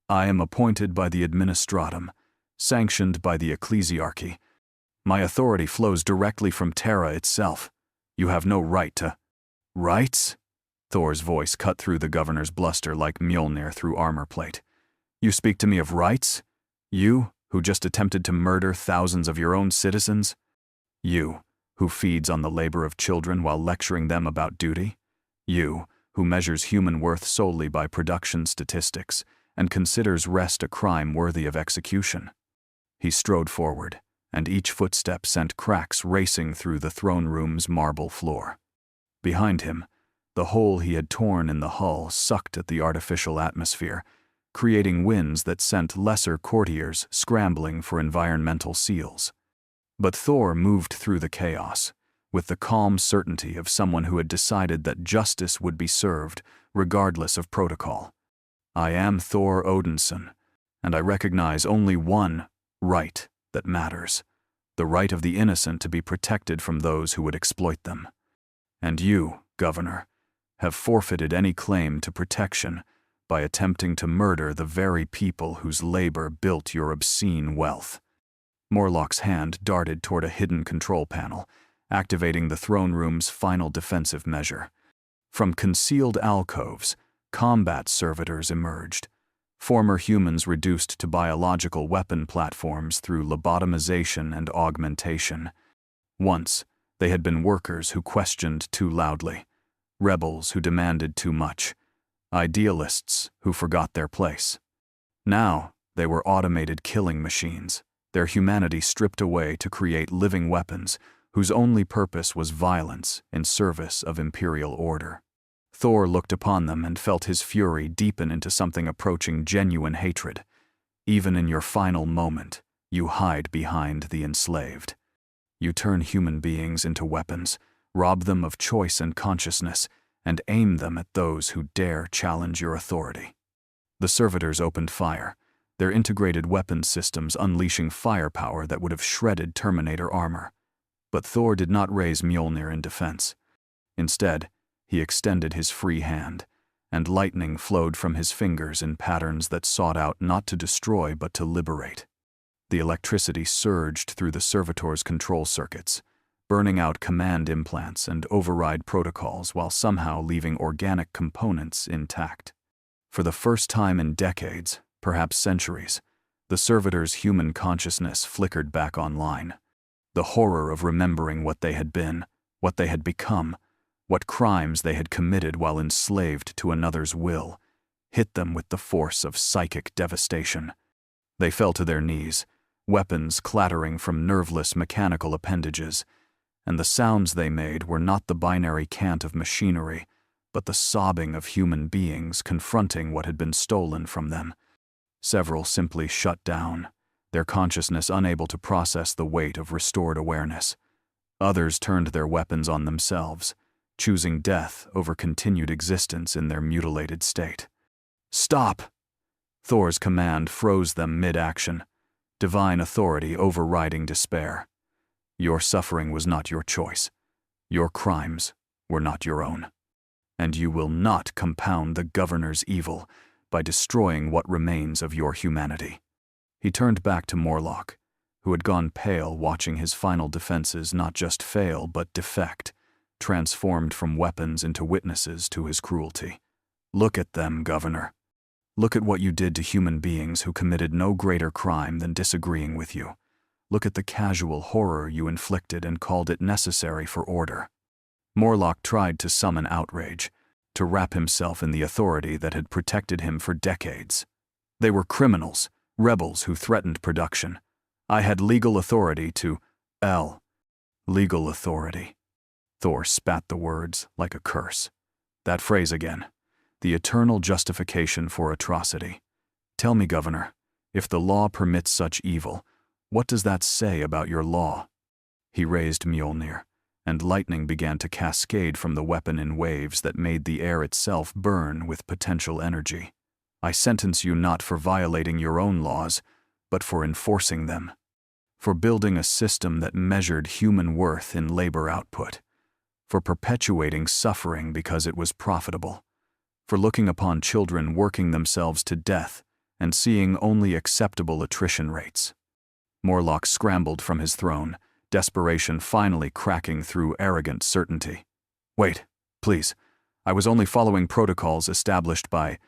"I am appointed by the Administratum, sanctioned by the Ecclesiarchy. My authority flows directly from Terra itself. You have no right to—" "Rights?" Thor's voice cut through the governor's bluster like Mjolnir through armor plate. "You speak to me of rights? You, who just attempted to murder thousands of your own citizens? You, who feeds on the labor of children while lecturing them about duty? You, who measures human worth solely by production statistics and considers rest a crime worthy of execution?" He strode forward, and each footstep sent cracks racing through the throne room's marble floor. Behind him, the hole he had torn in the hull sucked at the artificial atmosphere, creating winds that sent lesser courtiers scrambling for environmental seals. But Thor moved through the chaos, with the calm certainty of someone who had decided that justice would be served, regardless of protocol. "I am Thor Odinson, and I recognize only one right that matters, the right of the innocent to be protected from those who would exploit them. And you, Governor, have forfeited any claim to protection by attempting to murder the very people whose labor built your obscene wealth." Morlock's hand darted toward a hidden control panel, activating the throne room's final defensive measure. From concealed alcoves, combat servitors emerged, former humans reduced to biological weapon platforms through lobotomization and augmentation. Once, they had been workers who questioned too loudly, rebels who demanded too much, idealists who forgot their place. Now, they were automated killing machines, their humanity stripped away to create living weapons whose only purpose was violence in service of imperial order. Thor looked upon them and felt his fury deepen into something approaching genuine hatred. Even in your final moment, you hide behind the enslaved. You turn human beings into weapons, rob them of choice and consciousness, and aim them at those who dare challenge your authority. The servitors opened fire, their integrated weapons systems unleashing firepower that would have shredded Terminator armor. But Thor did not raise Mjolnir in defense. Instead, he extended his free hand, and lightning flowed from his fingers in patterns that sought out not to destroy but to liberate. The electricity surged through the servitor's control circuits, burning out command implants and override protocols while somehow leaving organic components intact. For the first time in decades, perhaps centuries, the servitor's human consciousness flickered back online. The horror of remembering what they had been, what they had become, what crimes they had committed while enslaved to another's will, hit them with the force of psychic devastation. They fell to their knees, weapons clattering from nerveless mechanical appendages, and the sounds they made were not the binary cant of machinery, but the sobbing of human beings confronting what had been stolen from them. Several simply shut down, their consciousness unable to process the weight of restored awareness. Others turned their weapons on themselves, choosing death over continued existence in their mutilated state. "Stop!" Thor's command froze them mid-action, divine authority overriding despair. Your suffering was not your choice. Your crimes were not your own. And you will not compound the governor's evil by destroying what remains of your humanity. He turned back to Morlock, who had gone pale watching his final defenses not just fail but defect, transformed from weapons into witnesses to his cruelty. Look at them, Governor. Look at what you did to human beings who committed no greater crime than disagreeing with you. Look at the casual horror you inflicted and called it necessary for order. Morlock tried to summon outrage, to wrap himself in the authority that had protected him for decades. They were criminals, rebels who threatened production. I had legal authority to... Legal authority. Thor spat the words like a curse. That phrase again. The eternal justification for atrocity. Tell me, Governor, if the law permits such evil, what does that say about your law? He raised Mjolnir, and lightning began to cascade from the weapon in waves that made the air itself burn with potential energy. I sentence you not for violating your own laws, but for enforcing them. For building a system that measured human worth in labor output. For perpetuating suffering because it was profitable. For looking upon children working themselves to death and seeing only acceptable attrition rates. Morlock scrambled from his throne, desperation finally cracking through arrogant certainty. Wait, please. I was only following protocols established by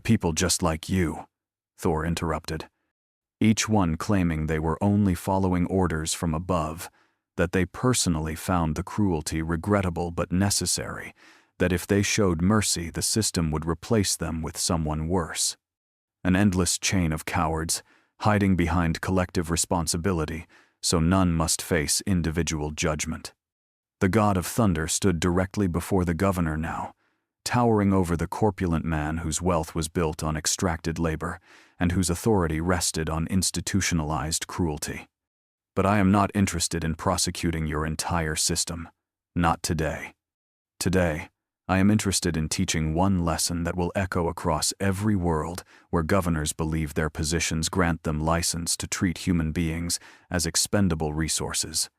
people just like you, Thor interrupted. Each one claiming they were only following orders from above, that they personally found the cruelty regrettable but necessary, that if they showed mercy the system would replace them with someone worse. An endless chain of cowards, hiding behind collective responsibility, so none must face individual judgment. The god of thunder stood directly before the governor now, towering over the corpulent man whose wealth was built on extracted labor and whose authority rested on institutionalized cruelty. But I am not interested in prosecuting your entire system. Not today. Today, I am interested in teaching one lesson that will echo across every world where governors believe their positions grant them license to treat human beings as expendable resources.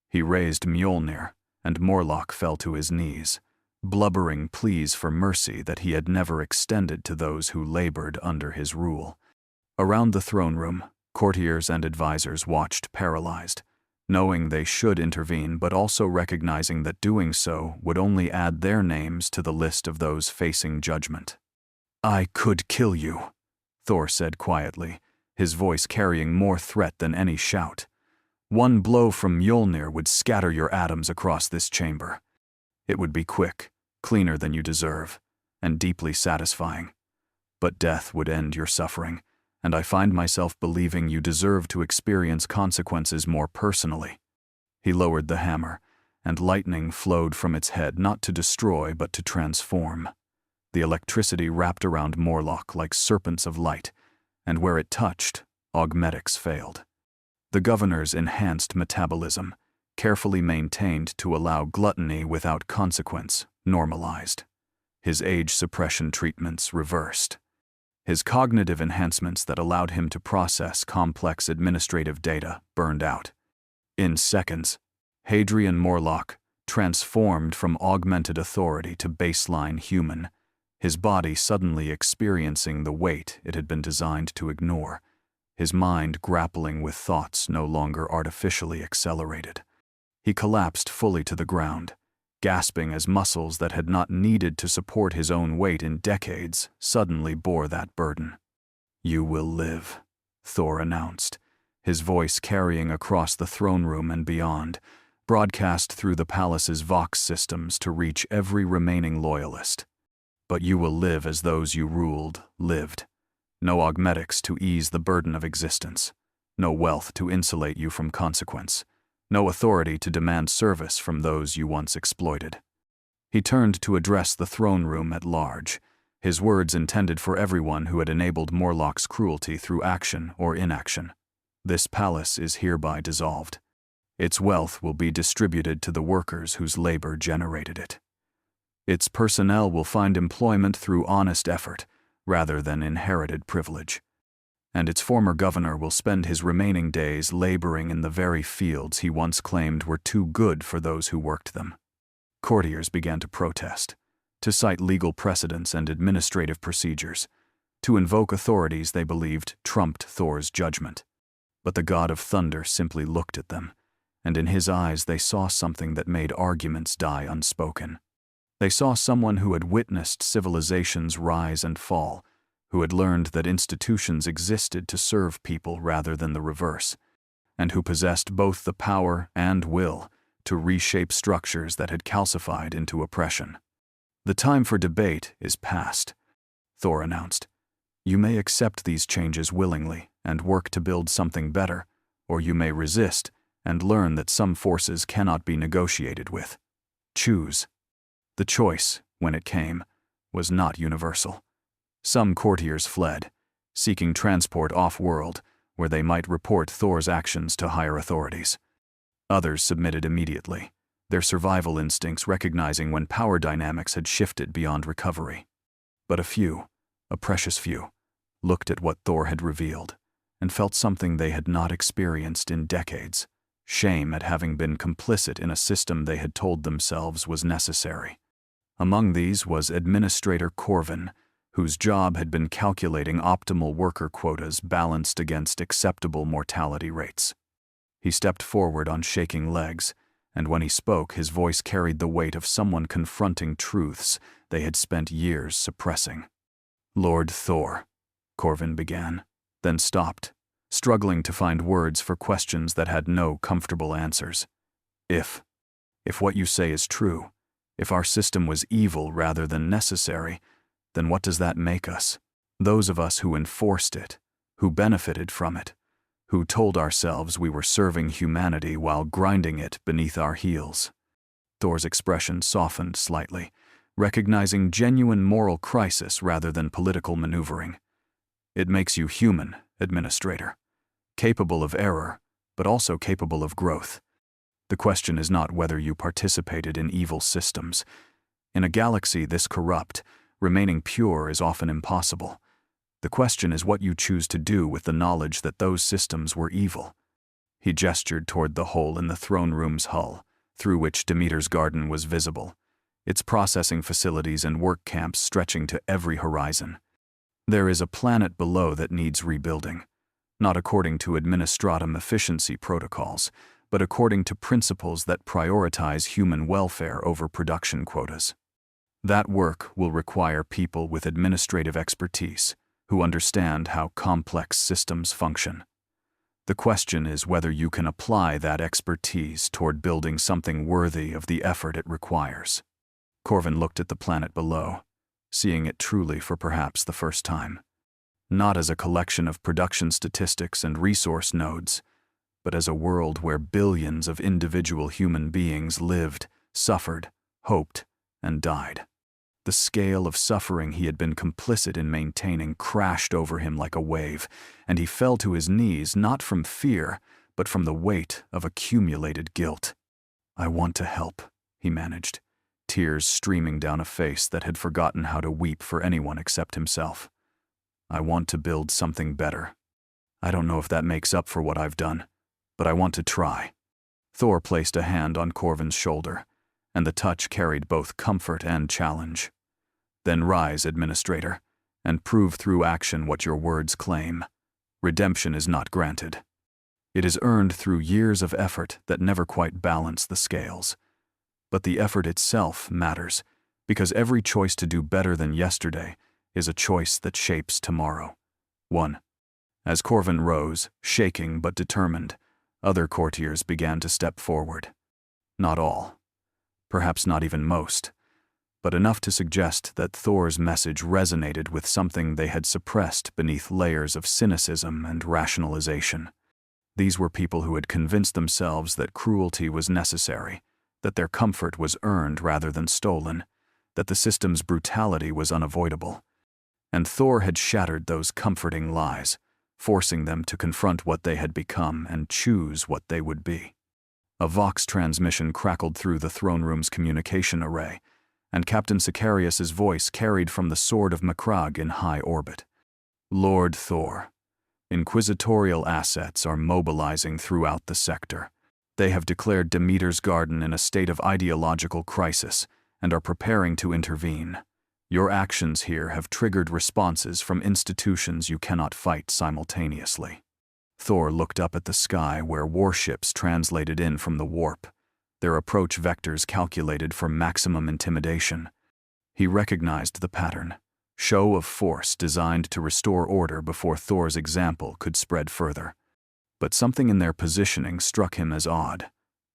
He raised Mjolnir, and Morlock fell to his knees, blubbering pleas for mercy that he had never extended to those who labored under his rule. Around the throne room, courtiers and advisors watched paralyzed, knowing they should intervene but also recognizing that doing so would only add their names to the list of those facing judgment. I could kill you, Thor said quietly, his voice carrying more threat than any shout. One blow from Mjolnir would scatter your atoms across this chamber. It would be quick, cleaner than you deserve, and deeply satisfying. But death would end your suffering, and I find myself believing you deserve to experience consequences more personally. He lowered the hammer, and lightning flowed from its head not to destroy but to transform. The electricity wrapped around Morlock like serpents of light, and where it touched, augmetics failed. The governor's enhanced metabolism, carefully maintained to allow gluttony without consequence, normalized. His age suppression treatments reversed. His cognitive enhancements that allowed him to process complex administrative data burned out. In seconds, Hadrian Morlock transformed from augmented authority to baseline human, his body suddenly experiencing the weight it had been designed to ignore, his mind grappling with thoughts no longer artificially accelerated. He collapsed fully to the ground, gasping as muscles that had not needed to support his own weight in decades suddenly bore that burden. "You will live," Thor announced, his voice carrying across the throne room and beyond, broadcast through the palace's Vox systems to reach every remaining loyalist. "But you will live as those you ruled lived. No augmetics to ease the burden of existence. No wealth to insulate you from consequence. No authority to demand service from those you once exploited." He turned to address the throne room at large, his words intended for everyone who had enabled Morlock's cruelty through action or inaction. "This palace is hereby dissolved. Its wealth will be distributed to the workers whose labor generated it. Its personnel will find employment through honest effort, rather than inherited privilege. And its former governor will spend his remaining days laboring in the very fields he once claimed were too good for those who worked them." Courtiers began to protest, to cite legal precedents and administrative procedures, to invoke authorities they believed trumped Thor's judgment. But the god of thunder simply looked at them, and in his eyes they saw something that made arguments die unspoken. They saw someone who had witnessed civilizations rise and fall, who had learned that institutions existed to serve people rather than the reverse, and who possessed both the power and will to reshape structures that had calcified into oppression. "The time for debate is past," Thor announced. "You may accept these changes willingly and work to build something better, or you may resist and learn that some forces cannot be negotiated with. Choose." The choice, when it came, was not universal. Some courtiers fled, seeking transport off-world, where they might report Thor's actions to higher authorities. Others submitted immediately, their survival instincts recognizing when power dynamics had shifted beyond recovery. But a few, a precious few, looked at what Thor had revealed and felt something they had not experienced in decades: shame at having been complicit in a system they had told themselves was necessary. Among these was Administrator Corvin, whose job had been calculating optimal worker quotas balanced against acceptable mortality rates. He stepped forward on shaking legs, and when he spoke, his voice carried the weight of someone confronting truths they had spent years suppressing. "Lord Thor," Corvin began, then stopped, struggling to find words for questions that had no comfortable answers. If what you say is true, if our system was evil rather than necessary, then what does that make us? Those of us who enforced it, who benefited from it, who told ourselves we were serving humanity while grinding it beneath our heels." Thor's expression softened slightly, recognizing genuine moral crisis rather than political maneuvering. "It makes you human, Administrator. Capable of error, but also capable of growth. The question is not whether you participated in evil systems. In a galaxy this corrupt, remaining pure is often impossible. The question is what you choose to do with the knowledge that those systems were evil." He gestured toward the hole in the throne room's hull, through which Demeter's garden was visible, its processing facilities and work camps stretching to every horizon. "There is a planet below that needs rebuilding, not according to administratum efficiency protocols, but according to principles that prioritize human welfare over production quotas. That work will require people with administrative expertise, who understand how complex systems function. The question is whether you can apply that expertise toward building something worthy of the effort it requires." Corvin looked at the planet below, seeing it truly for perhaps the first time. Not as a collection of production statistics and resource nodes, but as a world where billions of individual human beings lived, suffered, hoped, and died. The scale of suffering he had been complicit in maintaining crashed over him like a wave, and he fell to his knees not from fear, but from the weight of accumulated guilt. "I want to help," he managed, tears streaming down a face that had forgotten how to weep for anyone except himself. "I want to build something better. I don't know if that makes up for what I've done, but I want to try." Thor placed a hand on Corvin's shoulder, and the touch carried both comfort and challenge. "Then rise, Administrator, and prove through action what your words claim. Redemption is not granted. It is earned through years of effort that never quite balance the scales. But the effort itself matters, because every choice to do better than yesterday is a choice that shapes tomorrow. 1. As Corvin rose, shaking but determined, other courtiers began to step forward. Not all. Perhaps not even most. But enough to suggest that Thor's message resonated with something they had suppressed beneath layers of cynicism and rationalization. These were people who had convinced themselves that cruelty was necessary, that their comfort was earned rather than stolen, that the system's brutality was unavoidable. And Thor had shattered those comforting lies, forcing them to confront what they had become and choose what they would be. A Vox transmission crackled through the throne room's communication array, and Captain Sicarius's voice carried from the sword of Macragge in high orbit. Lord Thor, inquisitorial assets are mobilizing throughout the sector. They have declared Demeter's Garden in a state of ideological crisis and are preparing to intervene. Your actions here have triggered responses from institutions you cannot fight simultaneously. Thor looked up at the sky where warships translated in from the warp, their approach vectors calculated for maximum intimidation. He recognized the pattern, show of force designed to restore order before Thor's example could spread further. But something in their positioning struck him as odd,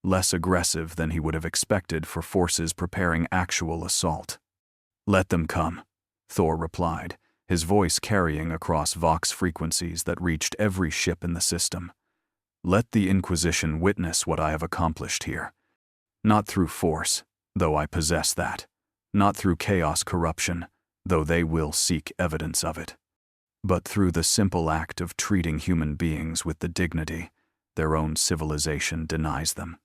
less aggressive than he would have expected for forces preparing actual assault. Let them come, Thor replied, his voice carrying across Vox frequencies that reached every ship in the system. Let the Inquisition witness what I have accomplished here. Not through force, though I possess that. Not through chaos corruption, though they will seek evidence of it. But through the simple act of treating human beings with the dignity their own civilization denies them.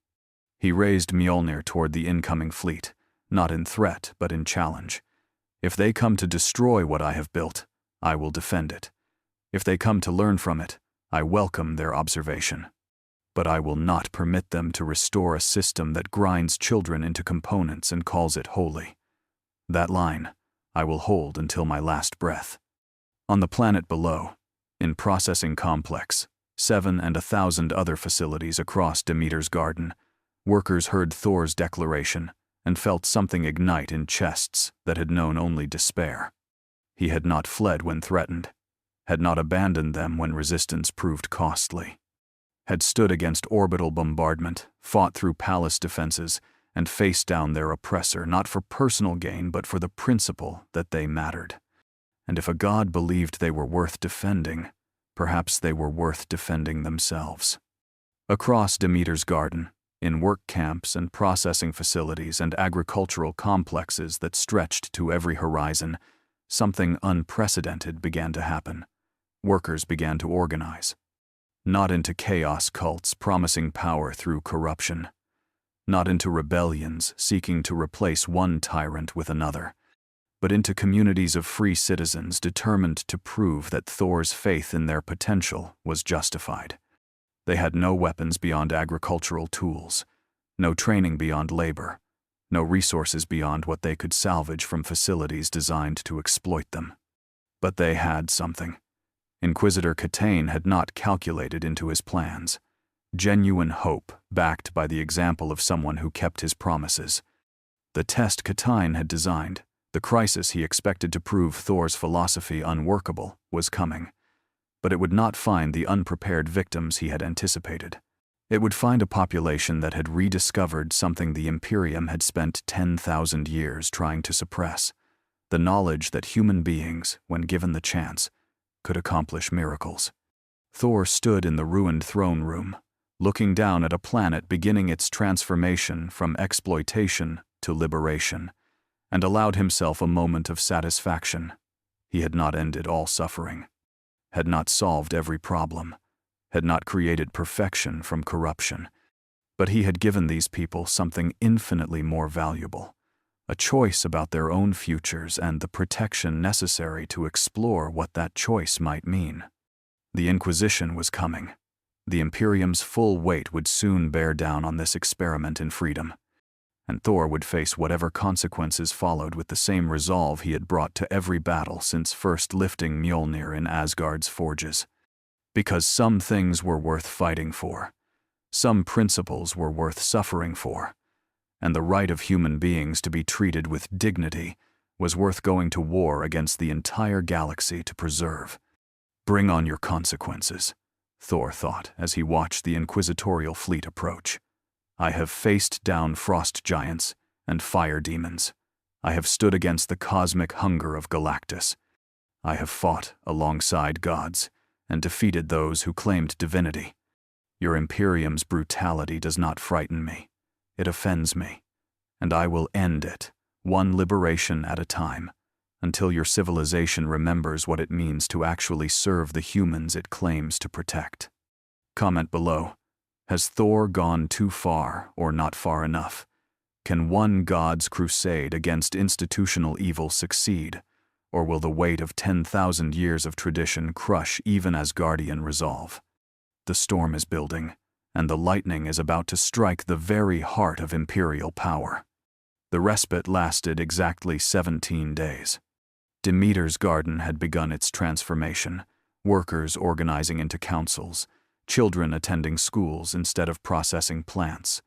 He raised Mjolnir toward the incoming fleet, not in threat but in challenge. If they come to destroy what I have built, I will defend it. If they come to learn from it, I welcome their observation. But I will not permit them to restore a system that grinds children into components and calls it holy. That line I will hold until my last breath. On the planet below, in Processing Complex, 7 and 1,000 other facilities across Demeter's Garden, workers heard Thor's declaration and felt something ignite in chests that had known only despair. He had not fled when threatened, had not abandoned them when resistance proved costly, had stood against orbital bombardment, fought through palace defenses, and faced down their oppressor not for personal gain but for the principle that they mattered. And if a god believed they were worth defending, perhaps they were worth defending themselves. Across Demeter's Garden, in work camps and processing facilities and agricultural complexes that stretched to every horizon, something unprecedented began to happen. Workers began to organize. Not into chaos cults promising power through corruption. Not into rebellions seeking to replace one tyrant with another, but into communities of free citizens determined to prove that Thor's faith in their potential was justified. They had no weapons beyond agricultural tools, no training beyond labor, no resources beyond what they could salvage from facilities designed to exploit them. But they had something. Inquisitor Catane had not calculated into his plans. Genuine hope, backed by the example of someone who kept his promises. The test Catane had designed, the crisis he expected to prove Thor's philosophy unworkable, was coming. But it would not find the unprepared victims he had anticipated. It would find a population that had rediscovered something the Imperium had spent 10,000 years trying to suppress, the knowledge that human beings, when given the chance, could accomplish miracles. Thor stood in the ruined throne room, looking down at a planet beginning its transformation from exploitation to liberation, and allowed himself a moment of satisfaction. He had not ended all suffering, had not solved every problem, had not created perfection from corruption, but he had given these people something infinitely more valuable, a choice about their own futures and the protection necessary to explore what that choice might mean. The Inquisition was coming. The Imperium's full weight would soon bear down on this experiment in freedom, and Thor would face whatever consequences followed with the same resolve he had brought to every battle since first lifting Mjolnir in Asgard's forges. Because some things were worth fighting for. Some principles were worth suffering for. And the right of human beings to be treated with dignity was worth going to war against the entire galaxy to preserve. Bring on your consequences, Thor thought as he watched the inquisitorial fleet approach. I have faced down frost giants and fire demons. I have stood against the cosmic hunger of Galactus. I have fought alongside gods and defeated those who claimed divinity. Your Imperium's brutality does not frighten me. It offends me, and I will end it, one liberation at a time, until your civilization remembers what it means to actually serve the humans it claims to protect. Comment below. Has Thor gone too far or not far enough? Can one god's crusade against institutional evil succeed, or will the weight of 10,000 years of tradition crush even Asgardian resolve? The storm is building, and the lightning is about to strike the very heart of imperial power. The respite lasted exactly 17 days. Demeter's garden had begun its transformation, workers organizing into councils, children attending schools instead of processing plants,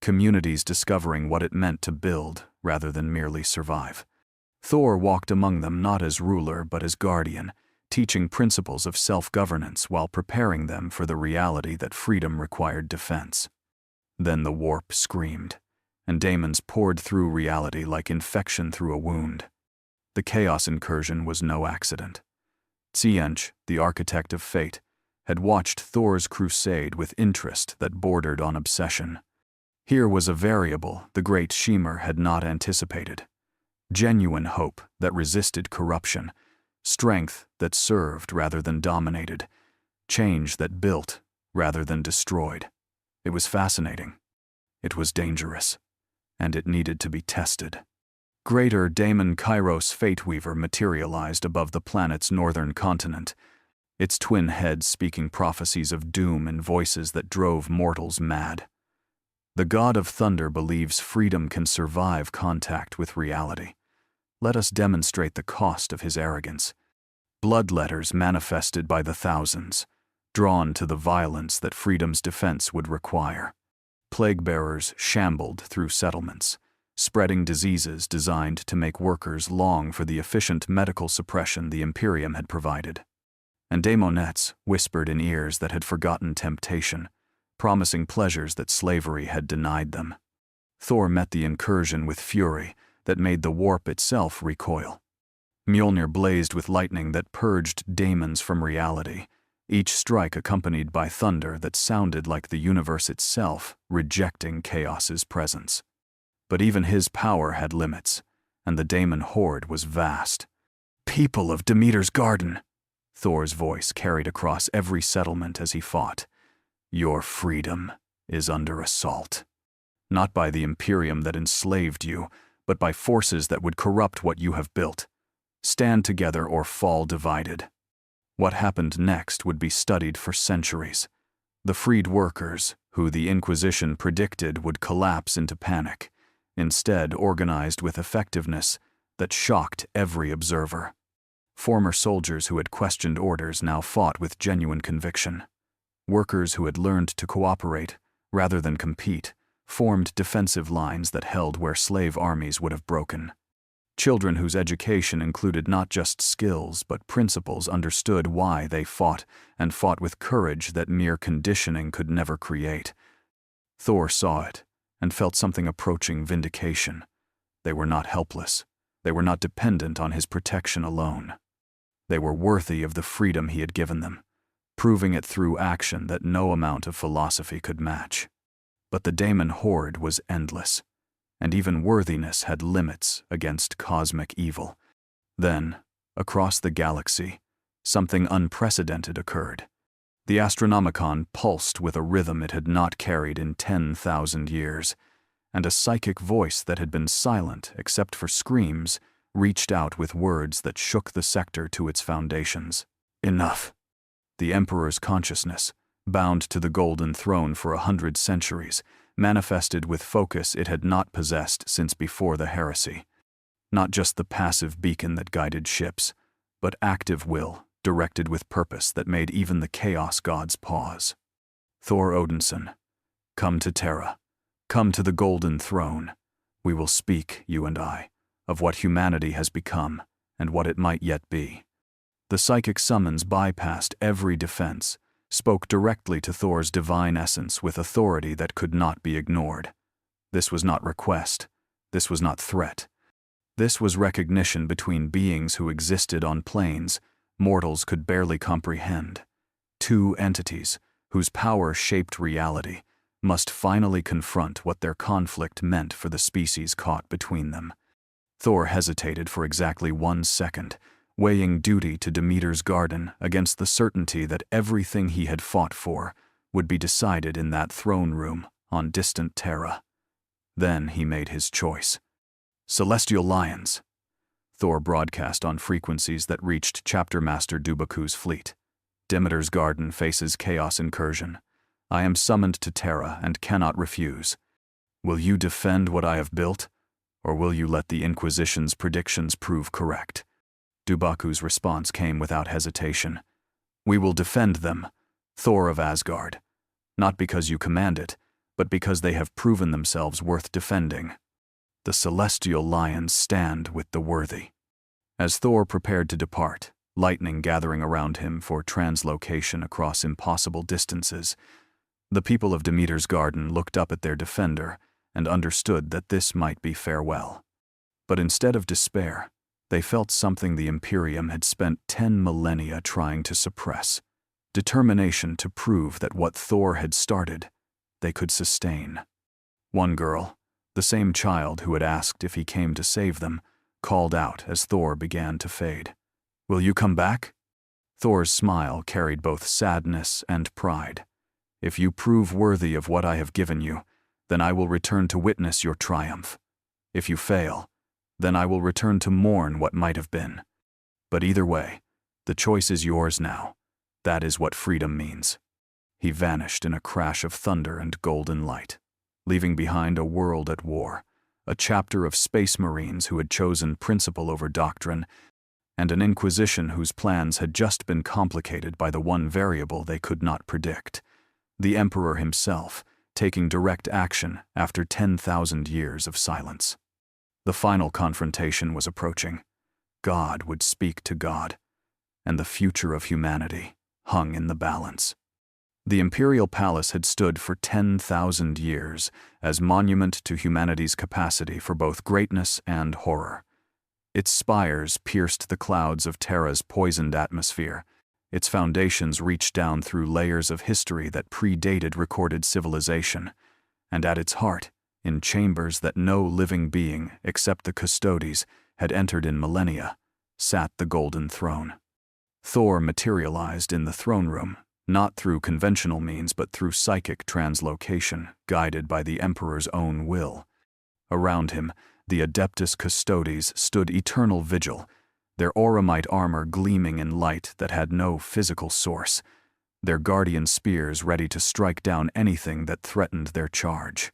communities discovering what it meant to build rather than merely survive. Thor walked among them not as ruler but as guardian, teaching principles of self-governance while preparing them for the reality that freedom required defense. Then the warp screamed, and daemons poured through reality like infection through a wound. The chaos incursion was no accident. Tsiench, the architect of fate, had watched Thor's crusade with interest that bordered on obsession. Here was a variable the great Shemer had not anticipated. Genuine hope that resisted corruption, strength that served rather than dominated, change that built rather than destroyed. It was fascinating. It was dangerous. And it needed to be tested. Greater Daemon Kairos Fateweaver materialized above the planet's northern continent, its twin heads speaking prophecies of doom in voices that drove mortals mad. The god of thunder believes freedom can survive contact with reality. Let us demonstrate the cost of his arrogance. Bloodletters manifested by the thousands, drawn to the violence that freedom's defense would require. Plague-bearers shambled through settlements, spreading diseases designed to make workers long for the efficient medical suppression the Imperium had provided. And daemonettes whispered in ears that had forgotten temptation, promising pleasures that slavery had denied them. Thor met the incursion with fury that made the warp itself recoil. Mjolnir blazed with lightning that purged daemons from reality, each strike accompanied by thunder that sounded like the universe itself rejecting chaos's presence. But even his power had limits, and the daemon horde was vast. People of Demeter's garden, Thor's voice carried across every settlement as he fought. Your freedom is under assault. Not by the Imperium that enslaved you, but by forces that would corrupt what you have built. Stand together or fall divided. What happened next would be studied for centuries. The freed workers, who the Inquisition predicted would collapse into panic, instead organized with effectiveness that shocked every observer. Former soldiers who had questioned orders now fought with genuine conviction. Workers who had learned to cooperate, rather than compete, formed defensive lines that held where slave armies would have broken. Children whose education included not just skills but principles understood why they fought, and fought with courage that mere conditioning could never create. Thor saw it, and felt something approaching vindication. They were not helpless. They were not dependent on his protection alone. They were worthy of the freedom he had given them, proving it through action that no amount of philosophy could match. But the daemon horde was endless, and even worthiness had limits against cosmic evil. Then, across the galaxy, something unprecedented occurred. The Astronomicon pulsed with a rhythm it had not carried in 10,000 years, and a psychic voice that had been silent except for screams reached out with words that shook the sector to its foundations. Enough. The Emperor's consciousness, bound to the Golden Throne for 100 centuries, manifested with focus it had not possessed since before the heresy. Not just the passive beacon that guided ships, but active will, directed with purpose that made even the Chaos gods pause. Thor Odinson, come to Terra. Come to the Golden Throne. We will speak, you and I, of what humanity has become and what it might yet be. The psychic summons bypassed every defense, spoke directly to Thor's divine essence with authority that could not be ignored. This was not request. This was not threat. This was recognition between beings who existed on planes mortals could barely comprehend. Two entities, whose power shaped reality, must finally confront what their conflict meant for the species caught between them. Thor hesitated for exactly 1 second, weighing duty to Demeter's garden against the certainty that everything he had fought for would be decided in that throne room on distant Terra. Then he made his choice. Celestial Lions. Thor broadcast on frequencies that reached Chapter Master Dubaku's fleet. Demeter's garden faces chaos incursion. I am summoned to Terra and cannot refuse. Will you defend what I have built, or will you let the Inquisition's predictions prove correct? Dubaku's response came without hesitation. We will defend them, Thor of Asgard. Not because you command it, but because they have proven themselves worth defending. The Celestial Lions stand with the worthy. As Thor prepared to depart, lightning gathering around him for translocation across impossible distances, the people of Demeter's garden looked up at their defender and understood that this might be farewell. But instead of despair, they felt something the Imperium had spent 10 millennia trying to suppress: determination to prove that what Thor had started, they could sustain. One girl, the same child who had asked if he came to save them, called out as Thor began to fade. Will you come back? Thor's smile carried both sadness and pride. If you prove worthy of what I have given you, then I will return to witness your triumph. If you fail, then I will return to mourn what might have been. But either way, the choice is yours now. That is what freedom means. He vanished in a crash of thunder and golden light, leaving behind a world at war, a chapter of space marines who had chosen principle over doctrine, and an Inquisition whose plans had just been complicated by the one variable they could not predict: the Emperor himself, taking direct action after 10,000 years of silence. The final confrontation was approaching. God would speak to God, and the future of humanity hung in the balance. The Imperial Palace had stood for 10,000 years as monument to humanity's capacity for both greatness and horror. Its spires pierced the clouds of Terra's poisoned atmosphere. Its foundations reached down through layers of history that predated recorded civilization, and at its heart, in chambers that no living being except the Custodes had entered in millennia, sat the Golden Throne. Thor materialized in the throne room, not through conventional means but through psychic translocation, guided by the Emperor's own will. Around him, the Adeptus Custodes stood eternal vigil, their auramite armor gleaming in light that had no physical source, their guardian spears ready to strike down anything that threatened their charge.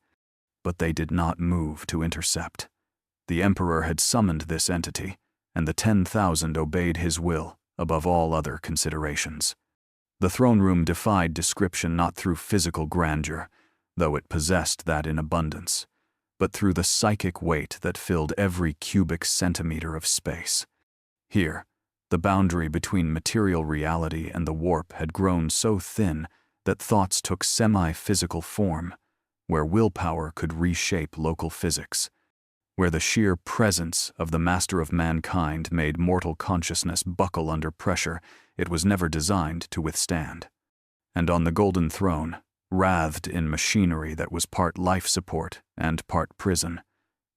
But they did not move to intercept. The Emperor had summoned this entity, and the 10,000 obeyed his will above all other considerations. The throne room defied description not through physical grandeur, though it possessed that in abundance, but through the psychic weight that filled every cubic centimeter of space. Here, the boundary between material reality and the warp had grown so thin that thoughts took semi-physical form, where willpower could reshape local physics, where the sheer presence of the master of mankind made mortal consciousness buckle under pressure it was never designed to withstand. And on the Golden Throne, wrathed in machinery that was part life support and part prison,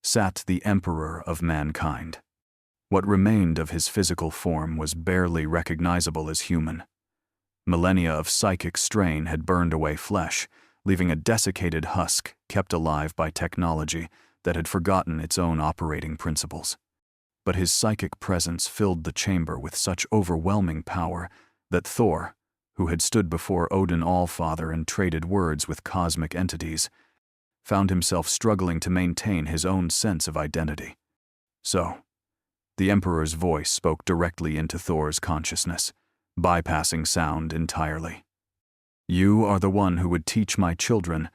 sat the Emperor of mankind. What remained of his physical form was barely recognizable as human. Millennia of psychic strain had burned away flesh, leaving a desiccated husk kept alive by technology that had forgotten its own operating principles. But his psychic presence filled the chamber with such overwhelming power that Thor, who had stood before Odin Allfather and traded words with cosmic entities, found himself struggling to maintain his own sense of identity. So, the Emperor's voice spoke directly into Thor's consciousness, bypassing sound entirely. You are the one who would teach my children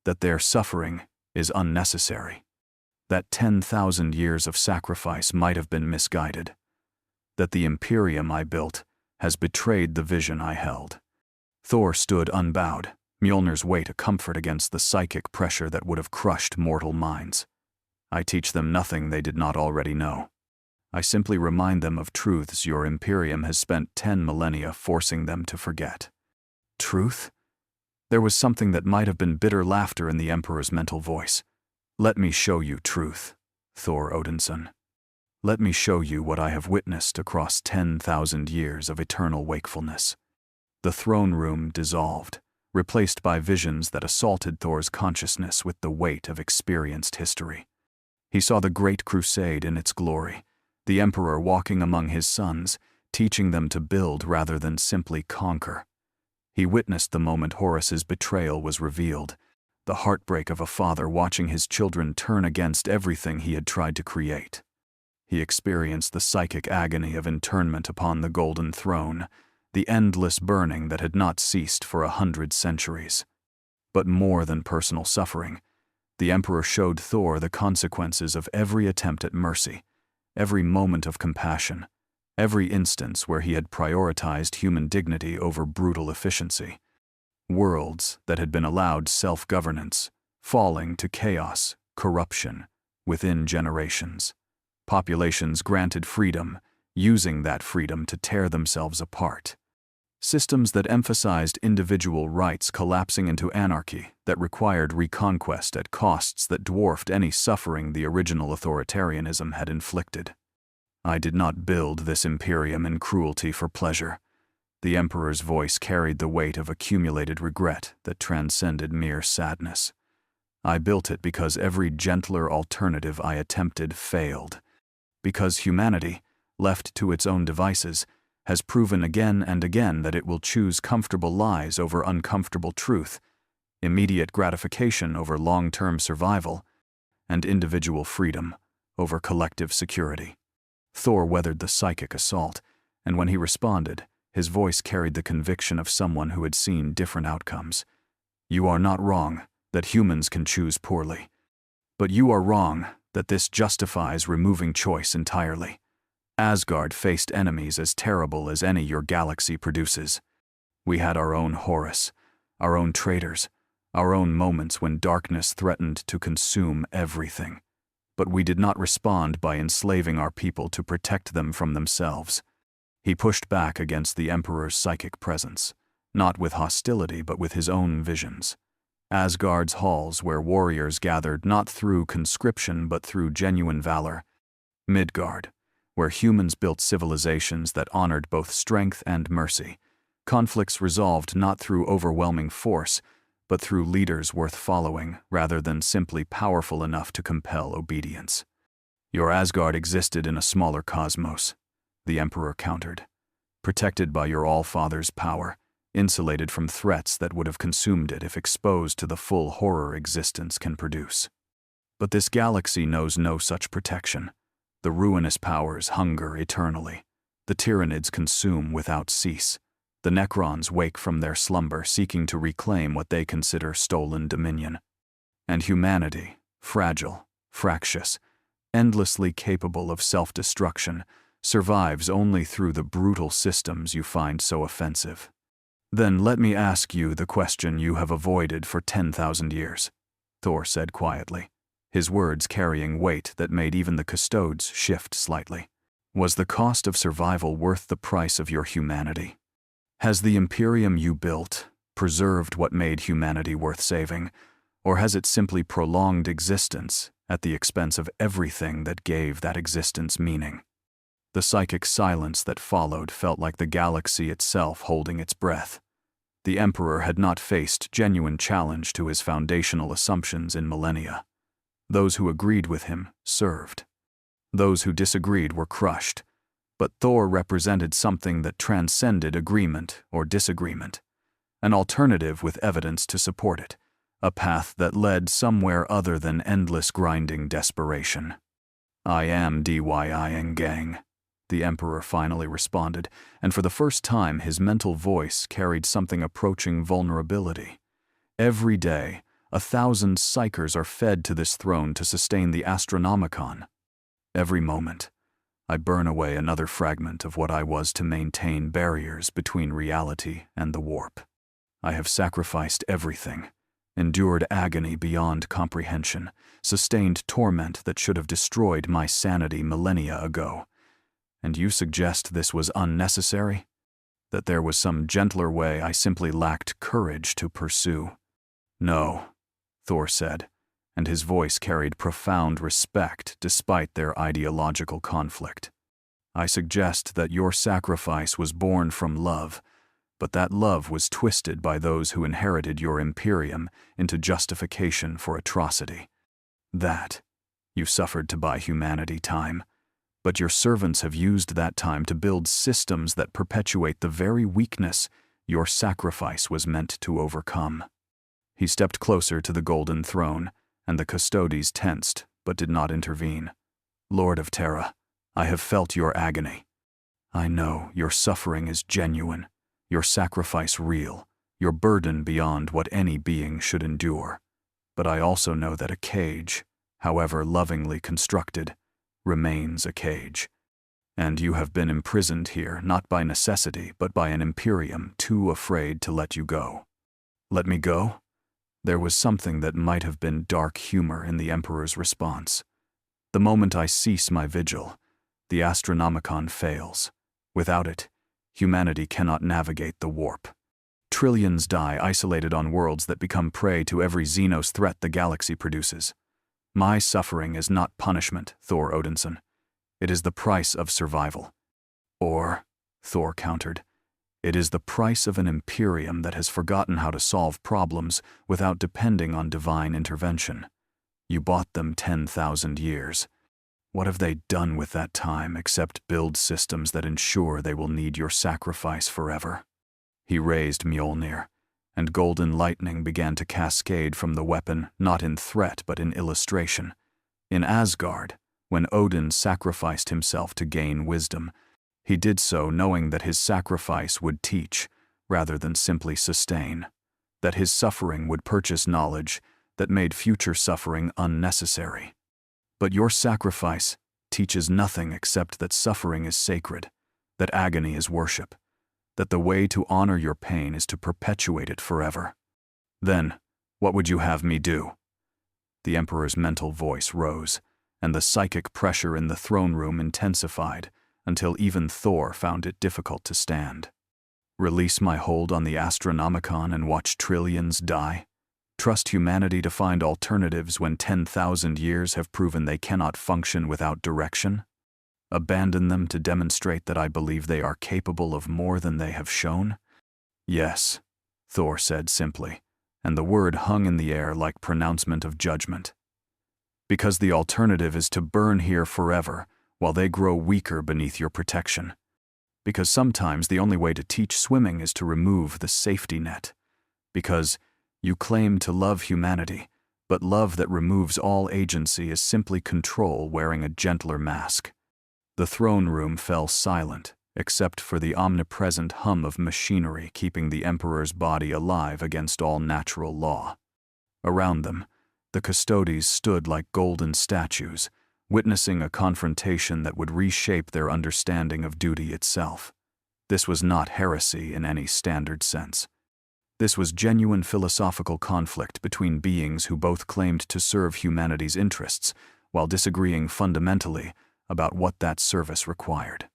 that their suffering is unnecessary, that 10,000 years of sacrifice might have been misguided, that the Imperium I built has betrayed the vision I held. Thor stood unbowed, Mjolnir's weight a comfort against the psychic pressure that would have crushed mortal minds. I teach them nothing they did not already know. I simply remind them of truths your Imperium has spent 10 millennia forcing them to forget. Truth? There was something that might have been bitter laughter in the Emperor's mental voice. Let me show you truth, Thor Odinson. Let me show you what I have witnessed across 10,000 years of eternal wakefulness. The throne room dissolved, replaced by visions that assaulted Thor's consciousness with the weight of experienced history. He saw the Great Crusade in its glory, the Emperor walking among his sons, teaching them to build rather than simply conquer. He witnessed the moment Horus's betrayal was revealed, the heartbreak of a father watching his children turn against everything he had tried to create. He experienced the psychic agony of internment upon the Golden Throne, the endless burning that had not ceased for 100 centuries. But more than personal suffering, the Emperor showed Thor the consequences of every attempt at mercy, every moment of compassion, every instance where he had prioritized human dignity over brutal efficiency. Worlds that had been allowed self-governance, falling to chaos, corruption, within generations. Populations granted freedom, using that freedom to tear themselves apart. Systems that emphasized individual rights collapsing into anarchy that required reconquest at costs that dwarfed any suffering the original authoritarianism had inflicted. I did not build this Imperium in cruelty for pleasure. The Emperor's voice carried the weight of accumulated regret that transcended mere sadness. I built it because every gentler alternative I attempted failed. Because humanity, left to its own devices, has proven again and again that it will choose comfortable lies over uncomfortable truth, immediate gratification over long-term survival, and individual freedom over collective security. Thor weathered the psychic assault, and when he responded, his voice carried the conviction of someone who had seen different outcomes. You are not wrong that humans can choose poorly, but you are wrong that this justifies removing choice entirely. Asgard faced enemies as terrible as any your galaxy produces. We had our own Horus, our own traitors, our own moments when darkness threatened to consume everything. But we did not respond by enslaving our people to protect them from themselves. He pushed back against the Emperor's psychic presence, not with hostility but with his own visions. Asgard's halls where warriors gathered not through conscription but through genuine valor. Midgard, where humans built civilizations that honored both strength and mercy. Conflicts resolved not through overwhelming force, but through leaders worth following rather than simply powerful enough to compel obedience. Your Asgard existed in a smaller cosmos, the Emperor countered, protected by your All-Father's power, insulated from threats that would have consumed it if exposed to the full horror existence can produce. But this galaxy knows no such protection. The ruinous powers hunger eternally. The Tyranids consume without cease. The Necrons wake from their slumber seeking to reclaim what they consider stolen dominion. And humanity, fragile, fractious, endlessly capable of self-destruction, survives only through the brutal systems you find so offensive. Then let me ask you the question you have avoided for 10,000 years, Thor said quietly, his words carrying weight that made even the custodes shift slightly. Was the cost of survival worth the price of your humanity? Has the Imperium you built preserved what made humanity worth saving, or has it simply prolonged existence at the expense of everything that gave that existence meaning? The psychic silence that followed felt like the galaxy itself holding its breath. The Emperor had not faced genuine challenge to his foundational assumptions in millennia. Those who agreed with him served. Those who disagreed were crushed. But Thor represented something that transcended agreement or disagreement, an alternative with evidence to support it, a path that led somewhere other than endless grinding desperation. I am DYIing gang, the Emperor finally responded, and for the first time his mental voice carried something approaching vulnerability. Every day, 1,000 psychers are fed to this throne to sustain the Astronomicon. Every moment, I burn away another fragment of what I was to maintain barriers between reality and the warp. I have sacrificed everything, endured agony beyond comprehension, sustained torment that should have destroyed my sanity millennia ago. And you suggest this was unnecessary? That there was some gentler way I simply lacked courage to pursue? No, Thor said, and his voice carried profound respect despite their ideological conflict. I suggest that your sacrifice was born from love, but that love was twisted by those who inherited your imperium into justification for atrocity. That you suffered to buy humanity time, but your servants have used that time to build systems that perpetuate the very weakness your sacrifice was meant to overcome. He stepped closer to the golden throne, and the custodes tensed but did not intervene. Lord of Terra, I have felt your agony. I know your suffering is genuine, your sacrifice real, your burden beyond what any being should endure. But I also know that a cage, however lovingly constructed, remains a cage. And you have been imprisoned here not by necessity but by an imperium too afraid to let you go. Let me go? There was something that might have been dark humor in the Emperor's response. The moment I cease my vigil, the Astronomicon fails. Without it, humanity cannot navigate the warp. Trillions die isolated on worlds that become prey to every Xenos threat the galaxy produces. My suffering is not punishment, Thor Odinson. It is the price of survival. Or, Thor countered, it is the price of an imperium that has forgotten how to solve problems without depending on divine intervention. You bought them 10,000 years. What have they done with that time except build systems that ensure they will need your sacrifice forever? He raised Mjolnir, and golden lightning began to cascade from the weapon, not in threat but in illustration. In Asgard, when Odin sacrificed himself to gain wisdom, he did so knowing that his sacrifice would teach, rather than simply sustain, that his suffering would purchase knowledge that made future suffering unnecessary. But your sacrifice teaches nothing except that suffering is sacred, that agony is worship, that the way to honor your pain is to perpetuate it forever. Then, what would you have me do? The Emperor's mental voice rose, and the psychic pressure in the throne room intensified, until even Thor found it difficult to stand. Release my hold on the Astronomicon and watch trillions die? Trust humanity to find alternatives when 10,000 years have proven they cannot function without direction? Abandon them to demonstrate that I believe they are capable of more than they have shown? Yes, Thor said simply, and the word hung in the air like pronouncement of judgment. Because the alternative is to burn here forever, while they grow weaker beneath your protection. Because sometimes the only way to teach swimming is to remove the safety net. Because you claim to love humanity, but love that removes all agency is simply control wearing a gentler mask. The throne room fell silent, except for the omnipresent hum of machinery keeping the Emperor's body alive against all natural law. Around them, the custodes stood like golden statues, witnessing a confrontation that would reshape their understanding of duty itself. This was not heresy in any standard sense. This was genuine philosophical conflict between beings who both claimed to serve humanity's interests, while disagreeing fundamentally about what that service required.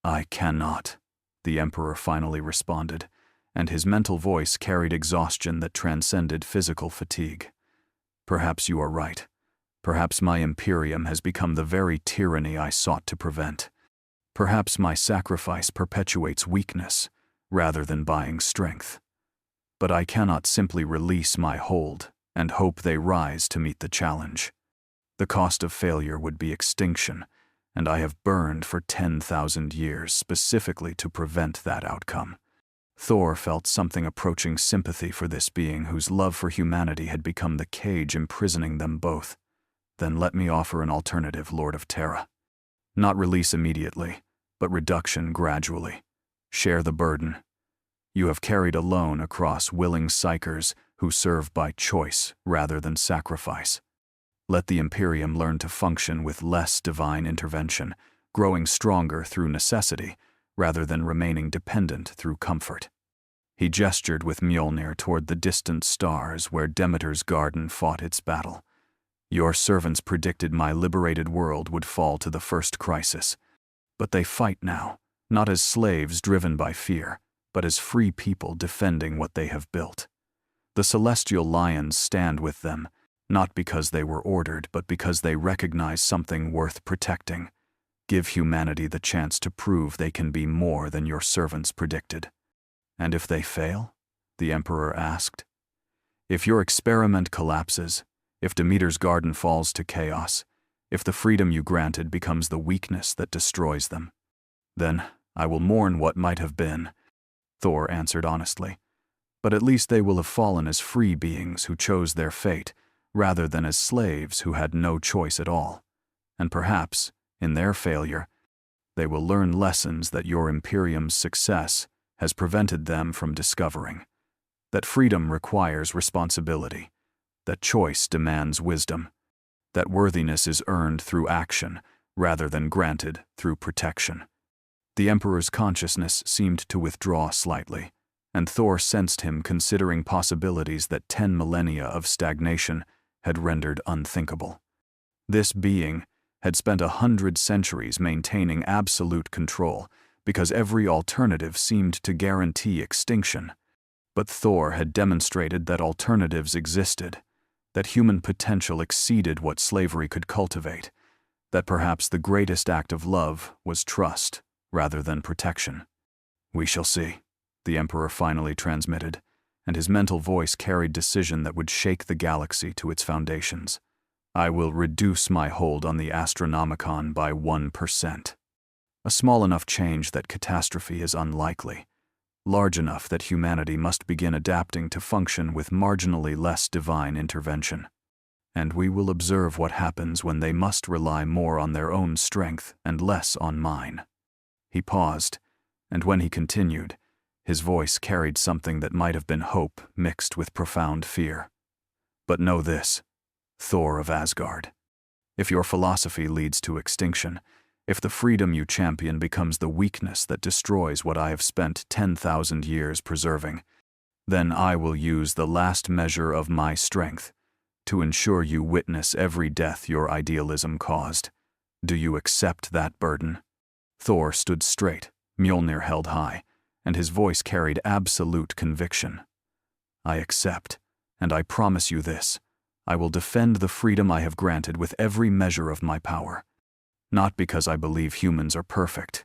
I cannot, the Emperor finally responded, and his mental voice carried exhaustion that transcended physical fatigue. Perhaps you are right. Perhaps my imperium has become the very tyranny I sought to prevent. Perhaps my sacrifice perpetuates weakness, rather than buying strength. But I cannot simply release my hold and hope they rise to meet the challenge. The cost of failure would be extinction, and I have burned for 10,000 years specifically to prevent that outcome. Thor felt something approaching sympathy for this being whose love for humanity had become the cage imprisoning them both. Then let me offer an alternative, Lord of Terra. Not release immediately, but reduction gradually. Share the burden. You have carried alone across willing psychers who serve by choice rather than sacrifice. Let the Imperium learn to function with less divine intervention, growing stronger through necessity rather than remaining dependent through comfort. He gestured with Mjolnir toward the distant stars where Demeter's garden fought its battle. Your servants predicted my liberated world would fall to the first crisis. But they fight now, not as slaves driven by fear, but as free people defending what they have built. The celestial lions stand with them, not because they were ordered, but because they recognize something worth protecting. Give humanity the chance to prove they can be more than your servants predicted. And if they fail? The Emperor asked. If your experiment collapses, if Demeter's garden falls to chaos, if the freedom you granted becomes the weakness that destroys them, then I will mourn what might have been, Thor answered honestly. But at least they will have fallen as free beings who chose their fate, rather than as slaves who had no choice at all. And perhaps, in their failure, they will learn lessons that your Imperium's success has prevented them from discovering. That freedom requires responsibility, that choice demands wisdom, that worthiness is earned through action rather than granted through protection. The Emperor's consciousness seemed to withdraw slightly, and Thor sensed him considering possibilities that 10 millennia of stagnation had rendered unthinkable. This being had spent 100 centuries maintaining absolute control because every alternative seemed to guarantee extinction. But Thor had demonstrated that alternatives existed, that human potential exceeded what slavery could cultivate, that perhaps the greatest act of love was trust rather than protection. We shall see, the Emperor finally transmitted, and his mental voice carried decision that would shake the galaxy to its foundations. I will reduce my hold on the Astronomicon by 1%. A small enough change that catastrophe is unlikely, large enough that humanity must begin adapting to function with marginally less divine intervention. And we will observe what happens when they must rely more on their own strength and less on mine. He paused, and when he continued, his voice carried something that might have been hope mixed with profound fear. But know this, Thor of Asgard. If your philosophy leads to extinction, if the freedom you champion becomes the weakness that destroys what I have spent 10,000 years preserving, then I will use the last measure of my strength to ensure you witness every death your idealism caused. Do you accept that burden? Thor stood straight, Mjolnir held high, and his voice carried absolute conviction. I accept, and I promise you this, I will defend the freedom I have granted with every measure of my power. Not because I believe humans are perfect,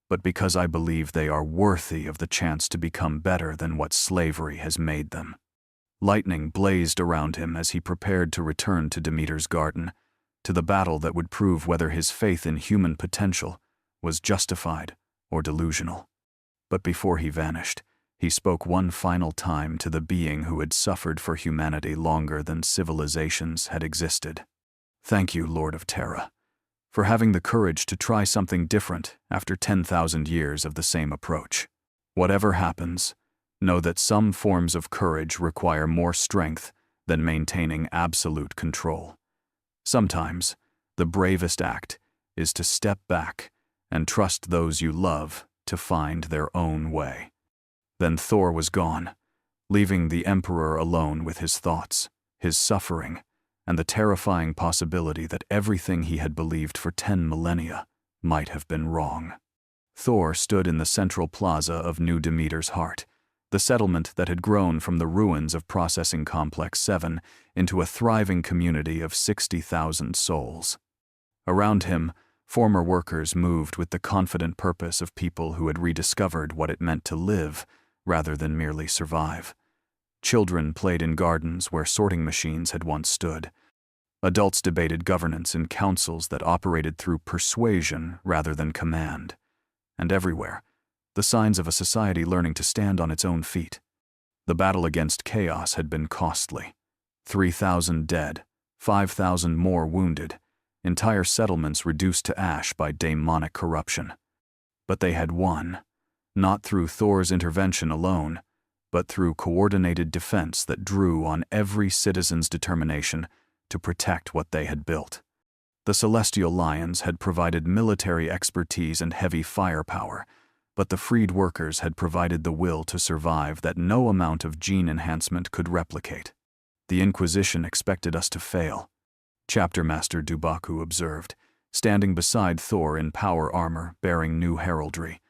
but because I believe they are worthy of the chance to become better than what slavery has made them. Lightning blazed around him as he prepared to return to Demeter's garden, to the battle that would prove whether his faith in human potential was justified or delusional. But before he vanished, he spoke one final time to the being who had suffered for humanity longer than civilizations had existed. Thank you, Lord of Terra, for having the courage to try something different after 10,000 years of the same approach. Whatever happens, know that some forms of courage require more strength than maintaining absolute control. Sometimes, the bravest act is to step back and trust those you love to find their own way. Then Thor was gone, leaving the Emperor alone with his thoughts, his suffering, and the terrifying possibility that everything he had believed for 10 millennia might have been wrong. Thor stood in the central plaza of New Demeter's heart, the settlement that had grown from the ruins of Processing Complex 7 into a thriving community of 60,000 souls. Around him, former workers moved with the confident purpose of people who had rediscovered what it meant to live rather than merely survive. Children played in gardens where sorting machines had once stood. Adults debated governance in councils that operated through persuasion rather than command. And everywhere, the signs of a society learning to stand on its own feet. The battle against chaos had been costly. 3,000 dead, 5,000 more wounded, entire settlements reduced to ash by demonic corruption. But they had won, not through Thor's intervention alone, but through coordinated defense that drew on every citizen's determination to protect what they had built. The Celestial Lions had provided military expertise and heavy firepower, but the freed workers had provided the will to survive that no amount of gene enhancement could replicate. The Inquisition expected us to fail, Chapter Master Dubaku observed, standing beside Thor in power armor bearing new heraldry,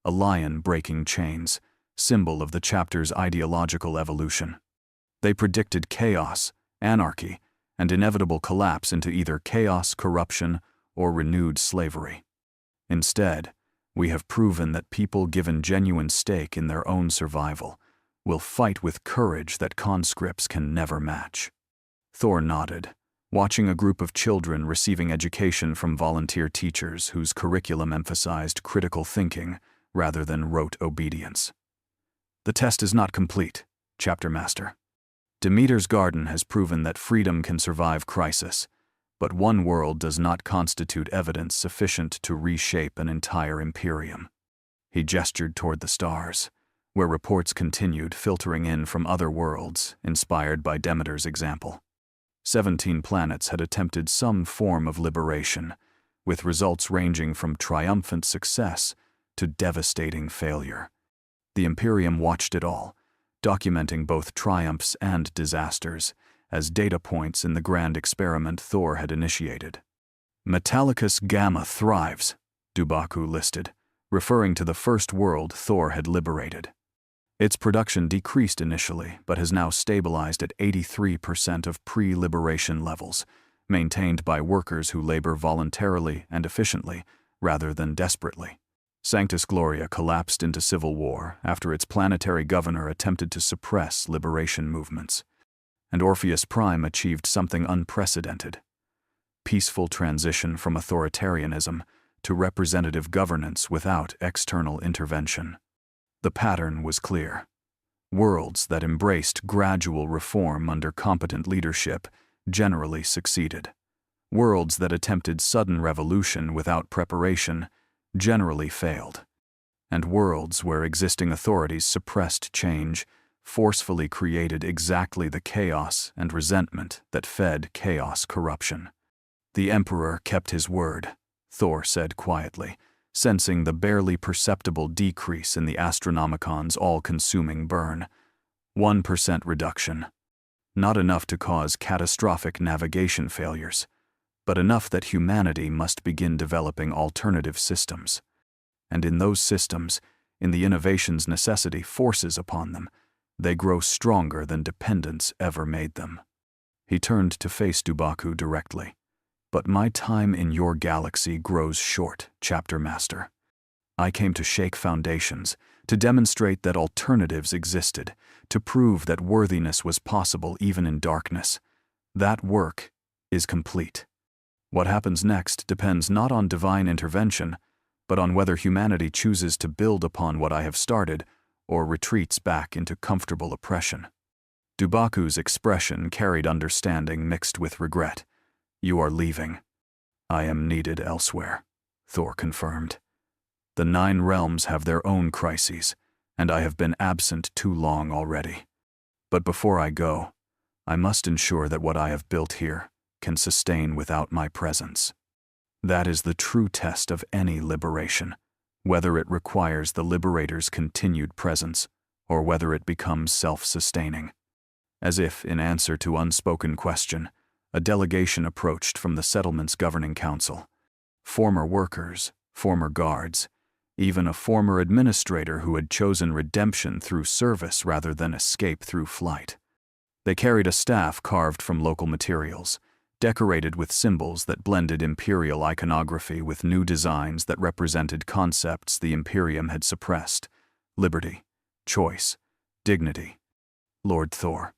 a lion breaking chains, symbol of the chapter's ideological evolution. They predicted chaos, anarchy, and inevitable collapse into either chaos, corruption, or renewed slavery. Instead, we have proven that people given genuine stake in their own survival will fight with courage that conscripts can never match. Thor nodded, watching a group of children receiving education from volunteer teachers whose curriculum emphasized critical thinking rather than rote obedience. The test is not complete, Chapter Master. Demeter's Garden has proven that freedom can survive crisis, but one world does not constitute evidence sufficient to reshape an entire imperium. He gestured toward the stars, where reports continued filtering in from other worlds, inspired by Demeter's example. 17 planets had attempted some form of liberation, with results ranging from triumphant success to devastating failure. The Imperium watched it all, documenting both triumphs and disasters as data points in the grand experiment Thor had initiated. Metallicus Gamma thrives, Dubaku listed, referring to the first world Thor had liberated. Its production decreased initially, but has now stabilized at 83% of pre-liberation levels, maintained by workers who labor voluntarily and efficiently, rather than desperately. Sanctus Gloria collapsed into civil war after its planetary governor attempted to suppress liberation movements. And Orpheus Prime achieved something unprecedented: peaceful transition from authoritarianism to representative governance without external intervention. The pattern was clear. Worlds that embraced gradual reform under competent leadership generally succeeded. Worlds that attempted sudden revolution without preparation generally failed. And worlds where existing authorities suppressed change forcefully created exactly the chaos and resentment that fed chaos corruption. The Emperor kept his word, Thor said quietly, sensing the barely perceptible decrease in the Astronomicon's all-consuming burn. 1% reduction. Not enough to cause catastrophic navigation failures, but enough that humanity must begin developing alternative systems. And in those systems, in the innovations necessity forces upon them, they grow stronger than dependence ever made them. He turned to face Dubaku directly. But my time in your galaxy grows short, Chapter Master. I came to shake foundations, to demonstrate that alternatives existed, to prove that worthiness was possible even in darkness. That work is complete. What happens next depends not on divine intervention, but on whether humanity chooses to build upon what I have started or retreats back into comfortable oppression. Dubaku's expression carried understanding mixed with regret. You are leaving. I am needed elsewhere, Thor confirmed. The 9 realms have their own crises, and I have been absent too long already. But before I go, I must ensure that what I have built here can sustain without my presence. That is the true test of any liberation, whether it requires the liberator's continued presence or whether it becomes self-sustaining. As if in answer to unspoken question, a delegation approached from the settlement's governing council. Former workers, former guards, even a former administrator who had chosen redemption through service rather than escape through flight. They carried a staff carved from local materials, decorated with symbols that blended imperial iconography with new designs that represented concepts the Imperium had suppressed: liberty, choice, dignity. Lord Thor.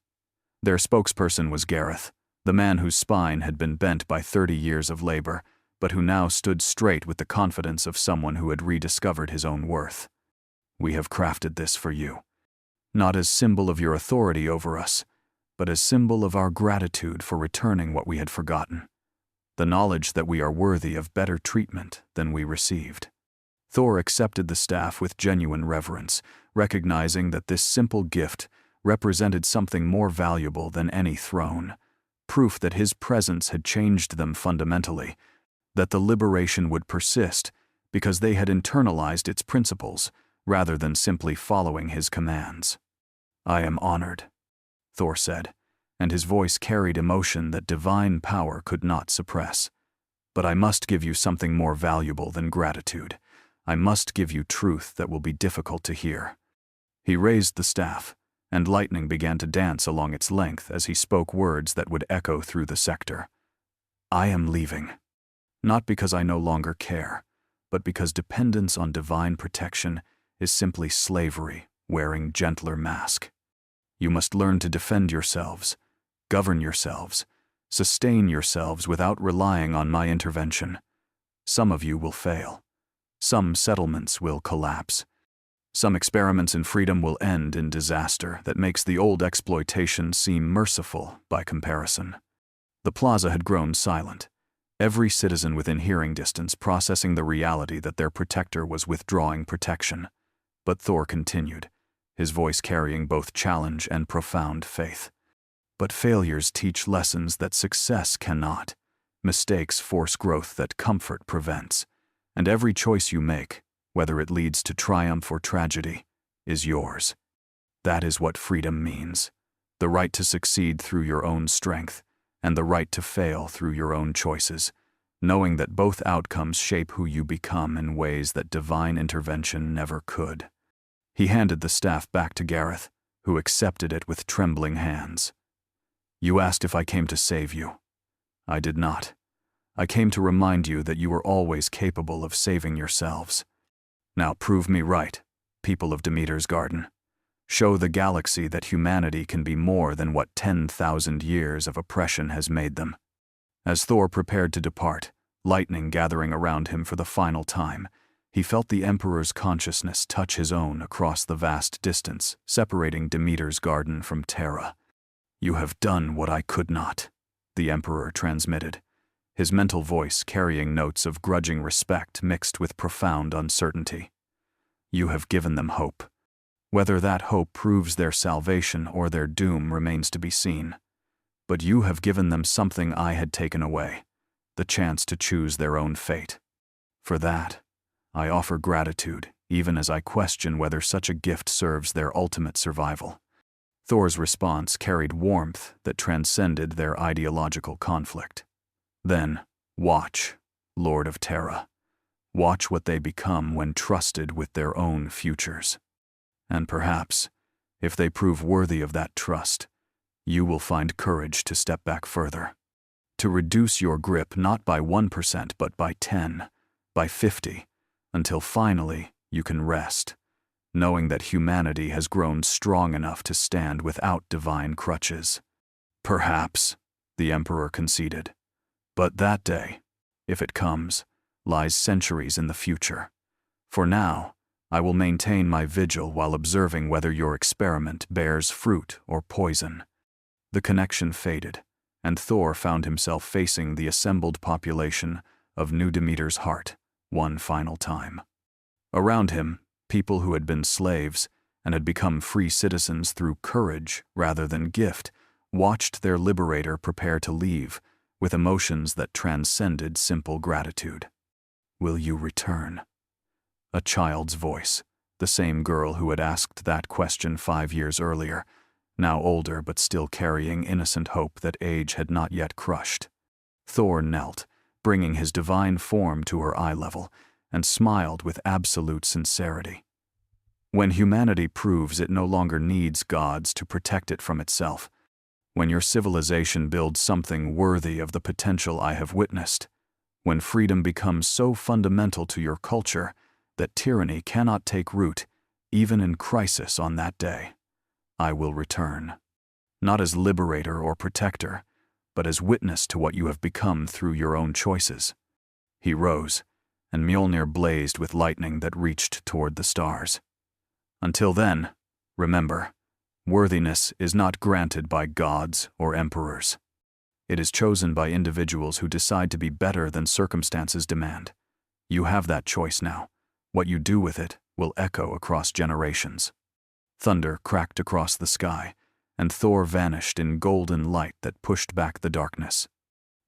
Their spokesperson was Gareth, the man whose spine had been bent by 30 years of labor, but who now stood straight with the confidence of someone who had rediscovered his own worth. We have crafted this for you, not as symbol of your authority over us, but as symbol of our gratitude for returning what we had forgotten, the knowledge that we are worthy of better treatment than we received. Thor accepted the staff with genuine reverence, recognizing that this simple gift represented something more valuable than any throne, proof that his presence had changed them fundamentally, that the liberation would persist because they had internalized its principles rather than simply following his commands. "I am honored," Thor said, and his voice carried emotion that divine power could not suppress. "But I must give you something more valuable than gratitude. I must give you truth that will be difficult to hear." He raised the staff, and lightning began to dance along its length as he spoke words that would echo through the sector. "I am leaving. Not because I no longer care, but because dependence on divine protection is simply slavery wearing gentler mask. You must learn to defend yourselves, govern yourselves, sustain yourselves without relying on my intervention. Some of you will fail. Some settlements will collapse. Some experiments in freedom will end in disaster that makes the old exploitation seem merciful by comparison." The plaza had grown silent, every citizen within hearing distance processing the reality that their protector was withdrawing protection. But Thor continued, his voice carrying both challenge and profound faith. "But failures teach lessons that success cannot. Mistakes force growth that comfort prevents. And every choice you make, whether it leads to triumph or tragedy, is yours. That is what freedom means. The right to succeed through your own strength, and the right to fail through your own choices, knowing that both outcomes shape who you become in ways that divine intervention never could." He handed the staff back to Gareth, who accepted it with trembling hands. "You asked if I came to save you. I did not. I came to remind you that you are always capable of saving yourselves. Now prove me right, people of Demeter's Garden. Show the galaxy that humanity can be more than what 10,000 years of oppression has made them." As Thor prepared to depart, lightning gathering around him for the final time, he felt the Emperor's consciousness touch his own across the vast distance separating Demeter's Garden from Terra. "You have done what I could not," the Emperor transmitted, his mental voice carrying notes of grudging respect mixed with profound uncertainty. "You have given them hope. Whether that hope proves their salvation or their doom remains to be seen. But you have given them something I had taken away, the chance to choose their own fate. For that, I offer gratitude, even as I question whether such a gift serves their ultimate survival." Thor's response carried warmth that transcended their ideological conflict. "Then, watch, Lord of Terra. Watch what they become when trusted with their own futures. And perhaps, if they prove worthy of that trust, you will find courage to step back further. To reduce your grip not by 1% but by 10, by 50, until finally you can rest, knowing that humanity has grown strong enough to stand without divine crutches." "Perhaps," the Emperor conceded. "But that day, if it comes, lies centuries in the future. For now, I will maintain my vigil while observing whether your experiment bears fruit or poison." The connection faded, and Thor found himself facing the assembled population of New Demeter's heart one final time. Around him, people who had been slaves and had become free citizens through courage rather than gift watched their liberator prepare to leave with emotions that transcended simple gratitude. "Will you return?" A child's voice, the same girl who had asked that question 5 years earlier, now older but still carrying innocent hope that age had not yet crushed. Thor knelt, bringing his divine form to her eye level, and smiled with absolute sincerity. When humanity proves it no longer needs gods to protect it from itself, when your civilization builds something worthy of the potential I have witnessed, when freedom becomes so fundamental to your culture that tyranny cannot take root, even in crisis on that day, I will return. Not as liberator or protector, but as witness to what you have become through your own choices." He rose, and Mjolnir blazed with lightning that reached toward the stars. "Until then, remember, worthiness is not granted by gods or emperors. It is chosen by individuals who decide to be better than circumstances demand. You have that choice now, What you do with it will echo across generations. Thunder cracked across the sky, and Thor vanished in golden light that pushed back the darkness.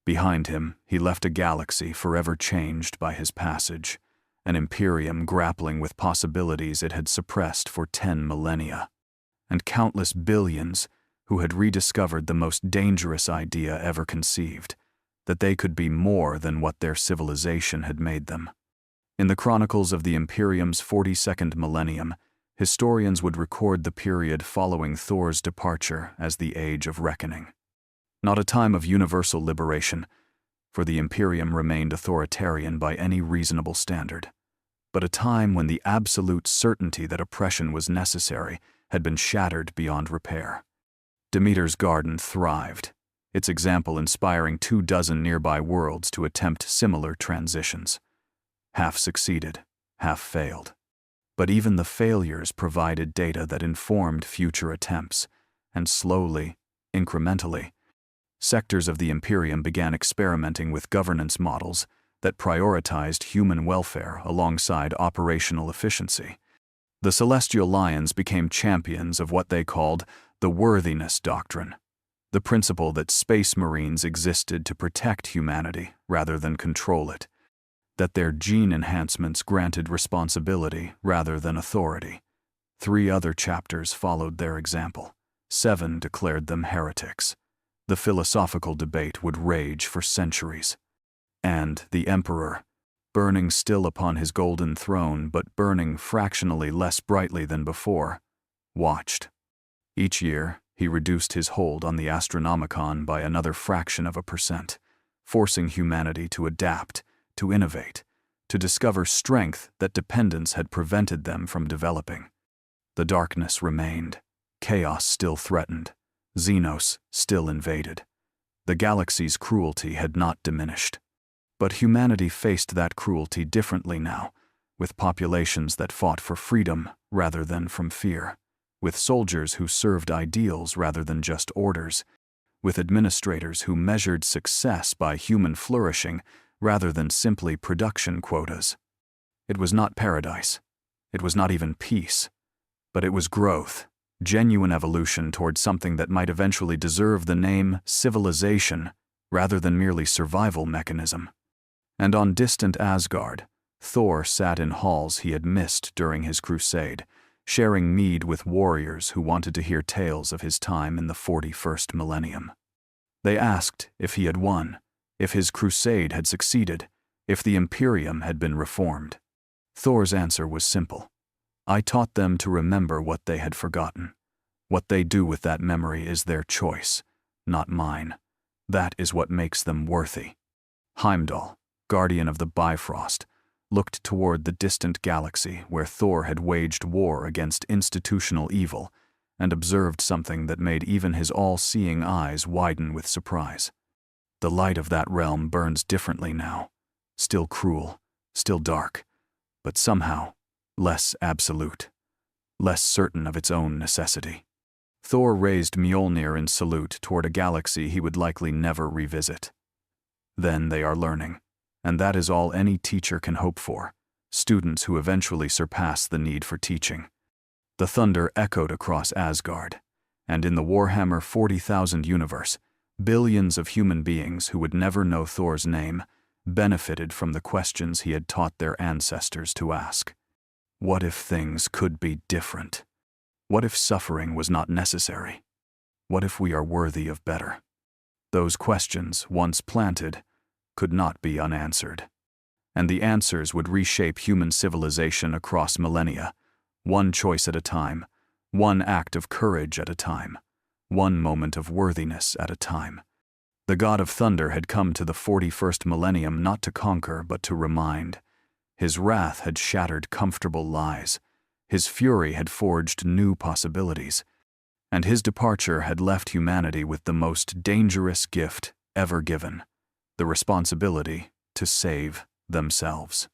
Behind him, he left a galaxy forever changed by his passage, an Imperium grappling with possibilities it had suppressed for 10 millennia, and countless billions who had rediscovered the most dangerous idea ever conceived, that they could be more than what their civilization had made them. In the chronicles of the Imperium's 42nd millennium, historians would record the period following Thor's departure as the Age of Reckoning. Not a time of universal liberation, for the Imperium remained authoritarian by any reasonable standard, but a time when the absolute certainty that oppression was necessary had been shattered beyond repair. Demeter's garden thrived, its example inspiring 24 nearby worlds to attempt similar transitions. Half succeeded, half failed. But even the failures provided data that informed future attempts, and slowly, incrementally, sectors of the Imperium began experimenting with governance models that prioritized human welfare alongside operational efficiency. The Celestial Lions became champions of what they called the worthiness doctrine, the principle that space marines existed to protect humanity rather than control it, that their gene enhancements granted responsibility rather than authority. 3 other chapters followed their example. 7 declared them heretics. The philosophical debate would rage for centuries. And the Emperor, burning still upon his golden throne but burning fractionally less brightly than before, watched. Each year, he reduced his hold on the Astronomicon by another fraction of a percent, forcing humanity to adapt, to innovate, to discover strength that dependence had prevented them from developing. The darkness remained. Chaos still threatened. Xenos still invaded. The galaxy's cruelty had not diminished. But humanity faced that cruelty differently now, with populations that fought for freedom rather than from fear, with soldiers who served ideals rather than just orders, with administrators who measured success by human flourishing rather than simply production quotas. It was not paradise. It was not even peace. But it was growth, genuine evolution towards something that might eventually deserve the name civilization rather than merely survival mechanism. And on distant Asgard, Thor sat in halls he had missed during his crusade, sharing mead with warriors who wanted to hear tales of his time in the 41st millennium. They asked if he had won, if his crusade had succeeded, if the Imperium had been reformed. Thor's answer was simple. I taught them to remember what they had forgotten. What they do with that memory is their choice, not mine. That is what makes them worthy. Heimdall, guardian of the Bifrost, looked toward the distant galaxy where Thor had waged war against institutional evil and observed something that made even his all-seeing eyes widen with surprise. The light of that realm burns differently now, still cruel, still dark, but somehow less absolute, less certain of its own necessity. Thor raised Mjolnir in salute toward a galaxy he would likely never revisit. Then they are learning, and that is all any teacher can hope for, students who eventually surpass the need for teaching. The thunder echoed across Asgard, and in the Warhammer 40,000 universe, billions of human beings who would never know Thor's name benefited from the questions he had taught their ancestors to ask. What if things could be different? What if suffering was not necessary? What if we are worthy of better? Those questions, once planted, could not be unanswered. And the answers would reshape human civilization across millennia, one choice at a time, one act of courage at a time, one moment of worthiness at a time. The God of Thunder had come to the 41st millennium not to conquer but to remind. His wrath had shattered comfortable lies. His fury had forged new possibilities. And his departure had left humanity with the most dangerous gift ever given: the responsibility to save themselves.